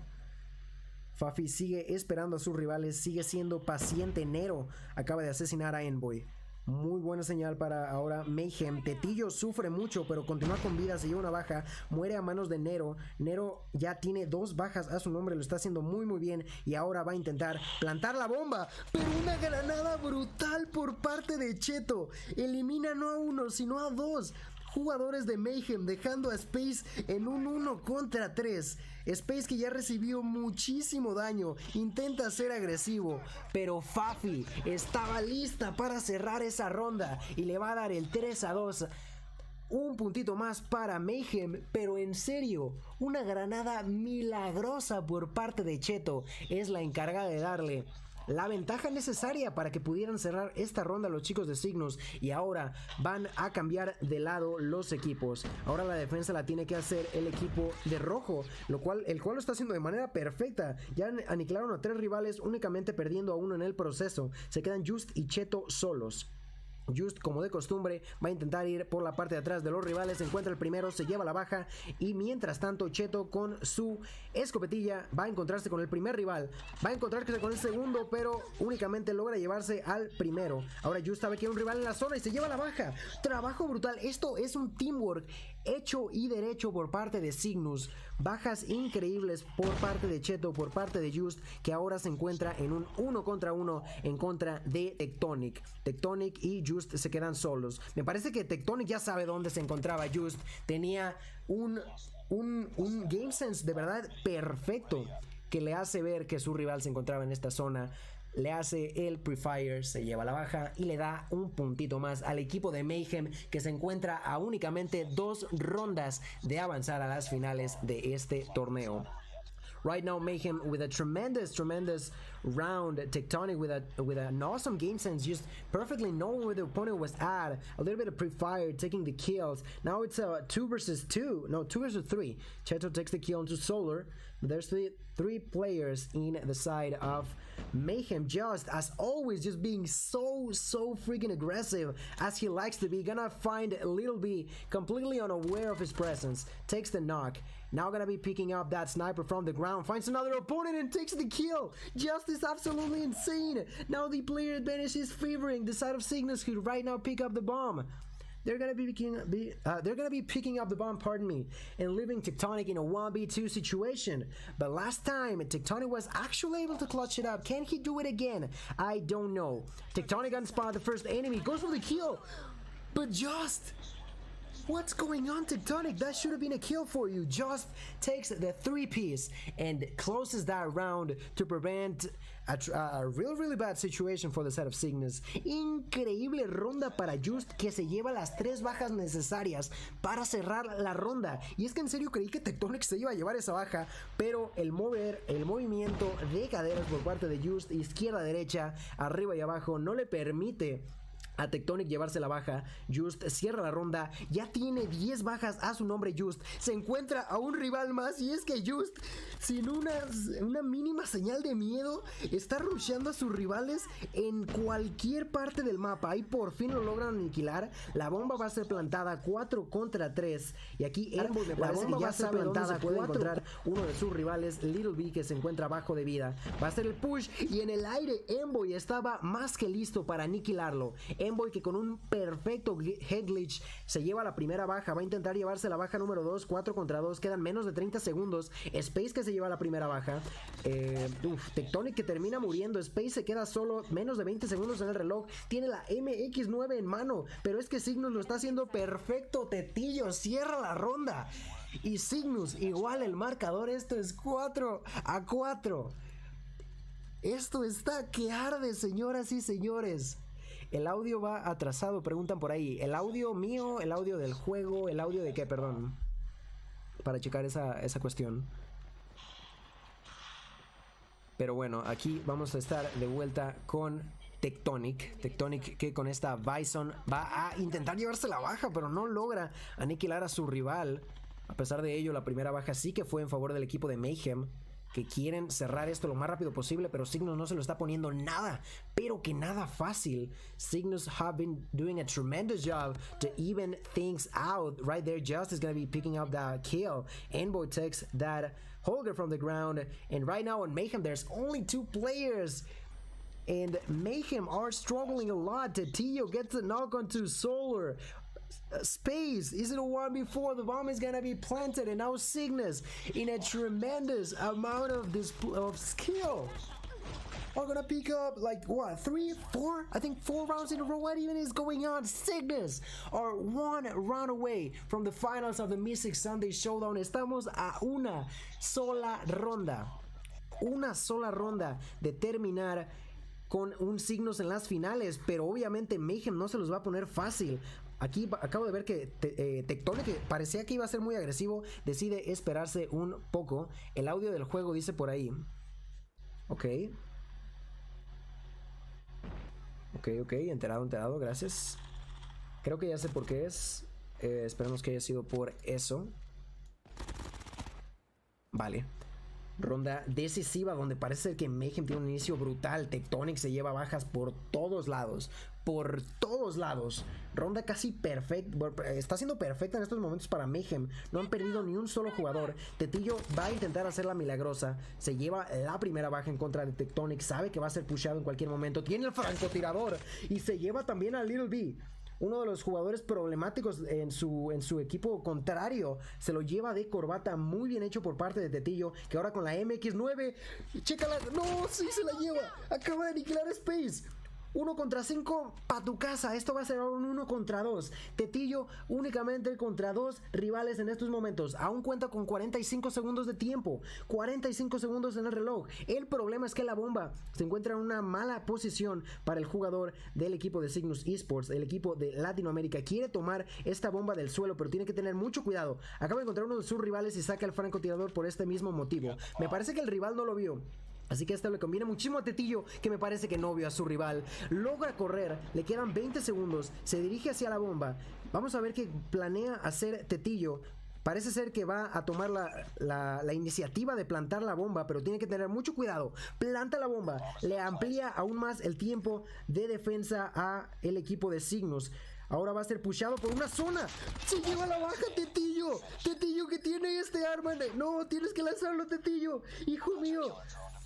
Fafi sigue esperando a sus rivales, sigue siendo paciente. Nero acaba de asesinar a Envoy. Muy buena señal para ahora Mayhem. Tetillo sufre mucho, pero continúa con vida, se lleva una baja, muere a manos de Nero. Nero ya tiene 2 bajas a su nombre, lo está haciendo muy bien y ahora va a intentar plantar la bomba, pero una granada brutal por parte de Cheto. Elimina no a 1, sino a 2 jugadores de Mayhem, dejando a Space en un 1 contra 3. Space, que ya recibió muchísimo daño, intenta ser agresivo, pero Fafi estaba lista para cerrar esa ronda y le va a dar el 3-2. Un puntito más para Mayhem, pero en serio, una granada milagrosa por parte de Cheto es la encargada de darle la ventaja necesaria para que pudieran cerrar esta ronda los chicos de Cygnus. Y ahora van a cambiar de lado los equipos. Ahora la defensa la tiene que hacer el equipo de rojo, el cual lo está haciendo de manera perfecta. Ya aniquilaron a 3 rivales, únicamente perdiendo a uno en el proceso. Se quedan Just y Cheto solos. Just, como de costumbre, va a intentar ir por la parte de atrás de los rivales. Encuentra el primero, se lleva la baja. Y mientras tanto, Cheto con su escopetilla va a encontrarse con el primer rival. Va a encontrarse con el segundo, pero únicamente logra llevarse al primero. Ahora Just sabe que hay un rival en la zona y se lleva la baja. Trabajo brutal. Esto es un teamwork hecho y derecho por parte de Cygnus. Bajas increíbles por parte de Cheto, por parte de Just, que ahora se encuentra en un 1 contra 1 en contra de Tectonic. Tectonic y Just se quedan solos. Me parece que Tectonic ya sabe dónde se encontraba Just. Tenía un game sense de verdad perfecto que le hace ver que su rival se encontraba en esta zona. Le hace el pre-fire, se lleva la baja y le da un puntito más al equipo de Mayhem, que se encuentra a únicamente 2 rondas de avanzar a las finales de este torneo. Right now, Mayhem with a tremendous round. Tectonic with an awesome game sense, just perfectly knowing where the opponent was at. A little bit of pre-fire, taking the kills. Now it's a 2 versus 2. No, 2 versus 3. Cheto takes the kill into Solar. There's three players in the side of Mayhem, just as always, just being so freaking aggressive as he likes to be. Gonna find Little B completely unaware of his presence. Takes the knock. Now gonna be picking up that sniper from the ground. Finds another opponent and takes the kill. Just is absolutely insane. Now the player advantage is favoring the side of Cygnus, who right now pick up the bomb. They're gonna be picking up the bomb, pardon me, and leaving Tectonic in a 1v2 situation. But last time, Tectonic was actually able to clutch it up. Can he do it again? I don't know. Tectonic unspot the first enemy, goes for the kill, but Just... what's going on, Tectonic? That should have been a kill for you. Just takes the 3-piece and closes that round to prevent a really bad situation for the side of Cygnus. Increíble ronda para Just, que se lleva las 3 bajas necesarias para cerrar la ronda. Y es que en serio creí que Tectonic se iba a llevar esa baja, pero el movimiento de caderas por parte de Just, izquierda, derecha, arriba y abajo, no le permite a Tectonic llevarse la baja. Just cierra la ronda, ya tiene 10 bajas a su nombre. Just se encuentra a un rival más, y es que Just, sin una mínima señal de miedo, está rusheando a sus rivales en cualquier parte del mapa. Y por fin lo logran aniquilar. La bomba va a ser plantada 4 contra 3, y aquí Emboy me parece que ya sabe dónde se puede encontrar uno de sus rivales, Little B, que se encuentra bajo de vida. Va a ser el push, y en el aire Emboy estaba más que listo para aniquilarlo. Emboy, que con un perfecto head glitch se lleva la primera baja, va a intentar llevarse la baja número 2, 4 contra 2, quedan menos de 30 segundos. Space, que se lleva la primera baja. Tectonic, que termina muriendo. Space se queda solo, menos de 20 segundos en el reloj, tiene la MX9 en mano, pero es que Cygnus lo está haciendo perfecto. Tetillo cierra la ronda, y Cygnus igual el marcador. Esto es 4-4. Esto está que arde, señoras y señores. El audio va atrasado, preguntan por ahí. ¿El audio mío, el audio del juego, el audio de qué? Perdón, para checar esa cuestión. Pero bueno, aquí vamos a estar de vuelta con Tectonic. Tectonic, que con esta Bison va a intentar llevarse la baja, pero no logra aniquilar a su rival. A pesar de ello, la primera baja sí que fue en favor del equipo de Mayhem, que quieren cerrar esto lo más rápido posible, pero Cygnus no se lo está poniendo nada, pero que nada fácil. Cygnus have been doing a tremendous job to even things out. Right there, Just is going to be picking up that kill. Envoy takes that holder from the ground, and right now on Mayhem, there's only 2 players. And Mayhem are struggling a lot. Tetillo gets the knock onto Solar. Space, is it a 1v4? The bomb is gonna be planted, and now Cygnus, in a tremendous amount of skill, are gonna pick up, like, what, 3, 4? I think 4 rounds in a row. What even is going on? Cygnus are 1 round away from the finals of the Meseeks Sunday Showdown. Estamos a una sola ronda de terminar con un Cygnus en las finales, pero obviamente Mayhem no se los va a poner fácil. Aquí acabo de ver que Tectonic, que parecía que iba a ser muy agresivo, decide esperarse un poco. El audio del juego dice por ahí. Ok. Ok, enterado, gracias. Creo que ya sé por qué es. Esperemos que haya sido por eso. Vale. Ronda decisiva donde parece que Mayhem tiene un inicio brutal. Tectonic se lleva bajas por todos lados. Por todos lados. Ronda casi perfecta. Está siendo perfecta en estos momentos para Mayhem. No han perdido ni un solo jugador. Tetillo va a intentar hacer la milagrosa. Se lleva la primera baja en contra de Tectonic. Sabe que va a ser pushado en cualquier momento. Tiene el francotirador. Y se lleva también a Little B. Uno de los jugadores problemáticos en su equipo contrario. Se lo lleva de corbata. Muy bien hecho por parte de Tetillo, que ahora con la MX9, chécala. No, sí se la lleva. Acaba de aniquilar Space. 1 contra 5 pa' tu casa. Esto va a ser un 1 contra 2. Tetillo únicamente contra 2 rivales en estos momentos. Aún cuenta con 45 segundos de tiempo. 45 segundos en el reloj. El problema es que la bomba se encuentra en una mala posición para el jugador del equipo de Cygnus Esports. El equipo de Latinoamérica quiere tomar esta bomba del suelo, pero tiene que tener mucho cuidado. Acaba de encontrar uno de sus rivales y saca el francotirador por este mismo motivo. Me parece que el rival no lo vio. Así que esto le conviene muchísimo a Tetillo, que me parece que no vio a su rival. Logra correr, le quedan 20 segundos, se dirige hacia la bomba. Vamos a ver qué planea hacer Tetillo. Parece ser que va a tomar la iniciativa de plantar la bomba, pero tiene que tener mucho cuidado. Planta la bomba, le amplía aún más el tiempo de defensa a el equipo de Cygnus. Ahora va a ser pushado por una zona. Se lleva la baja Tetillo. Tetillo que tiene este arma. No, tienes que lanzarlo, Tetillo. Hijo mío.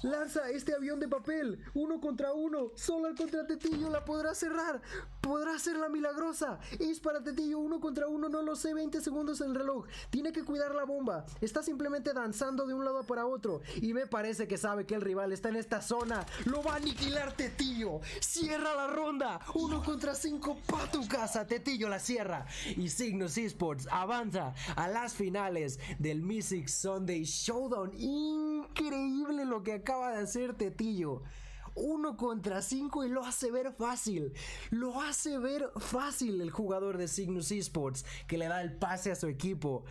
Lanza este avión de papel. 1 contra 1. Solo contra Tetillo. La podrá cerrar. Podrá hacer la milagrosa. Es para Tetillo. 1 contra 1. No lo sé. 20 segundos en el reloj. Tiene que cuidar la bomba. Está simplemente danzando de un lado para otro. Y me parece que sabe que el rival está en esta zona. Lo va a aniquilar Tetillo. Cierra la ronda. 1 contra 5 pa' tu casa. Tetillo la cierra. Y Cygnus Esports avanza a las finales del Meseeks Sunday Showdown. Increíble lo que acaba de hacer Tetillo. 1 contra 5 y lo hace ver fácil. Lo hace ver fácil el jugador de Cygnus Esports, que le da el pase a su equipo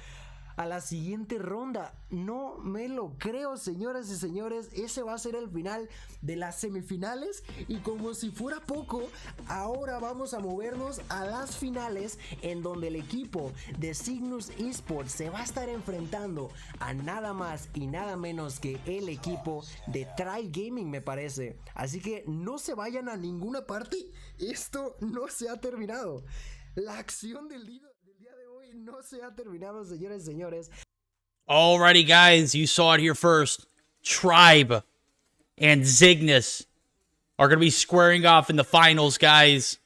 a la siguiente ronda. No me lo creo, señoras y señores. Ese va a ser el final de las semifinales. Y como si fuera poco, ahora vamos a movernos a las finales, en donde el equipo de Cygnus Esports se va a estar enfrentando a nada más y nada menos que el equipo de Try Gaming, me parece. Así que no se vayan a ninguna parte. Esto no se ha terminado. La acción del día de hoy no se ha terminado, señores y señores. Alrighty, guys, you saw it here first. Tribe and Cygnus are going to be squaring off in the finals, guys.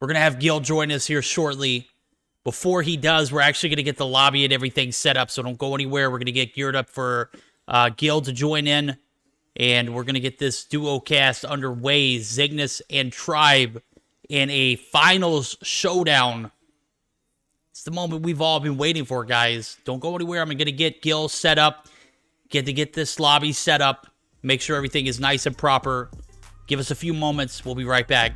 We're going to have Gil join us here shortly. Before he does, we're actually going to get the lobby and everything set up, so don't go anywhere. We're going to get geared up for Gil to join in, and we're going to get this duo cast underway. Cygnus and Tribe in a finals showdown. It's the moment we've all been waiting for, guys. Don't go anywhere. I'm going to get Gil set up. Get this lobby set up. Make sure everything is nice and proper. Give us a few moments. We'll be right back.